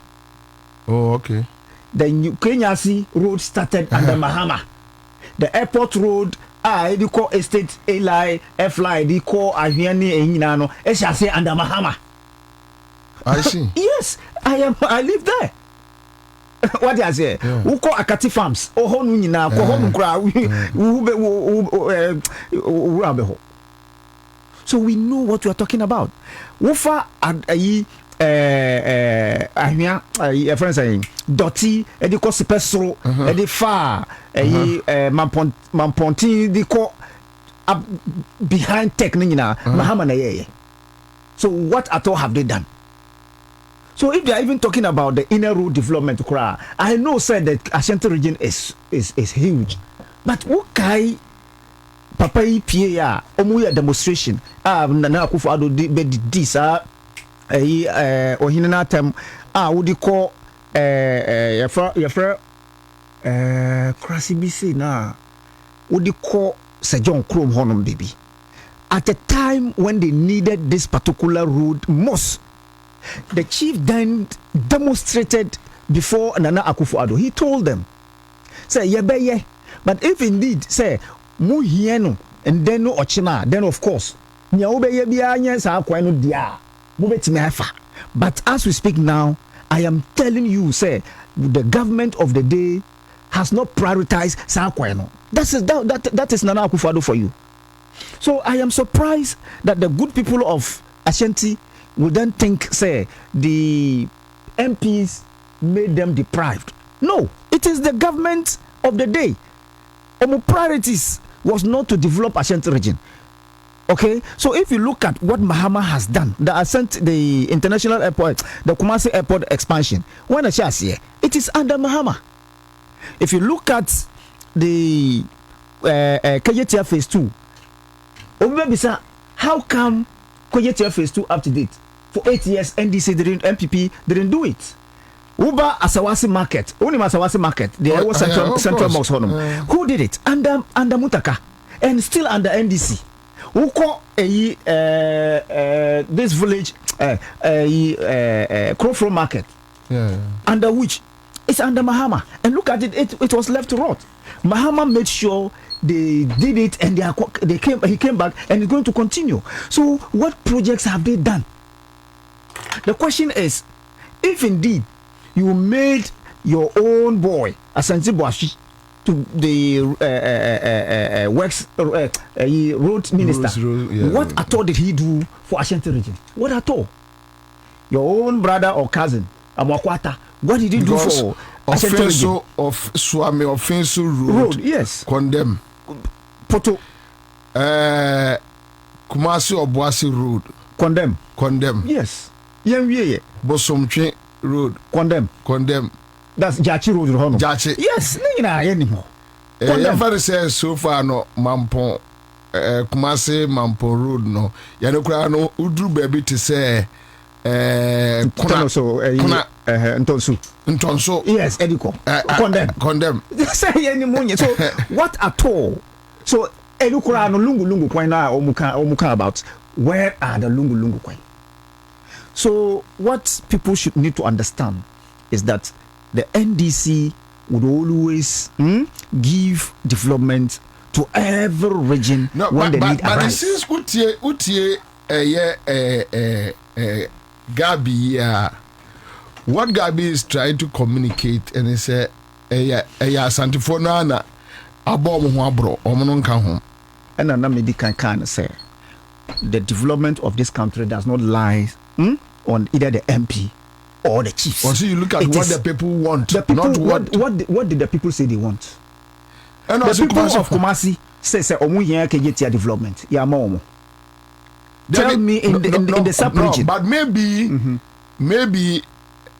Oh, okay. The New Kenyasi road started under Mahama. The airport road, the call estate, A-line, F-line, the call Ahiani, Inano, it shall say under Mahama. I see. Yes, I live there. What I say? Who call Akati Farms? Oh, Honuna, so we know what we are talking about. Wofa a friend saying Dotty, Eddie Cosipestro, Eddie Far, Mamponti, the co up behind Technina, Mahamana. So, what at all have they done? So, if they are even talking about the inner road development, I know said that Ashanti region is huge, but okay. Papa PA, Omuya demonstration, Nana Akufo-Addo did this, Ohinana tem, would you call your Krasi BC now? Would you call Sir John Chrome Honum baby? At a time when they needed this particular road most, the chief then demonstrated before Nana Akufo-Addo. He told them, say, yeah, but if indeed, say, Muhieno and then no Ochina, then of course, but as we speak now, I am telling you, say, the government of the day has not prioritized Sakweno. That is Nana Akufo-Addo for you. So I am surprised that the good people of Ashanti will then think, say, the MPs made them deprived. No, it is the government of the day. Our priorities was not to develop Ashanti region. Okay, so if you look at what Mahama has done, the international airport, the Kumasi airport expansion, when I shall say it is under Mahama. If you look at the KJTF phase 2, Obebisa, how come KJTF phase 2 up to date? For 8 years, MPP didn't do it. Uba Asawasi Market, only Asawasi Market, the Central Box Honum. Who did it? Under Mutaka, and still under NDC. Who call this village Crowflow Market? Under which? It's under Mahama. And look at it, it was left to rot. Mahama made sure they did it, and he came back, and it's going to continue. So what projects have they done? The question is, if indeed you made your own boy Asante Boashi to the road minister, what at all did he do for Ashanti region? What at all? Your own brother or cousin Amakwata, what did he do for Ashanti region? Of Swami offensive road, yes, condemn. Poto Kumasi Obuasi road, condemn. Yes. Bosomtwe road, condemn. That's Jachi road, Jachi. Yes, anymore. Never say so far no Mampon, Kumasi Mampon road no. Yanokra no udru baby to say Ntonso. Yes, Ediko. Condemn. Say anymore. So what at all? So Edukura no lungu coin na omuka about. Where are the lungu coin? So what people should need to understand is that the NDC would always give development to every region when the need arises. But since Utie Gabi, what Gabi is trying to communicate, and he said, Santifonana Abom Wabro, Omonon Kahom. And another can say the development of this country does not lie on either the MP or the chiefs. So you look at what the people want, not what did the people say they want? And the people of Kumasi say omu development. Tell me in the sub-region. But maybe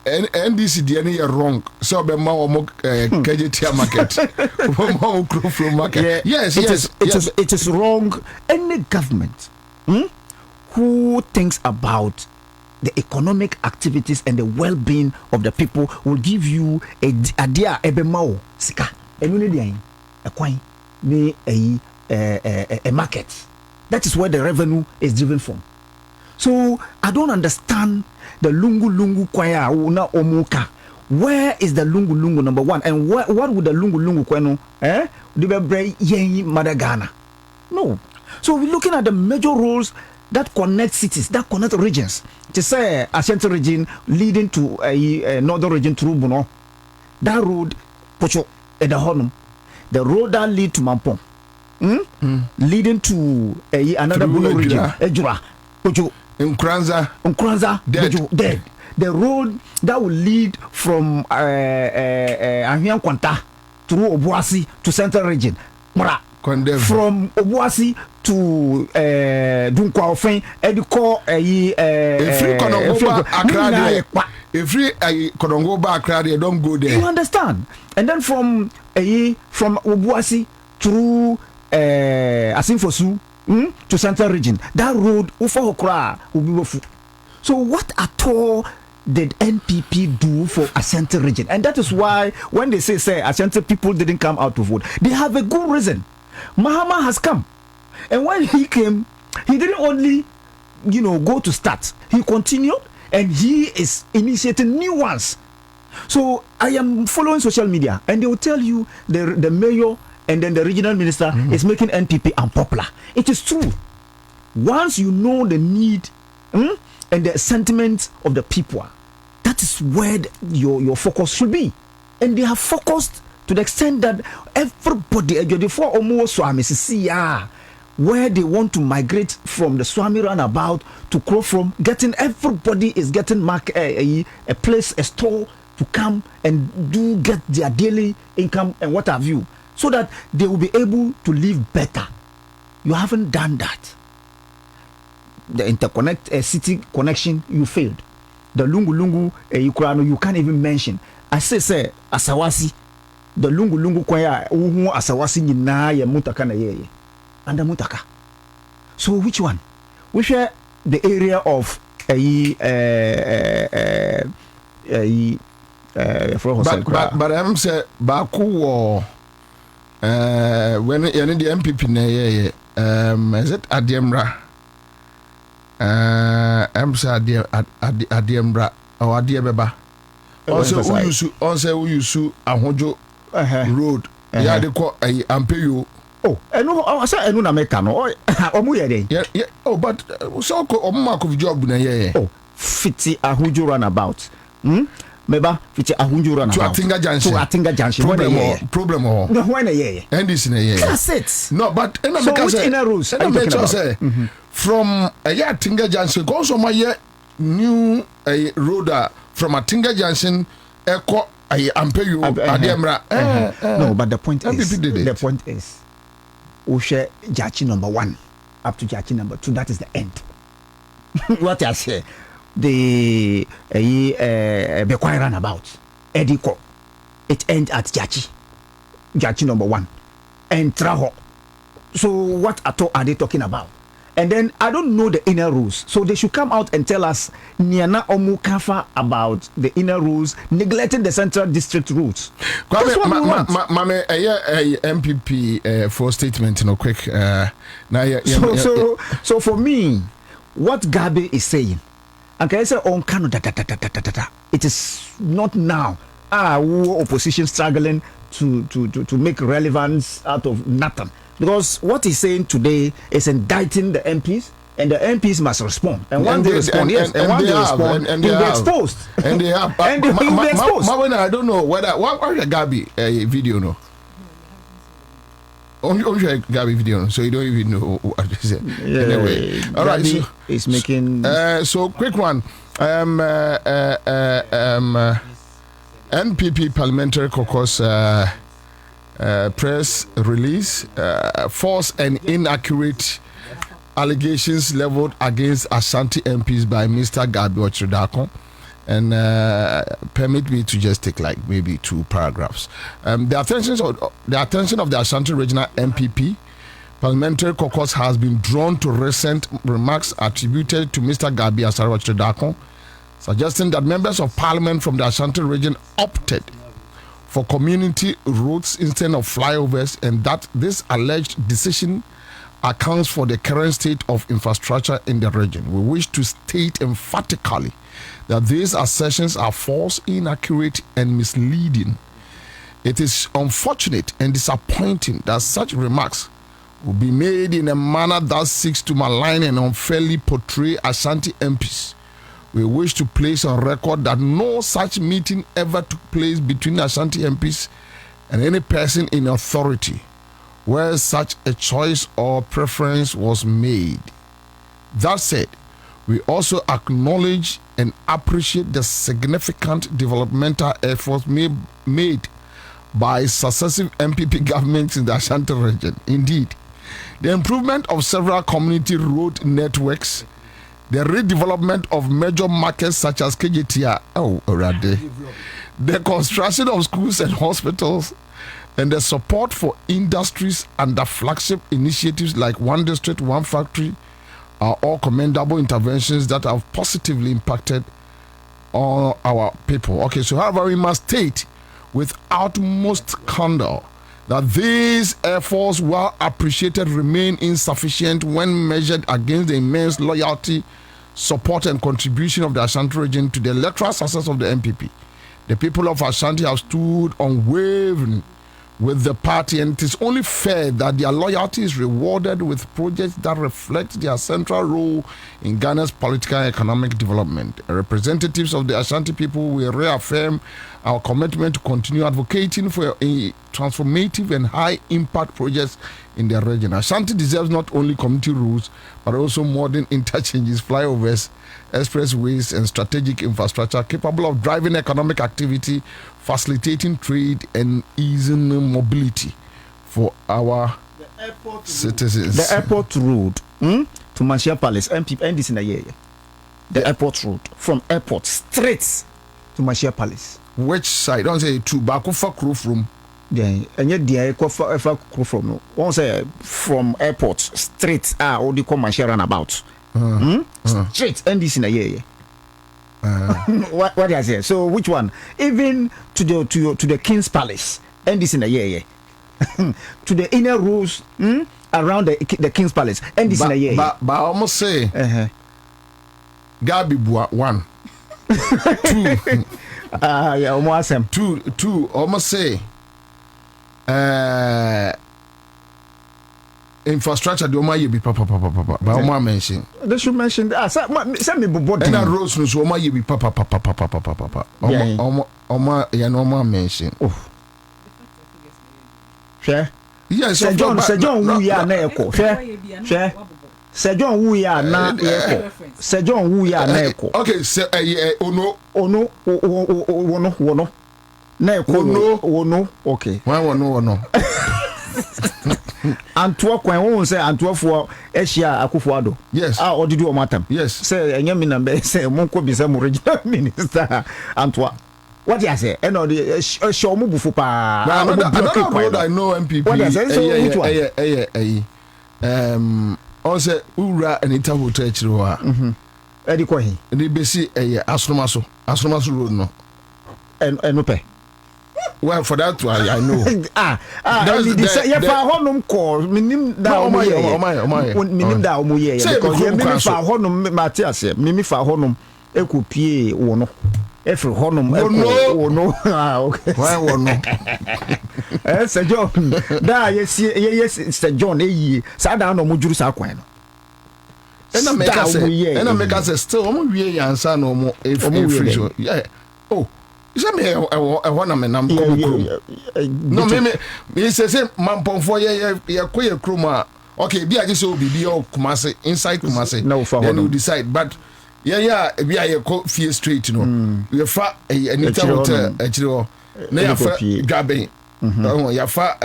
NDC DNA are wrong. So be more KJT market, more Crowflow market. Yes, it is wrong. Any government who thinks about the economic activities and the well-being of the people will give you a dia ebemao sika a coin a market. That is where the revenue is driven from. So I don't understand the lungu kwaya una omuka. Where is the lungu number one? And what would the lungu kwano Madagana? No. So we're looking at the major roles that connect cities, that connect regions. To say Ashanti region leading to a northern region through Bono. That road, Pocho, Edahonum. The road that lead to Mampong. Leading to another Bono region. Ejura, Pocho. Nkranza, dead. The road that will lead from Ahian Kwanta through Obuasi to central region. Mara. Condemn. From Obuasi to Dunkwa Ofen, Ediko free Konongoba Accra, don't go there. You understand? And then from Obuasi through Asinfosu to central region, that road Ufa Okra will be woeful. So what at all did NPP do for Ashanti region? And that is why when they say Ashanti people didn't come out to vote, they have a good reason. Mahama has come, and when he came, he didn't only go to start, he continued, and he is initiating new ones. So I am following social media, and they will tell you the mayor and then the regional minister is making NPP unpopular. It is true. Once you know the need and the sentiment of the people, that is where your focus should be. And they have focused to the extent that everybody, where they want to migrate from the Swami runabout to Crowflow, everybody is getting a place, a store to come and get their daily income and what have you, so that they will be able to live better. You haven't done that. The city connection, you failed. The lungu you can't even mention. I say Asawasi, the lungu kwaya uhu asawasi nyinaa ye mutaka na yeye under mutaka. So which one? We share the area of but I'm say baku when the MPP na ye is it Adiemra I'm say Adiemra or Adiebeba also who use Ahojo road yeah they call Ampeyo. Oh, I say enu na meka no. Omu ye den. Yeah. Oh, but so ko omu ko job na ye. Oh, fiti Ahuju runabout. Meba fiti Ahuju runabout. To Atinga Junction. Problem or. No, when ye. And this na ye. That's it. No, but so which inner rules? And make sure say from Atinga Junction go so my new road from Atinga Junction eko Ampeyo Adiemra. No, but the point is Ushe Jachi number 1 up to Jachi number 2. That is the end. What I say, the Bekwai runabout, Ediko, it ends at Jachi number 1, and Traho. So what at all are they talking about? And then I don't know the inner rules, so they should come out and tell us Niana Omukafa about the inner rules, neglecting the central district rules. That's what we want. MPP for statement, quick. So for me, what Gabi is saying, and can I say on Kano it is not now. Opposition struggling to make relevance out of nothing. Because what he's saying today is indicting the MPs, and the MPs must respond. And once they respond, yes, and once they respond, he'll be exposed. And they have. And he'll be exposed. I don't know whether what the Gabi video no. Only Gabi video no, so you don't even know what they said. Yeah, anyway, all right. So is making. So quick one. NPP Parliamentary Caucus. Press release false and inaccurate allegations leveled against Ashanti MPs by Mr. Gabi Ochredakon, and permit me to just take like maybe 2 paragraphs. The attention of the Ashanti Regional MPP Parliamentary Caucus has been drawn to recent remarks attributed to Mr. Gabi Ochredakon, suggesting that members of Parliament from the Ashanti region opted for community roads instead of flyovers, and that this alleged decision accounts for the current state of infrastructure in the region. We wish to state emphatically that these assertions are false, inaccurate, and misleading. It is unfortunate and disappointing that such remarks will be made in a manner that seeks to malign and unfairly portray Ashanti MPs. We wish to place on record that no such meeting ever took place between Ashanti MPs and any person in authority where such a choice or preference was made. That said, we also acknowledge and appreciate the significant developmental efforts made by successive MPP governments in the Ashanti region. Indeed, the improvement of several community road networks, the redevelopment of major markets such as KJTR, the construction of schools and hospitals, and the support for industries under flagship initiatives like One District, One Factory are all commendable interventions that have positively impacted on our people. Okay, so however, we must state with utmost candor that these efforts, while appreciated, remain insufficient when measured against the immense loyalty, support, and contribution of the Ashanti region to the electoral success of the MPP. The people of Ashanti have stood unwavering with the party, and it is only fair that their loyalty is rewarded with projects that reflect their central role in Ghana's political and economic development. Representatives of the Ashanti people will reaffirm our commitment to continue advocating for a transformative and high-impact projects in the region. Ashanti deserves not only community roads, but also modern interchanges, flyovers, expressways, and strategic infrastructure capable of driving economic activity, facilitating trade, and easing mobility for our citizens. The airport road to Manshia Palace, NDC in a year. The airport road from airport straight to Manshia Palace. Which side? Don't say to Bakufa Roof Room. Then and yet the aircraft from no. One say from airport straight all the come and share about. Straight and this in a year. What I say? So which one? Even to the King's Palace and this in a year. To the inner rules around the King's Palace and this in a year. But I almost say Gabi Bua 1 2 yeah, almost them. Two almost say infrastructure the Oma be papa but Oma mention they should mention send me body and roads no so Oma be papa Oma ya no Oma mention share yes Sir John wu ya na eko share Sir John wu ya na eko Sir John wu ya na eko okay say ono na eko ono okay why ono Antoa kwan won say Antoa fo ehia Akufo-Addo yes odidi o matam yes say enya mi na be say monko bi say mo regional minister Antoa what you say and the show mo bufu pa I know MPP what you say so which one also ura anita hotel chiro ha edi ko hin ni besi asromaso road no no pay. Well, for that one, I know. Yeah, for honum call, minim da minim da omoye because ye mimi fa honum Matthias, mimi fa honum ekopie wono. Every honum wono. Ah, okay. Why wono? Sir John, da yes Sir John sa da no mujuru sa kwan no. And I make us still omo wie Ansah no mo free. Yeah. Oh. Is me I want to menam no me say mamponfo ye koye kroma okay bi age so bibi o Kumasi inside Kumasi then you decide but yeah bi aye ko fie street no you fa anita hotel achiro na ya fa dwaben ya fa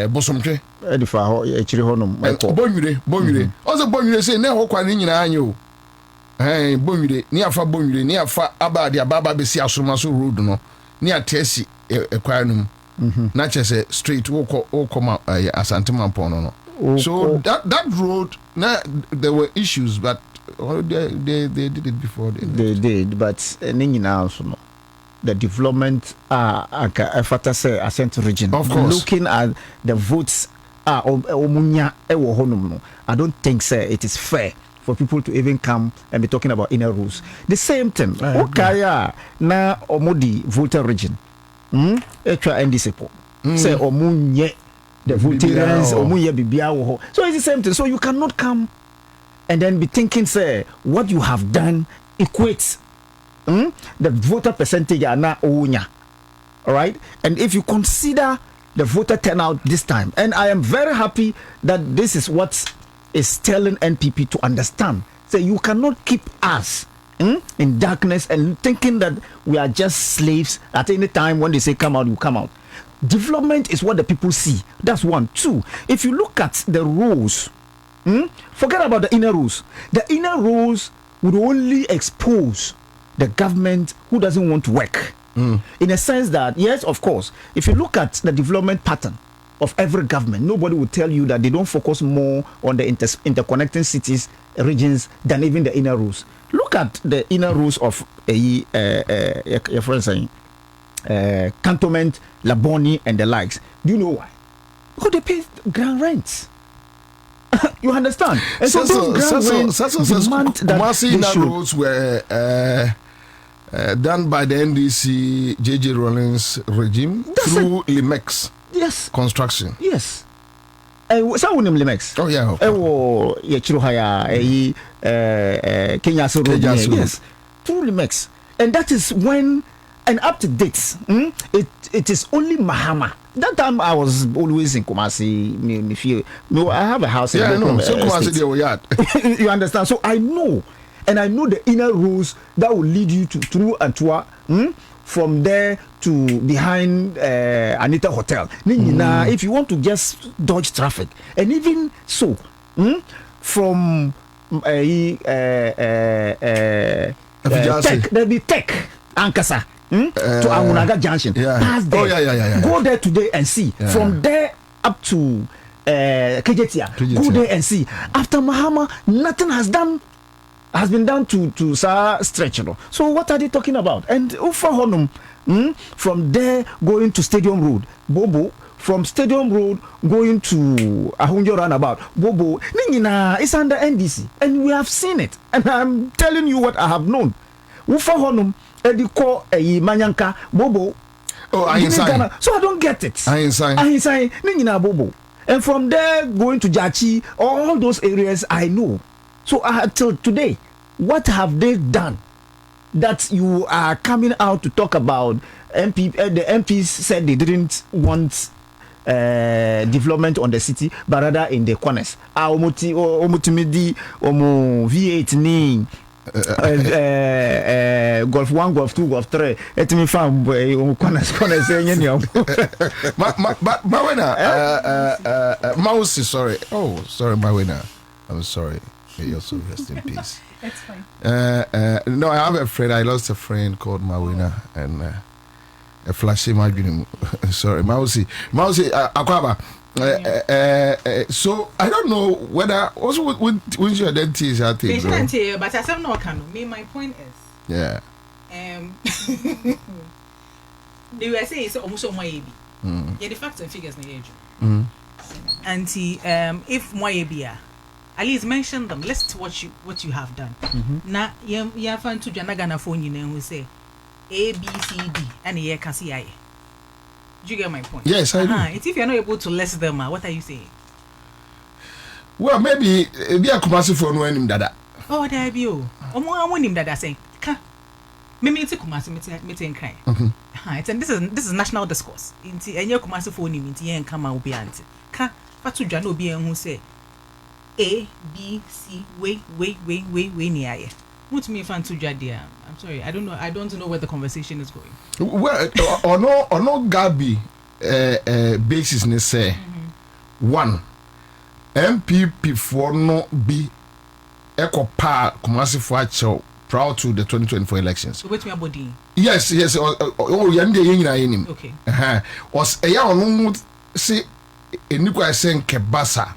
bosomtwe e fa ho achiro ho no bonwire also bonwire say na ho kwa ni nyina anyo bonwire ni afa bonwire ni afa abade ababa besi asomaso road no ni atesi ekwanum na chese street wo come Asante Mampon no so that road na there were issues but they did it before they did but nyina also no the development after say Asante region of course looking at the votes omunya ewo honum no I don't think say it is fair for people to even come and be talking about inner rules. The same thing. Okaya na omodi voter region. Extra NDC po. Say omunye the voters omunye bibia wo. So it's the same thing. So you cannot come and then be thinking say what you have done equates the voter percentage na ounya. All right? And if you consider the voter turnout this time, and I am very happy that this is what is telling NPP to understand. So you cannot keep us in darkness and thinking that we are just slaves at any time when they say come out, you come out. Development is what the people see. That's one. Two, if you look at the rules, forget about the inner rules. The inner rules would only expose the government who doesn't want to work. In a sense that, yes, of course, if you look at the development pattern of every government, nobody will tell you that they don't focus more on the interconnecting cities, regions than even the inner rules. Look at the inner rules of your friend saying Cantonment, Laboni, and the likes. Do you know why? Because they pay ground rents. You understand? And so those ground rents demand that inner rules were done by the NDC JJ Rawlings regime through Limex. Yes. Construction. Yes. So we name Limex. Oh yeah. Oh, Chiruhaya, Kenya Road. Yes. Through Limex. And that is when, and up to date, it is only Mahama. That time I was always in Kumasi. No, I have a house in So Kumasi they were yard. You understand? So I know. And I know the inner rules that will lead you to through Antoa, from there to behind Anita Hotel. If you want to just dodge traffic, and even so, from tech, there'll be tech, Ankasa, to Amunaga Junction. Pass there. Go there today and see. From there up to Kejetia. Go there and see. After Mahama, nothing has been done to stretch. So what are they talking about? And Ufa Honum, from there going to Stadium Road, Bobo. From Stadium Road going to Ahunjo Roundabout, Bobo, Ningina is under NDC, and we have seen it. And I'm telling you what I have known. Ufa Honum, Ediko, Manyanka, Bobo. Oh, I inside. So I don't get it. I inside, Ningina Bobo. And from there going to Jachi, all those areas I know. So till today, what have they done that you are coming out to talk about? The MPs said they didn't want development on the city, but rather in the corners. Omutimidi, V8 ni Golf 1, Golf 2, Golf 3. Etimi fam corners. Mawena, Mausi, sorry. Oh, sorry, Mawena. I'm sorry. May your soul rest in peace. That's fine. No, I have a friend. I lost a friend called Mawena, and a flashy margin. Sorry, Mausi, Akwaba. So I don't know whether also with your dentist, I think. But I said no, can me. My point is, yeah. The USA is almost on my AB. Yeah, the facts and figures in the age. And if my AB, at least mention them. Let's watch what you have done. Now, you find to Janagana phone you know who say A, B, C, D, and here can see I. Do you get my point? Yes, I do. It's if you're not able to list them, what are you saying? Well, maybe be a Kumasi for no him dada. Oh, there be you. I want him dada saying, "Ka, me it's Kumasi me cry." This is national discourse. Inti enye Kumasi for him inti yen kama obi anti. Ka, patu dwa no obi en hu say A, B, C, way ni aye. What me fan to Jadia? I'm sorry, I don't know where the conversation is going. Well, or no Gabi basis ne say one MPP for no be echo pa Kumasi for show prior to the 2024 elections. So wait me body. Yes. Oh, yande yina yinim. Okay. Was a ya onu say enikwa sen kebasa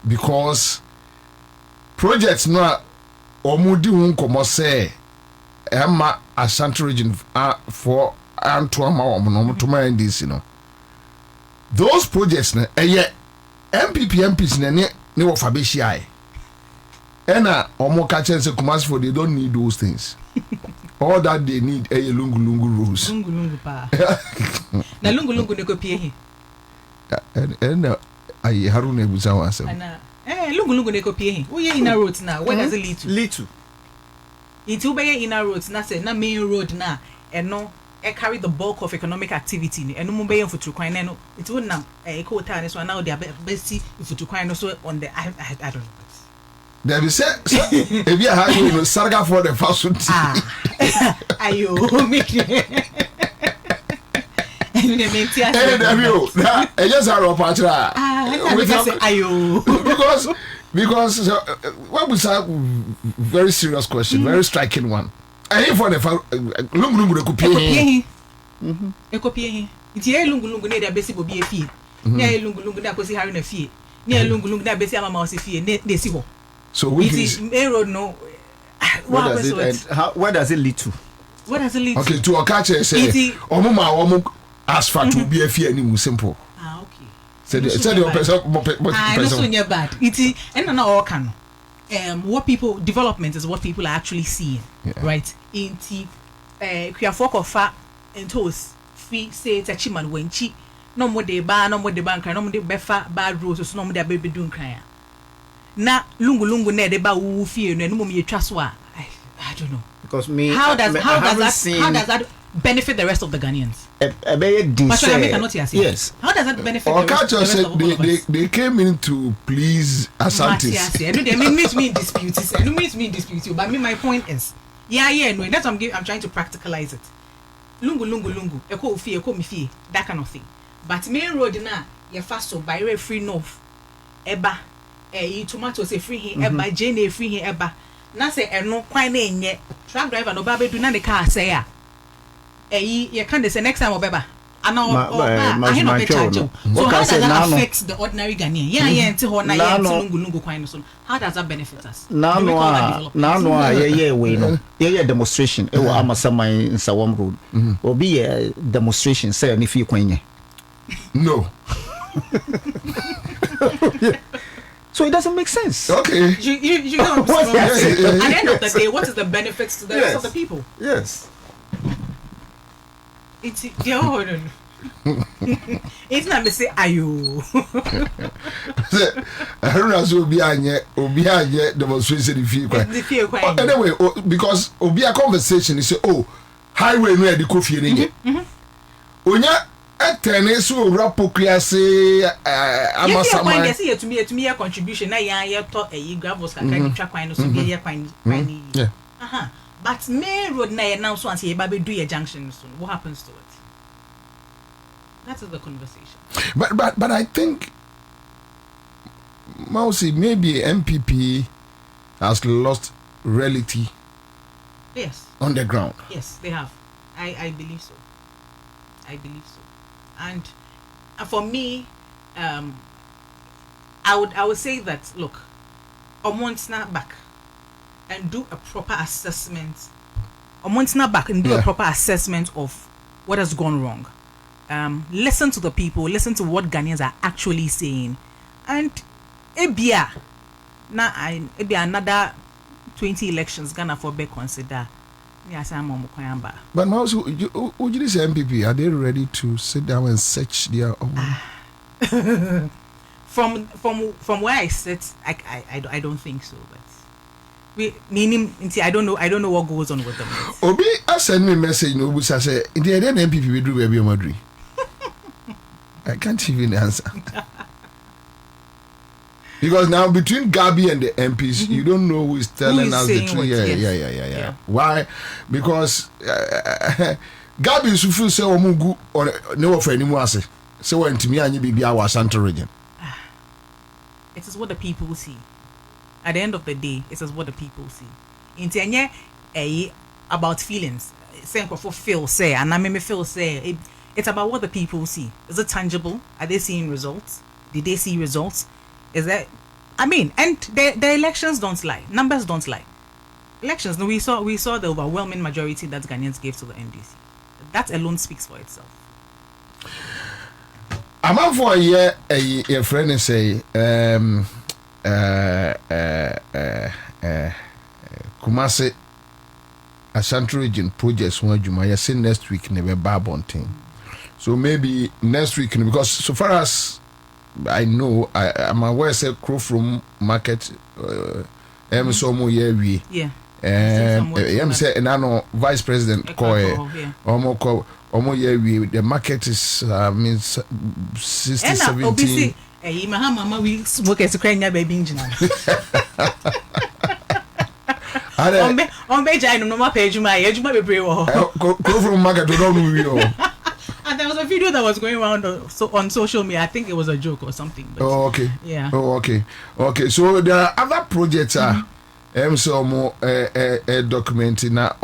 because projects no omudi hun komo say Emma Ashanti region for Antoine Toma NDC no. Those projects na MPs na ne wo fabeshi ai. Ena omo ka chense Kumasi for they don't need those things. All that they need lungu rules. Lungu pa. Na lungu ne ko pie hi. And I Haruna Ebusa answer. Lungu ne ko pie hi. Wo ye inner roads na, where does it lead to? Lead to. It will be inner roads na say na main road na no carry the bulk of economic activity ni eno mo be yen futu kwan no it will na ko ta ne so now they are best futu kwan no so on the I don't know. There be say if you have you sarga for the fast food. Ayo make because what was a very serious question, very striking one. I ain't for the lungu de copy. Copy. It's a lungu near the basic will be a fee. Near lungu that was having a fee. Near lungu that basic amount of fee. They see. So we is road no. Where does it lead to? What does it lead to? Okay, to a catcher say, Omuma asphalt to be a fee any simple. Okay. Said your person, bad. It's and all can. What people development is what people are actually seeing, right? In Kriafok of fat and toast, free say it's a chiman when cheap. No more they ban, no more the bank, no more the befa bad rules, no more their baby doing crying. Na lungu ne de ba wu fie no enum me twaswa. I don't know. Because me how does that benefit the rest of the Ghanaians? Yes. How does that benefit the rest of the Ghanaians? They came in to please Asantis. They meet me in disputes. They meet me in disputes. But my point is, no, that's what I'm trying to practicalize it. Lungu. Eko fie, eko mi fie, that kind of thing. But main road na ye fast so by free north. Eba tomatoes a free here, eba Jane free here, eba. Na say no kwan na enye truck driver no ba be do na the car say you can't say next time obeba. I know ma charge. So how does say that affect the ordinary Ghanaian? Yeah, lungu kwai no so. How does that benefit us? Now we know. Yeah, demonstration. E wa amasama in Sawam Road. Obi a demonstration say ni fi kwenye. No. So it doesn't make sense. Okay. You don't understand. At the end of the day, what is the benefits to the rest of the people? Yes. It's it's not me say ayo. I don't know so obi anye demonstration if anyway, because obi a conversation is say highway no e dey kofie ne onya etene so rapokria say amasama yeah say to me contribution na ya to gravels kakra ni twa kwan no so be kwan ni but main road na now so and say ba be do your junction soon. What happens to it? That is the conversation. But I think Mausi, maybe MPP has lost reality. Yes. On the ground. Yes, they have. I believe so. I believe so. And for me, I would say that look, snap back and do a proper assessment. Snap back and do a proper assessment of what has gone wrong. Listen to the people, listen to what Ghanaians are actually saying, and ebia another 20 elections Ghana for be consider. But now, would you say MPP, are they ready to sit down and search their own? From where I sit, I don't think so. But I don't know what goes on with them. Obi, I send me a message. No, but I say, in the end, MPP will do baby Madrid. I can't even answer. Because now between Gabi and the MPs, you don't know who is telling us the truth. Yeah. Why? Because Gabi is feel say omugu or no for anymore. So when to me and you be our Central region. It is what the people see. At the end of the day, it is what the people see. In about feelings. Say for feel say and I me feel say it's about what the people see. Is it tangible? Are they seeing results? Did they see results? Is that and the elections don't lie. Numbers don't lie. Elections, no, we saw the overwhelming majority that Ghanaians gave to the NDC. That alone speaks for itself. I'm out for a year a friend and say Kumasi Ashanti region projects one Juma say next week never barbon thing. So maybe next week because so far as I know I'm aware say crow from market so mo we say nano vice president call omo we the market is means 60 17 mama we smoke as Ukrainian baby engine. On page I no more page my be brave. Go from market to don't and there was a video that was going around on social media. I think it was a joke or something. But okay. Yeah. Okay. So there are other projects so more documenting now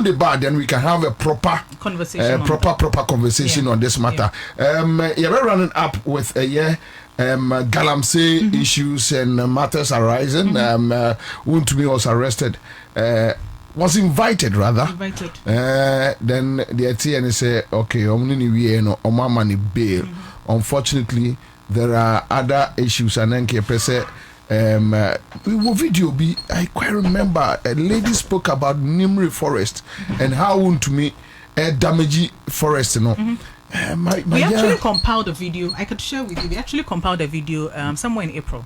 the bar then we can have a proper conversation proper conversation on this matter. We're running up with a year galamsey issues and matters arising. Wontumi was arrested, was invited. Then the TN say okay omni bail. Unfortunately there are other issues and then video be I quite remember a lady spoke about Nimri forest and how Wontumi damage forest we actually compiled a video. I could share with you. We actually compiled a video somewhere in April.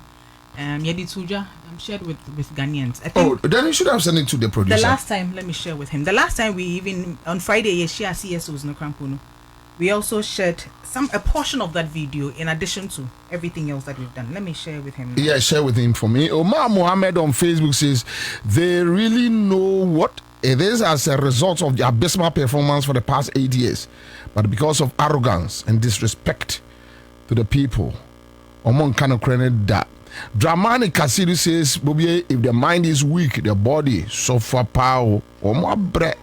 Yedi Tuja shared with Ghanaians. I think then you should have sent it to the producer. The last time, let me share with him. The last time we even on Friday, share CSOs no Krampuno. We also shared a portion of that video in addition to everything else that we've done. Let me share with him. Yeah, share with him for me. Omar Mohammed on Facebook says they really know what it is as a result of the abysmal performance for the past 8 years. But because of arrogance and disrespect to the people, Omon cannot credit that. Dramani Kasiru says, Bobie, if the mind is weak, the body suffer power or more bread.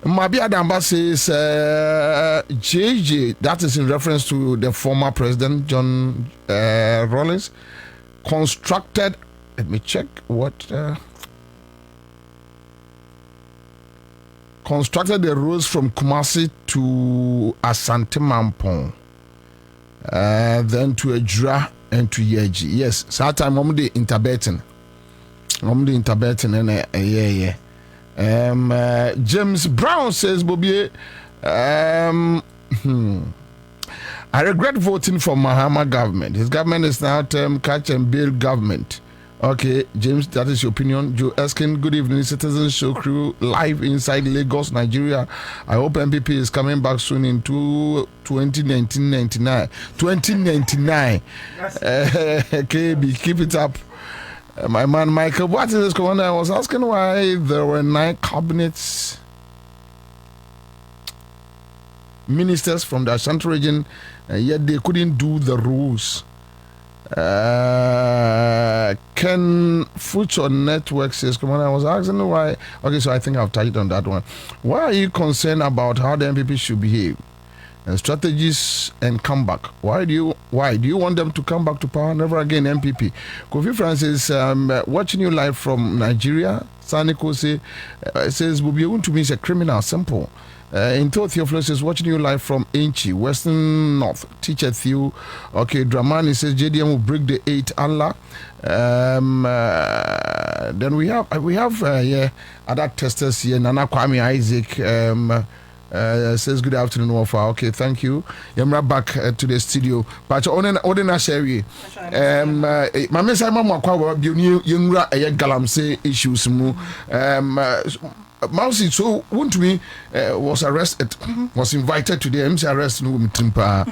Mabi Adamba says JJ, that is in reference to the former president John Rawlings, constructed. Let me check what. Constructed the roads from Kumasi to Asante Mampong, then to Ejura and to Yeji. Yes, so that time I'm the interbeting and James Brown says, Bobie, I regret voting for Mahama government. His government is now catch and bail government. Okay, James, that is your opinion. Joe Eskin, good evening. Citizen Show crew live inside Lagos, Nigeria. I hope MPP is coming back soon in 2099. KB, keep it up. My man Michael, what is this going on? I was asking why there were 9 cabinets ministers from the Ashanti region, yet they couldn't do the rules. Ken Future Network says, come on, I was asking why. Okay, so I think I've touched on that one. Why are you concerned about how the MPP should behave and strategies and comeback? Why do you want them to come back to power? Never again, MPP. Kofi Francis, watching you live from Nigeria. Saniko says, Bobie to me is a criminal. Simple. In Theophilus is watching you live from Inchi, Western North. Teacher Theo. Okay, Dramani says JDM will break the 8 Allah. Then we have other testers here. Nana Kwame Isaac says good afternoon, Wafa. Okay, thank you. Yamra back to the studio. But Odena Sherry. My miss Mama Kwa Yungra Galamse issues mu. Mousy, so won't we was arrested, was invited to the MC arrest no Timpa.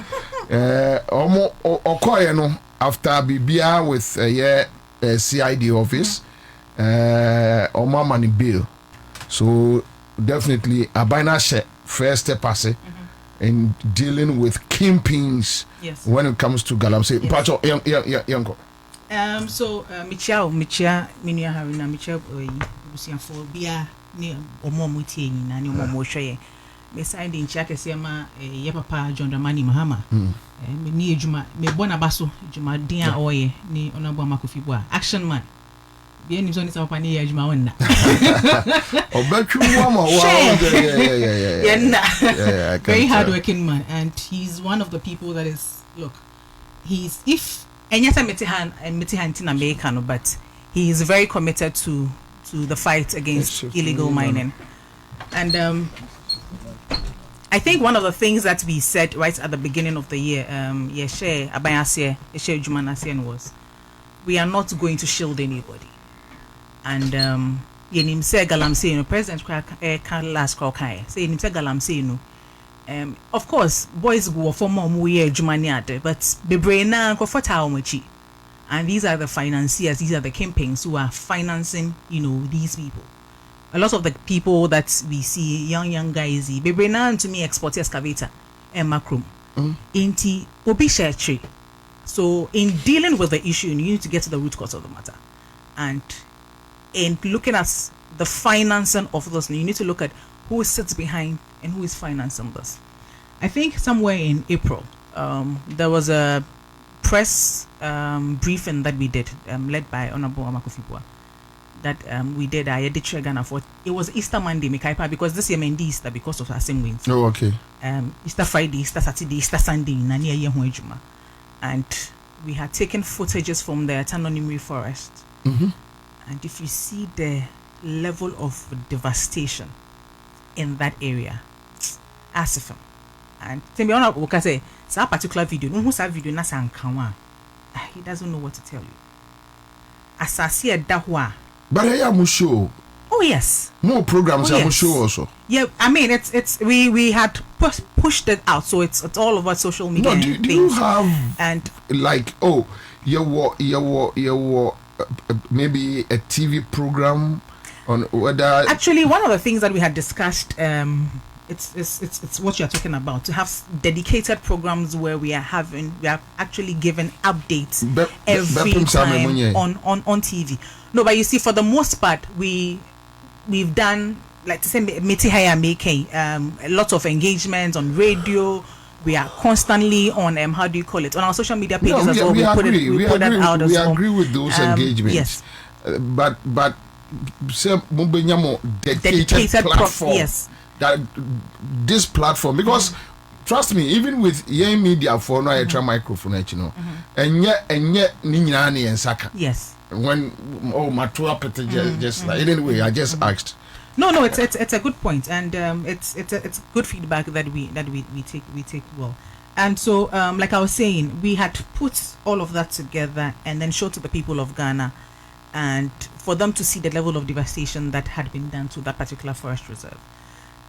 Okoyeno after Bibia with CID office, or money bill. So definitely a binary first step passe in dealing with kingpins when it comes to Galamsey. So Michia Minia Harina Michel for Bia near Omomuti na ni Omomoshye. Beside in Chakesiama, ye papa John Dramani Mahama. Ni Juma, me Bonabaso, Juma Dia Oye, ni Honorable Makufibwa. Action man. Bien is on his opinion, Juma Wenda. Very hardworking man, and he's one of the people that is, look, he's, if, and yes, I met him in America, but he is very committed to the fight against illegal mining. And I think one of the things that we said right at the beginning of the year, was, we are not going to shield anybody. And yenim say Galamsey, President can last call kai. Say yenim say Galamsey, of course, boys go for more muye jumaniade, but bebrena ko for taomachi. And these are the financiers, these are the campaigns who are financing, these people. A lot of the people that we see, young guys, bebrena to me export excavator and macrum. Inti obi share tree. So in dealing with the issue, you need to get to the root cause of the matter. And in looking at the financing of this, you need to look at who sits behind and who is financing this. I think somewhere in April, there was a press briefing that we did, led by Honorable Amakufibwa, that we did. I did Ghana for it was Easter Monday, Mikaipa, because this year Mendi Easter because of our same wins. Oh, okay. Easter Friday, Easter Saturday, Easter Sunday, Nania Yehuejuma, and we had taken footages from the Tanonimri forest. And if you see the level of devastation in that area, asifem. And tell me, I say, that particular video, no who's that video, he doesn't know what to tell you. As I see a dahwa. But I am show. Oh yes. More programs I show also. Yeah, I mean it's we had pushed it out, so it's all over social media. No, do you have and like maybe a TV program on whether actually one of the things that we had discussed it's what you're talking about, to have dedicated programs where we are actually giving updates every time on TV. No, but you see, for the most part we've done like to say Meti Haya making a lot of engagement on radio. We are constantly on how do you call it, on our social media pages as well. We put that out as well. We agree with those engagements. Yes. But say Mubenyamo dedicated platform. Yes. That this platform, because trust me, even with your media for no extra microphone, you know, and yet Ninyani and Saka. Yes. When my two just like anyway, I just asked. No, it's a good point, and it's good feedback that we take well. And so, like I was saying, we had put all of that together and then showed to the people of Ghana, and for them to see the level of devastation that had been done to that particular forest reserve.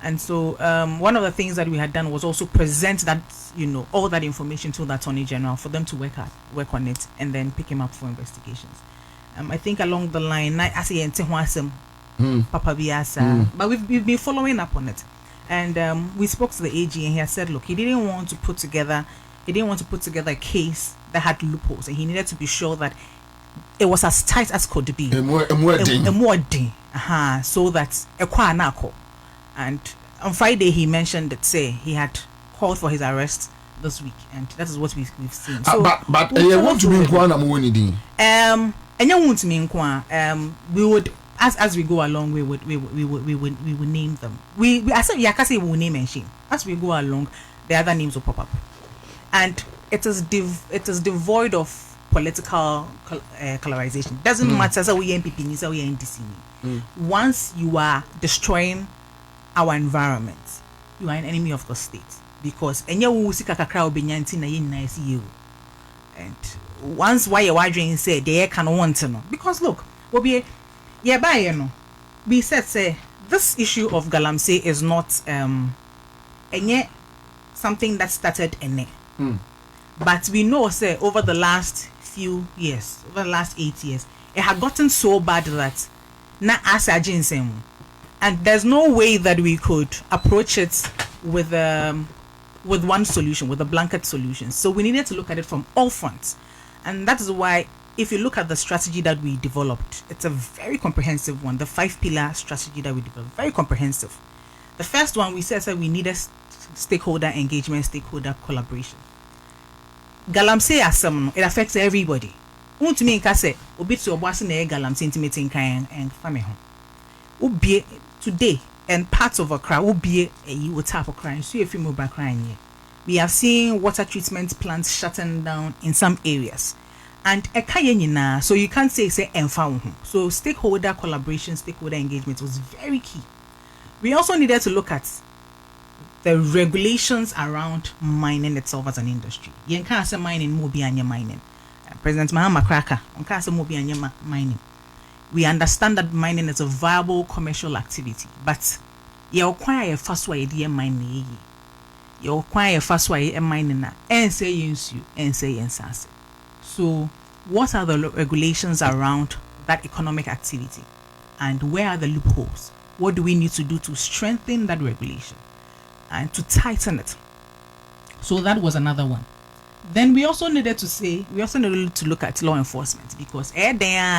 And so, one of the things that we had done was also present that, all that information to the Attorney General for them to work on it and then pick him up for investigations. I think along the line, I say Papa Biasa, but we've been following up on it, and we spoke to the AG, and he had said, look, he didn't want to put together a case that had loopholes, and he needed to be sure that it was as tight as could be, so that and on Friday he mentioned that he had called for his arrest this week, and that is what we've seen. So, but want to be we would, as we go along, we would name them. I said Yakasi will name and shame. As we go along, the other names will pop up, and it is devoid of political colorization. Doesn't matter so we NPP ni so we NDC ni. Once you are destroying our environment, you are an enemy of the state, because enya wo sika kakra obenyanti na yin na see you. And once why you wondering say they can want to know, because look, Bobie, we said say this issue of Galamsey is not something that started but we know say over the last 8 years, it had gotten so bad that na asa ginseng, and there's no way that we could approach it with one solution, with a blanket solution. So we needed to look at it from all fronts, and that is why, if you look at the strategy that we developed, it's a very comprehensive one. The 5-pillar strategy that we developed, very comprehensive. The first one, we said we needed stakeholder engagement, stakeholder collaboration. Galamsey asem, it affects everybody. Want to me say obi to obo ase na Galamsey intimating kan and family home. Obi today and parts of Accra obi you tap Accra, so if you move back here. We have seen water treatment plants shutting down in some areas. And so you can't say enfa. So stakeholder collaboration, stakeholder engagement was very key. We also needed to look at the regulations around mining itself as an industry. You can't say mining more beyond your mining. President Mahama Kraka, on can't say more beyond your mining. We understand that mining is a viable commercial activity, but you require a fast way to mining. You require a fast way to mining and say you and say Ansah. So, what are the regulations around that economic activity, and where are the loopholes? What do we need to do to strengthen that regulation and to tighten it? So that was another one. Then we also needed to look at law enforcement, because where there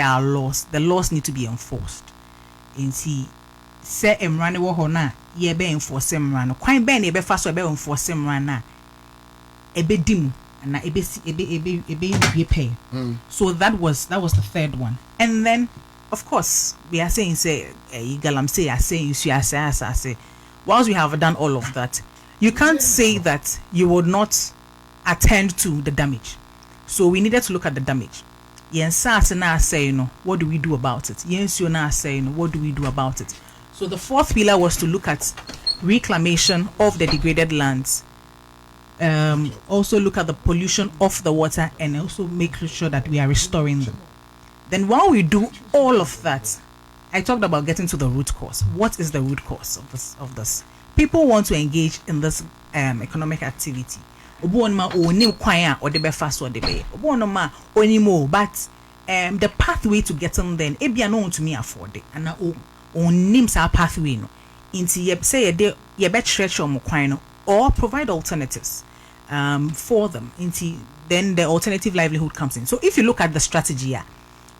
are laws, the laws need to be enforced. Say emrane wo ho na ye be enforce emrane kwan be na be fa so be enforce emrane ebe dim na ebe pay. So that was the third one. And then of course we are saying say Galamsey are saying say once we have done all of that, you can't say that you would not attend to the damage. So we needed to look at the damage. Ansah na say what do we do about it? Ansah na say what do we do about it? So the fourth pillar was to look at reclamation of the degraded lands, also look at the pollution of the water, and also make sure that we are restoring them. Then while we do all of that, I talked about getting to the root cause. What is the root cause of this? People want to engage in this economic activity. But the pathway to getting them, to me afford it, and on names our pathway no into say ye bet stretch or provide alternatives for them into then the alternative livelihood comes in. So if you look at the strategy,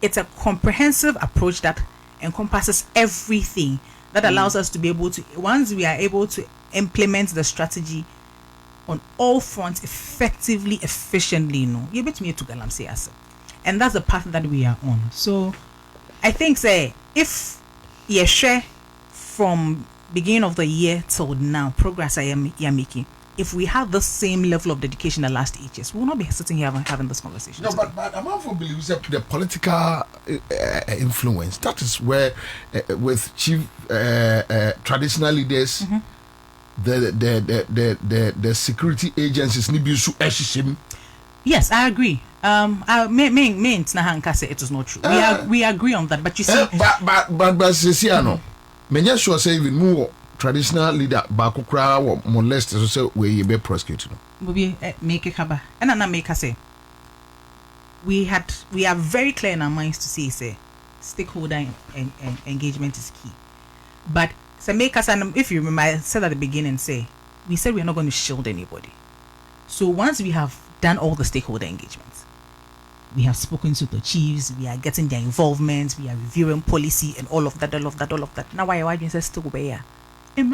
it's a comprehensive approach that encompasses everything that allows us to be able to, once we are able to implement the strategy on all fronts effectively, efficiently, you bet me to Galamsey as, and that's the path that we are on. So I think say if you share from beginning of the year till now progress I am making, if we have the same level of dedication the last 8 years, we will not be sitting here having this conversation. No, but I'm also believes that the political influence, that is where with chief traditional leaders, the security agencies need to. Yes, I agree. It is not true. We agree on that, but you see, but Sisiano, many sure say even more traditional leader bakukra or molest so say we be prosecuted. Bobie make it kaba, and I make us say we are very clear in our minds to say stakeholder engagement is key, but so make us, and if you remember, I said at the beginning, we said we're not going to shield anybody. So once we have done all the stakeholder engagements, we have spoken to the chiefs, we are getting their involvement, we are reviewing policy and all of that. Now why you say still be here? And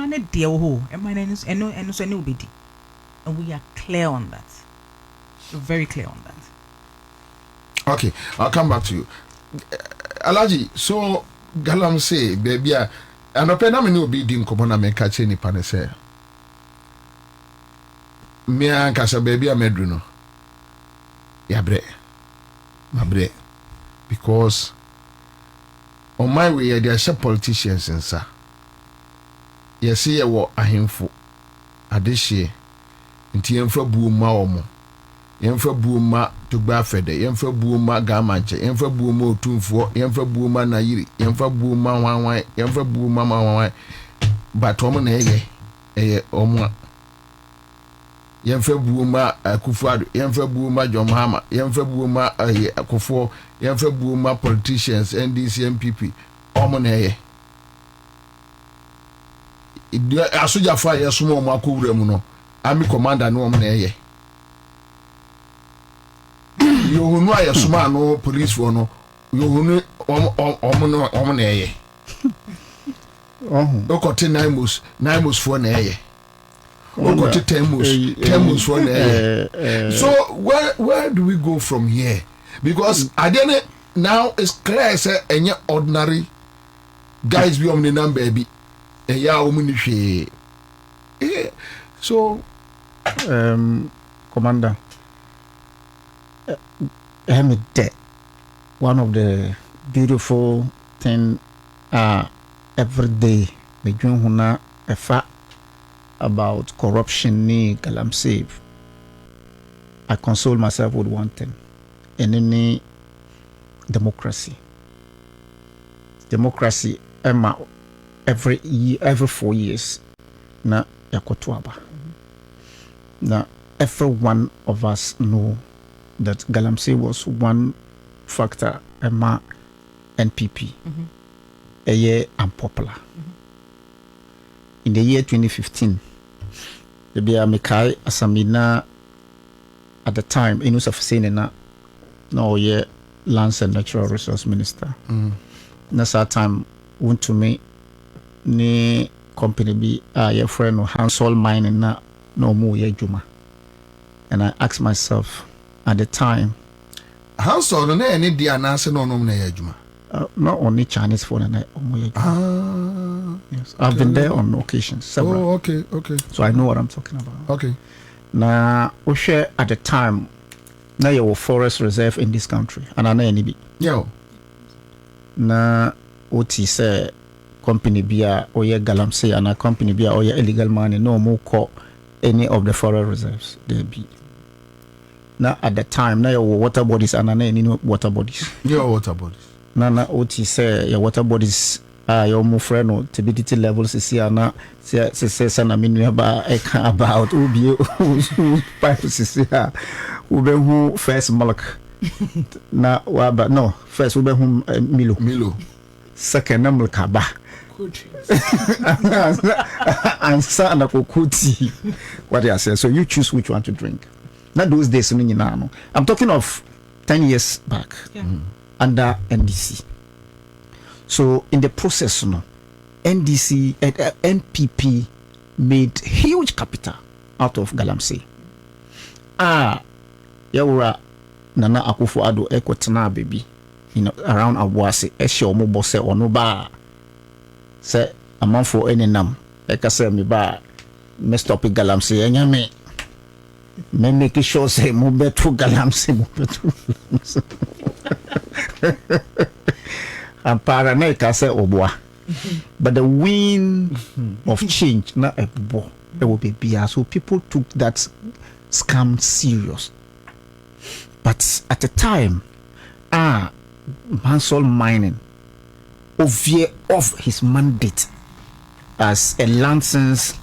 we are clear on that. We're very clear on that. Okay, I'll come back to you. Alaji, so Galam say, baby, and open na me no be dim komo na me ka che nipa ne say. Me an kasa baby amedru no. Ya bre. My bre. Because on my way there are politicians in sa. Yes, ye wo ahemfo. Adehye. Nti yemfa buoma omo. Yemfa buoma tugba fede, yemfa buoma gamanche, yemfa buoma otumfo, yemfa buoma na yiri, yemfa buoma wanwan, yemfa buoma mawanwan. But omo na eye omo. Yemfa buoma Akufo-Addo, yemfa buoma Jomhama, yemfa buoma Akufo, yemfa buoma politicians, NDC, MPP. Omo na eye. Asoja fa yesumo omo akowura mu no. Army commander no omo na eye. Yohunu ayesuma no police for no. Yohunu omo na eye. Okote naimos for na eye. Okote temos for na eye. So where do we go from here? Because adene now it's clear say any ordinary guys be on the number baby. So Commander, one of the beautiful thing every day we do about corruption ni Galamsey. I console myself with one thing: in any democracy, every 4 years na yakotuaba. Now every one of us know that Galamsey was one factor Emma NPP a year unpopular. In the year 2015, the Mekai Asamina at the time Inus of Senena no year Lands and Natural Resource Minister. That's our time went to me ni company be your friend no household mining na no more ye juma. And I asked myself at the time, household no any dia na se no na ye juma. Not only Chinese phone and yes, I've been there on occasions several. Oh, okay. So I know what I'm talking about. Okay. Now we share at the time now you forest reserve in this country and I know any be. Yo. Na oti say company bia or ye Galamsey and a company bia or ye illegal money no more call any of the forest reserves there be. Now at the time now your water bodies and any water bodies. Your water bodies. Nana oti say your water bodies your mo friend no turbidity levels is here na say sana minu ba about ubi pipes is here ube hu first milk na waba no first ube hu Milo second na milk aba Ansah na kokuti what I say. So you choose which one to drink. Not those days, no. I'm talking of 10 years back under NDC. So in the process, NDC and NPP made huge capital out of Galamsey. Yawura Nana Akufo-Addo ekwetena baby, around Abuase, esho mo bose ono ba se amanfo enenam eka se me ba me stop Galamsey enya me make sure say mo betu Galamsey mo betu ampara na eka se obua. But the wind of change na ebo it will be bia, so people took that scam serious. But at the time, Mansell Mining veered off his mandate as a licensed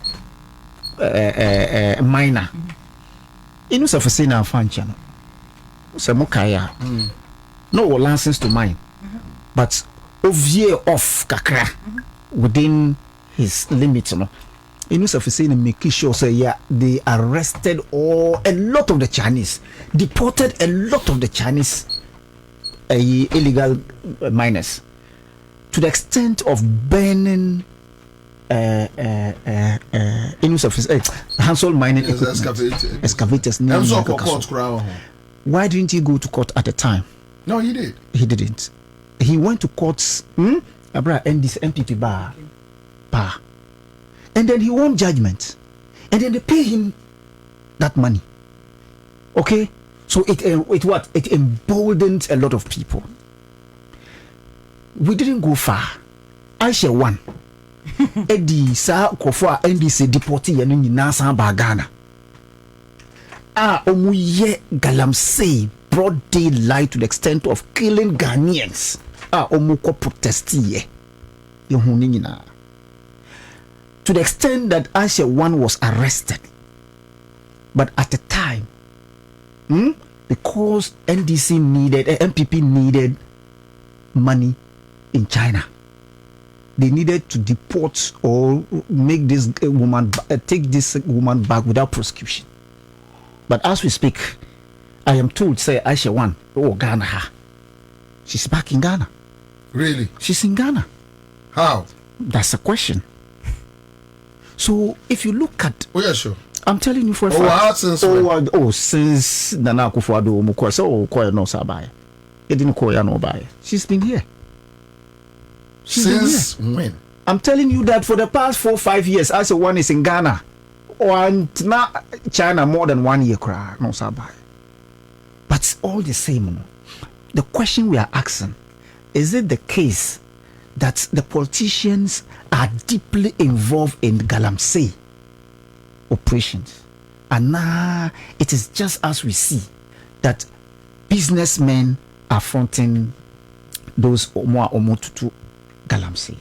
miner. You know, say na fancha no. Say mokaya. No license to mine, but veer off kakra within his limits, you know. You know, saying making sure say they arrested a lot of the Chinese, deported a lot of the Chinese illegal miners, to the extent of burning Hansel mining excavators. Why didn't he go to court at the time? No, he did. He didn't. He went to courts. NDC MPP bar. And then he won judgment, and then they pay him that money. Okay, so it emboldened a lot of people. We didn't go far. Aisha won. Eddie sa kofa NDC deportee yenu nyina san ba Ghana. Omuye Galamsey broad daylight to the extent of killing Ghanaians. Omuko protesti yehuni nyina. To the extent that Ansah was arrested. But at the time, because MPP needed money in China, they needed to deport or make this woman, take this woman back without prosecution. But as we speak, I am told, say Ansah, Ghana, she's back in Ghana. Really? She's in Ghana. How? That's the question. So if you look at, yeah, sure. I'm telling you for a fact. Since Nana Akufo-Addo Omukwa, so Koya no Sabaya. It didn't Koya no Baya. She's been here. Since when? I'm telling you that for the past 4-5 years, Ansah is in Ghana. And now China more than 1 year cry, no Sabaya. But all the same, the question we are asking, is it the case that the politicians are deeply involved in Galamsey operations? And now it is just as we see that businessmen are fronting those Omotutu Galamsey.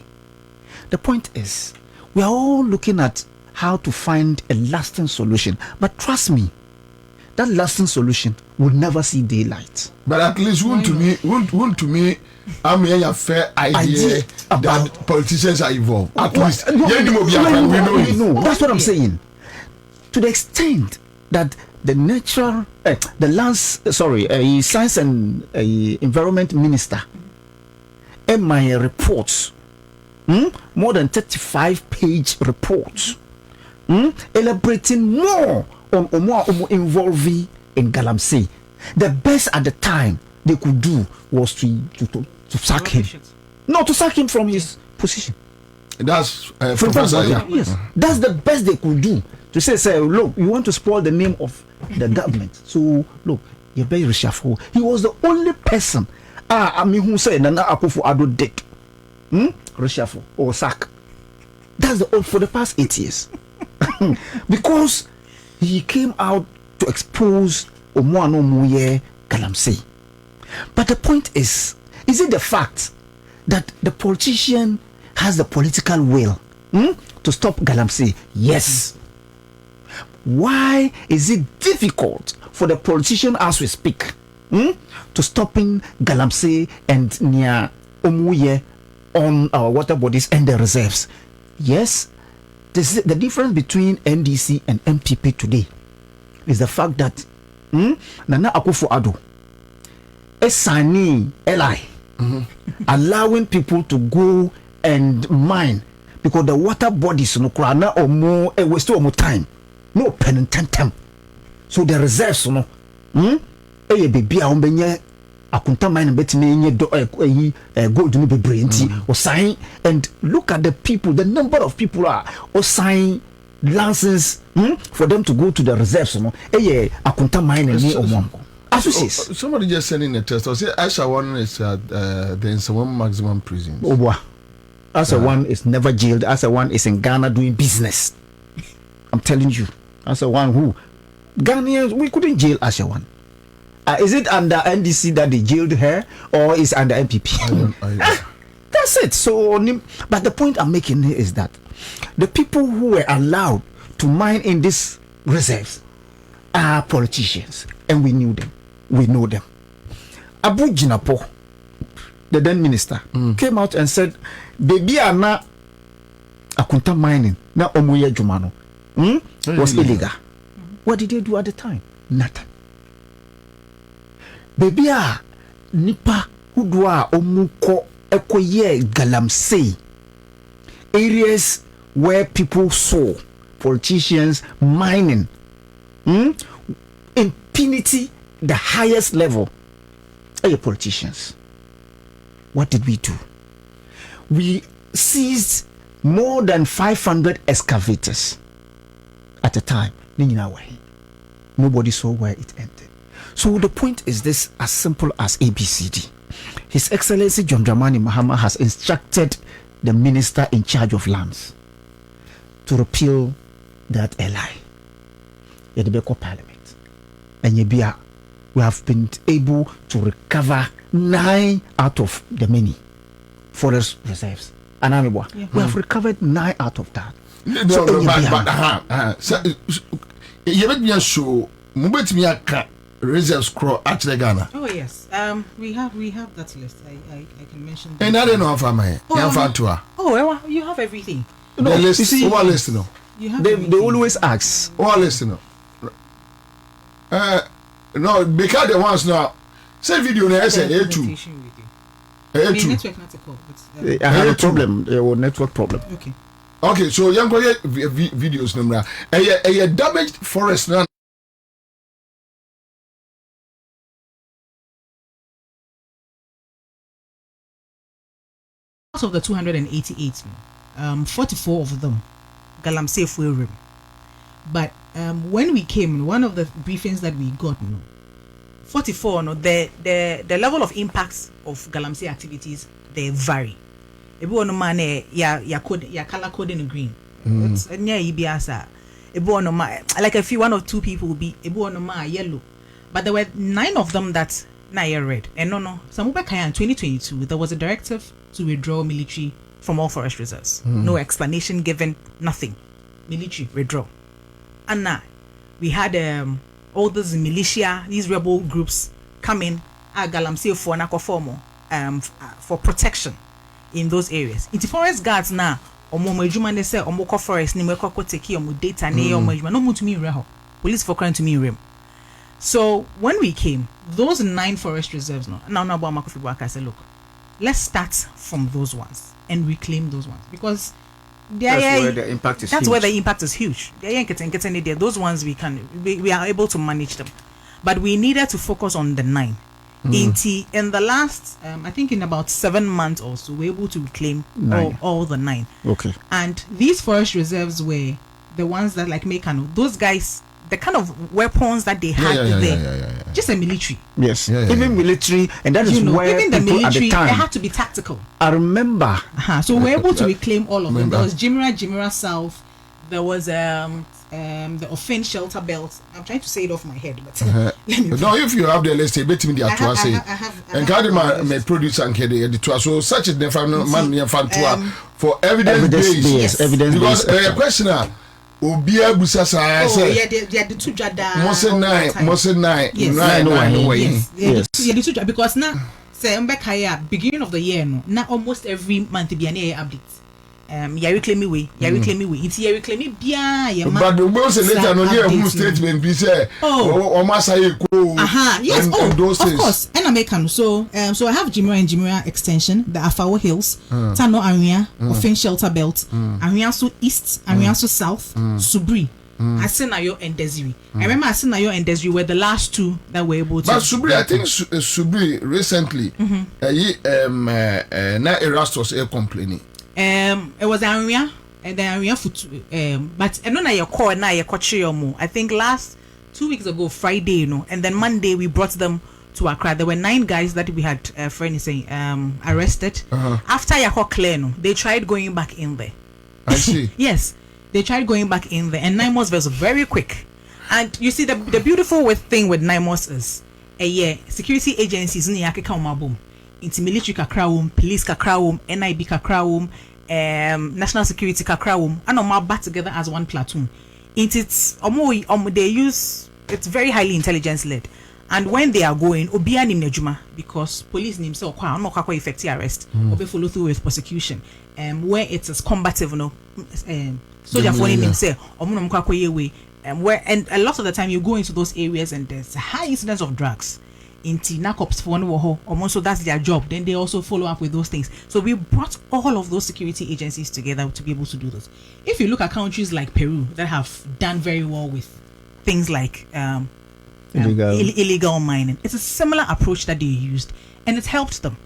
The point is, we are all looking at how to find a lasting solution. But trust me, that lasting solution will never see daylight. But at least won't to me I'm a fair idea that politicians are involved. At least we know. That's what I'm saying. To the extent that the natural, science and environment minister, my reports, more than 35-page reports, elaborating more on involving in Galamsey. The best at the time they could do was to sack him. No, to sack him from his position. That's Professor. Yes, that's the best they could do. To say, look, you want to spoil the name of the government. So, look, you're very reshuffle. He was the only person. Who said Nana Akufo-Addo did reshuffle or sack. That's for the past 8 years. Because he came out to expose Omoano Muye Galamsey. But the point is it the fact that the politician has the political will to stop Galamsey? Yes. Why is it difficult for the politician as we speak to stopping Galamsey and near Omuye on our water bodies and the reserves? Yes, the difference between NDC and MPP today is the fact that Nana Akufo-Addo signing LI, allowing people to go and mine because the water bodies no crana or more we still more time, no pen and tentem. So the reserves no, baby a umbenye akunta mine betime nye gold no be brainty or sign and look at the people, the number of people are or sign license for them to go to the reserves no akunta mine and me or somebody just sent in a test. I say Accra100 is the Ansah maximum prison. Oh boy, Accra100 is never jailed. Accra100 is in Ghana doing business. I'm telling you, Accra100 who Ghanaians we couldn't jail Accra100. Is it under NDC that they jailed her or is under MPP? That's it. So, but the point I'm making here is that the people who were allowed to mine in these reserves are politicians, and we knew them. We know them. Abu Jinapo, the then minister, came out and said, "Baby, ana akunta mining na omuye jumano was illegal." What did they do at the time? Nothing. Baby, nipa hudwa omuko ekoye galamsey areas where people saw politicians mining. Impunity, the highest level. Hey, politicians, what did we do? We seized more than 500 excavators at a time. Nobody saw where it ended. So the point is this, as simple as ABCD. His Excellency John Dramani Mahama has instructed the minister in charge of lands to repeal that LI. Yedebeko Parliament. And Yebia, we have been able to recover 9 out of the many forest reserves. And we have recovered 9 out of that. You bet me show Mubet Miaka reserves crow at the Ghana. Oh yes. We have that list. I can mention that. And I don't know how I well, you have everything. No, the list, you see, what list no? They always ask. What list no? No, because the ones now say video na say A2. Network not a call, but I have a problem, a network problem. Okay, so young boy videos number a damaged forest now. Out of the 288, 44 of them galamsey fuel. But when we came, one of the briefings that we got, 44, the level of impacts of galamsey activities, they vary. Ebi ono man ya color coding in green. Like a few, 1 or 2 people will be ebi ono man yellow, but there were 9 of them that na red. And no. Samubekaya in 2022, there was a directive to withdraw military from all forest reserves. No explanation given, nothing. Military withdraw. And now we had all these militia, these rebel groups coming at galamsey for protection in those areas. In the forest guards now, omo forest ni mweko take omo data ne omo no to me reho. Police for crime to me rem. So when we came, those 9 forest reserves now about I said, look, let's start from those ones and reclaim those ones because that's where the impact is huge. Where the impact is huge. Those ones we are able to manage them, but we needed to focus on the 9. In the last, I think in about 7 months or so, we're able to reclaim all the 9. Okay. And these forest reserves were the ones that like Mekano, those guys, the kind of weapons that they had just a military. Yes. Even military, and that is where even the military, at the time, they had to be tactical. I remember. So we're able to reclaim all of them. There was Jimira South. There was the offense shelter belt. I'm trying to say it off my head, but no, if you have the list, bet me the atua say. And Kadima may produce and the tour. So such a different man for evidence based. Evidence because based. Questioner. Obia Busasa say they are the 2 jada. Mose 9. Yes. The 2 jada because now say beginning of the year now almost every month be an update. yari claim me. It's yari claim me bia but the most later no hear who statement be say o ma say ko yes, those of things. course, and American. So I have Jimira extension, the Afawo Hills, Tano area, Offense Shelter Belt, Ariaso East, Ariaso South, Subri, Asenayo and Desiree. I remember Asenayo and Desiree were the last two that were able to. But Subri, I think Subri recently, na Erastus air complaining. It was area and then area for but I know na your call na your mo. I think last 2 weeks ago Friday, and then Monday we brought them to Accra. There were 9 guys that we had friend saying arrested. After your clear, they tried going back in there. I see. Yes, they tried going back in there, and NIMOS was very quick. And you see the beautiful thing with NIMOS is security agencies in the boom. Into military kakrawum, police kakrawum, NIB kakrawum, national security kakrawum, and all bat together as one platoon. It's they use it's very highly intelligence led, and when they are going, obia nim nejuma because police nim so kwa no kwa effective arrest, obe follow through with prosecution. Where it is combative, soldier phoning him say omuno mkwa yewe, and a lot of the time you go into those areas and there's a high incidence of drugs. Into NACOPS for one almost, so that's their job. Then they also follow up with those things. So we brought all of those security agencies together to be able to do this. If you look at countries like Peru that have done very well with things like illegal mining, it's a similar approach that they used, and it helped them.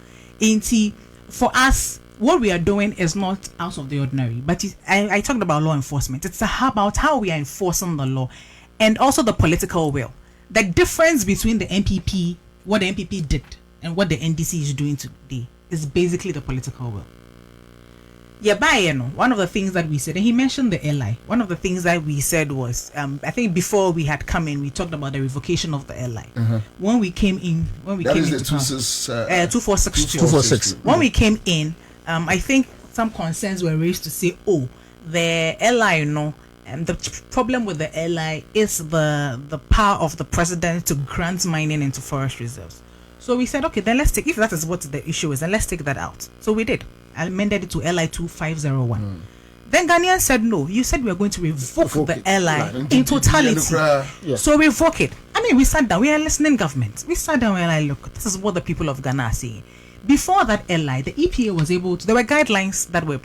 For us, what we are doing is not out of the ordinary. But I talked about law enforcement. It's about how we are enforcing the law, and also the political will. The difference between the MPP, what the MPP did, and what the NDC is doing today is basically the political will. One of the things that we said, and he mentioned the LI. One of the things that we said was, I think before we had come in, we talked about the revocation of the LI. When we came in, that is the 246. When we came in, I think some concerns were raised to say, the LI, and the problem with the LI is the power of the president to grant mining into forest reserves. So we said, okay, then let's take, if that is what the issue is, then let's take that out. So we did. I amended it to LI 2501. Then Ghanaians said, no, you said we are going to revoke the LI in totality. So revoke it. I mean, we sat down, we are listening government. We sat down and like, look, this is what the people of Ghana are saying. Before that LI, the EPA was able to. There were guidelines that were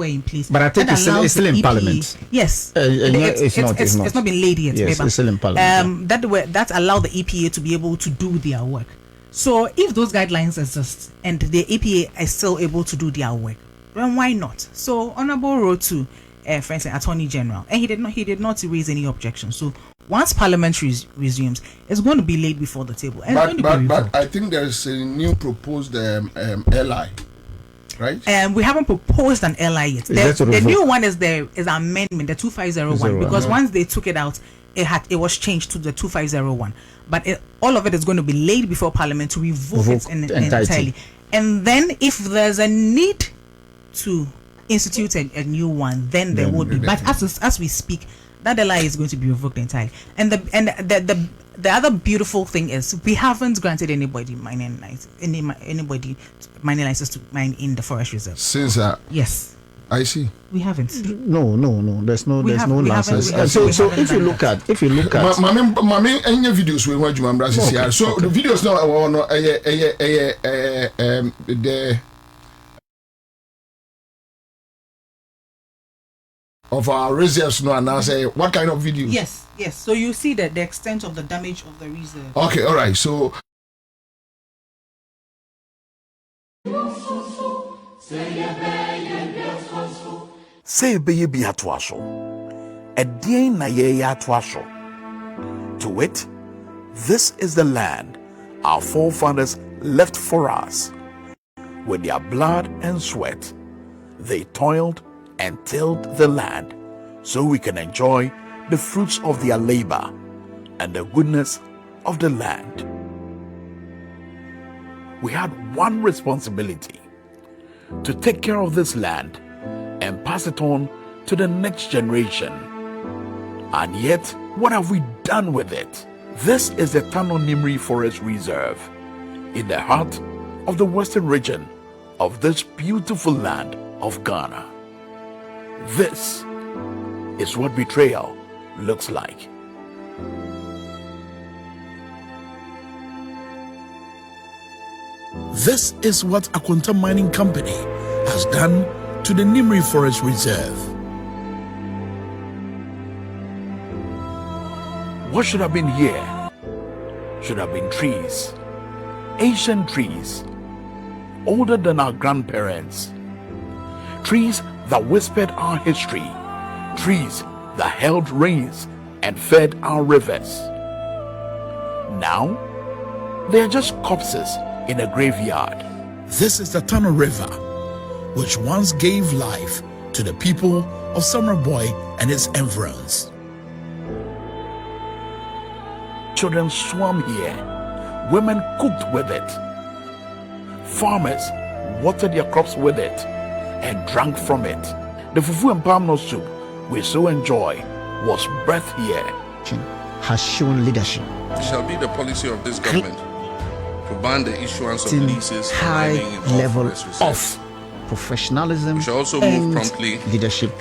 in place. But I think it's still in Parliament. Yes, it's not been laid yet. Yes, it's still in Parliament. That allowed the EPA to be able to do their work. So if those guidelines exist and the EPA is still able to do their work, then why not? So Honorable wrote to, for instance, Attorney General, and he did not raise any objection. So once Parliament resumes, it's going to be laid before the table. But I think there's a new proposed LI, right? We haven't proposed an LI yet. The new one is amendment, the 2501, because once they took it out, it was changed to the 2501. But all of it is going to be laid before Parliament to revoke it entirely. And then if there's a need to institute a new one, then there would be. But as we speak, that LI is going to be revoked entirely. And the other beautiful thing is we haven't granted anybody mining license to mine in the forest reserve. Since yes, I see. We haven't. No. There's no license. So if you look at, Mami, any videos we watch Juma Brazil here. So the videos now the of our reserves now, and I say what kind of videos? Yes. So you see the extent of the damage of the reserve. Okay, all right. So say baby atwaso edien na ye atwaso. To it, this is the land our forefathers left for us. With their blood and sweat, they toiled and tilled the land so we can enjoy the fruits of their labor and the goodness of the land. We had one responsibility: to take care of this land and pass it on to the next generation. And yet, what have we done with it? This is the Tano Nimri Forest Reserve in the heart of the western region of this beautiful land of Ghana. This is what betrayal looks like. This is what Akwanta Mining Company has done to the Nimri Forest Reserve. What should have been here should have been trees, ancient trees, older than our grandparents, trees that whispered our history, trees that held rains and fed our rivers. Now, they are just corpses in a graveyard. This is the Tano River, which once gave life to the people of Summerboy and its environs. Children swam here, women cooked with it, farmers watered their crops with it and drank from it. The fufu and palm nut soup we so enjoy was birthed here. Has shown leadership. It shall be the policy of this government to ban the issuance of leases for high mining in all level forest reserves. of professionalism We shall also and move promptly leadership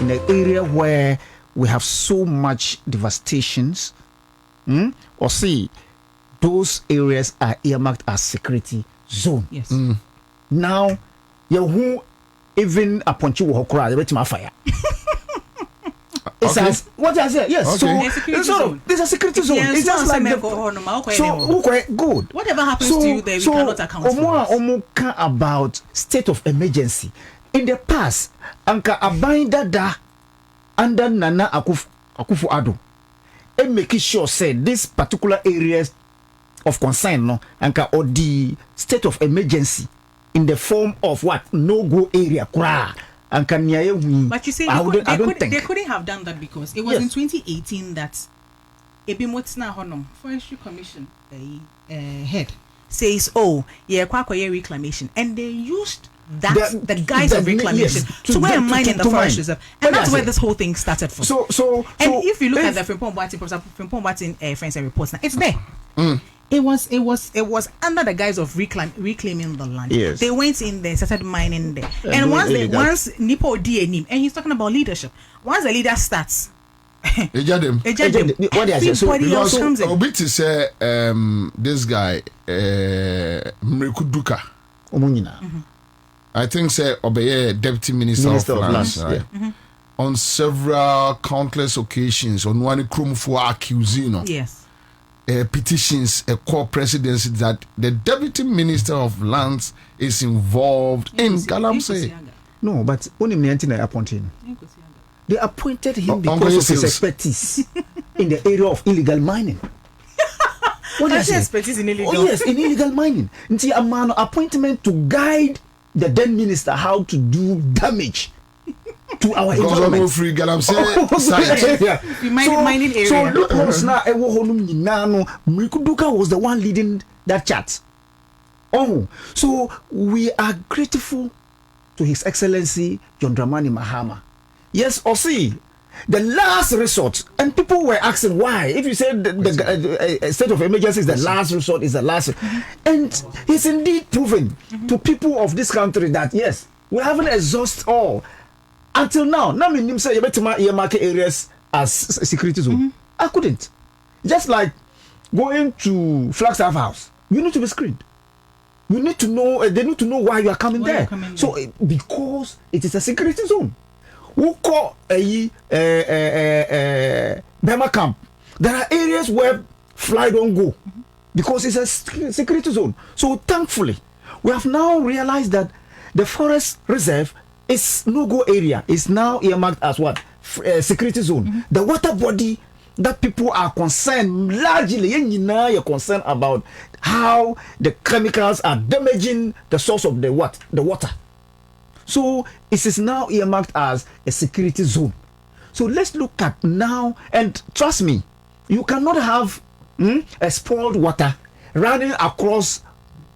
in an area where we have so much devastations. Or see, those areas are earmarked as security zone. Yes. Now, you who even a punchy will cry, they my fire. It's Okay. as what I said, yes. Okay. There's a security zone. Yes, It's just no, like okay, good. Whatever happens to you there, we cannot account for it. About state of emergency. In the past, Anka Abainda da under Nana Akufu Ado. And making sure say this particular areas of concern no Anka or the state of emergency in the form of what no go area kura. But you say I don't think they couldn't have done that because it was in 2018 that Ebimotsna Honum Forestry Commission head says, oh, yeah, kwakoye reclamation, and they used the guise of reclamation to go and mine in the forest reserve, and that's where this whole thing started from. So if you look at the Frimpong Boatin friends and reports now, it's there. It was under the guise of reclaiming the land. Yes. They went in there, started mining there, and once Nipo D and he's talking about leadership. Once the leader starts, what do I say? else comes in. Obi to say this guy Mrikuduka. I think say Obeye Deputy Minister of Finance, right? On several countless occasions, on one krum for accusing, yes. Petitions a core presidency that the Deputy Minister of Lands is involved in Galamsey. No, but only Niantina appointed him. They appointed him because of his expertise in the area of illegal mining. What is expertise in illegal? Oh yes, in illegal mining. Nti a man appointment to guide the then minister how to do damage to our environment. Free Galamsey site. Mining area. So look now, Mrikuduka was the one leading that chat. Oh, so we are grateful to His Excellency John Dramani Mahama. Yes, or see, the last resort, and people were asking why. If you said the state of emergency is the last resort, is the last, and it's indeed proven to people of this country that yes, we haven't exhausted all until now. Now, me say you better market areas as security zone. I couldn't. Just like going to Flagstaff House, you need to be screened. You need to know. They need to know why you are coming there. So because it is a security zone. Who call Bema camp? There are areas where fly don't go because it's a security zone. So thankfully, we have now realized that the forest reserve is no-go area. It's now earmarked as what? Security zone. The water body that people are concerned, largely, you're concerned about how the chemicals are damaging the source of the water. So it is now earmarked as a security zone. So let's look at now, and trust me, you cannot have a spoiled water running across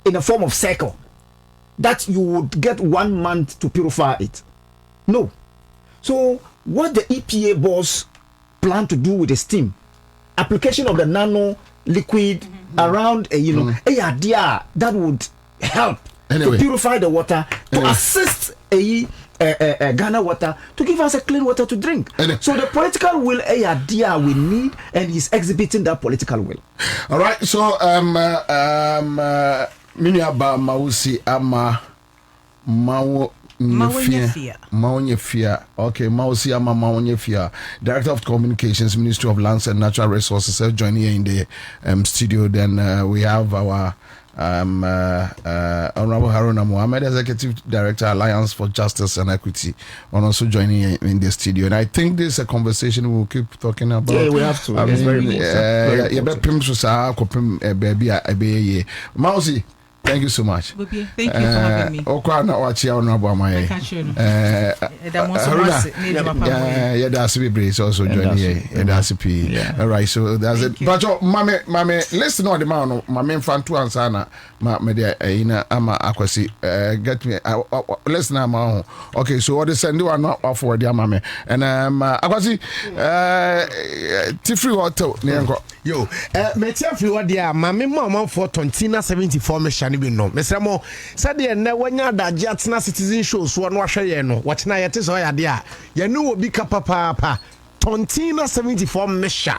in a form of circle that you would get 1 month to purify it. No. So what the EPA boss plan to do with the steam, application of the nano liquid around, that would help Anyway. to purify the water, to assist Ghana water to give us a clean water to drink. So the political will dear we need, and he's exhibiting that political will. All right. So Miniaba Mausi Ama Maunyefia. Okay, Mausi Ama Maunyefia, Director of Communications, Ministry of Lands and Natural Resources, joining here in the studio. Then we have our Honorable Haruna Mohammed, Executive Director, Alliance for Justice and Equity, and also joining in the studio. And I think this is a conversation we'll keep talking about. Yeah, we have to. It's very important. Mausi, thank you so much. Thank you for having me. That's also joining here. All right, so that's it. But mame, listen on the man, my main fan to Ansah, my media, ama akwasi, get me, listen, I'm okay, so what is send you are not off for the mame, and akwasi, Tifri Water, yo, Metia Fluadia, Mammy Mamma for Tontina 74 Meshani no. Mr. Mo said the Nawanya that Jatsna citizen shows one washer yeno, what na yet is oya dia. Yanu will be papa Tontina 74 Mesha.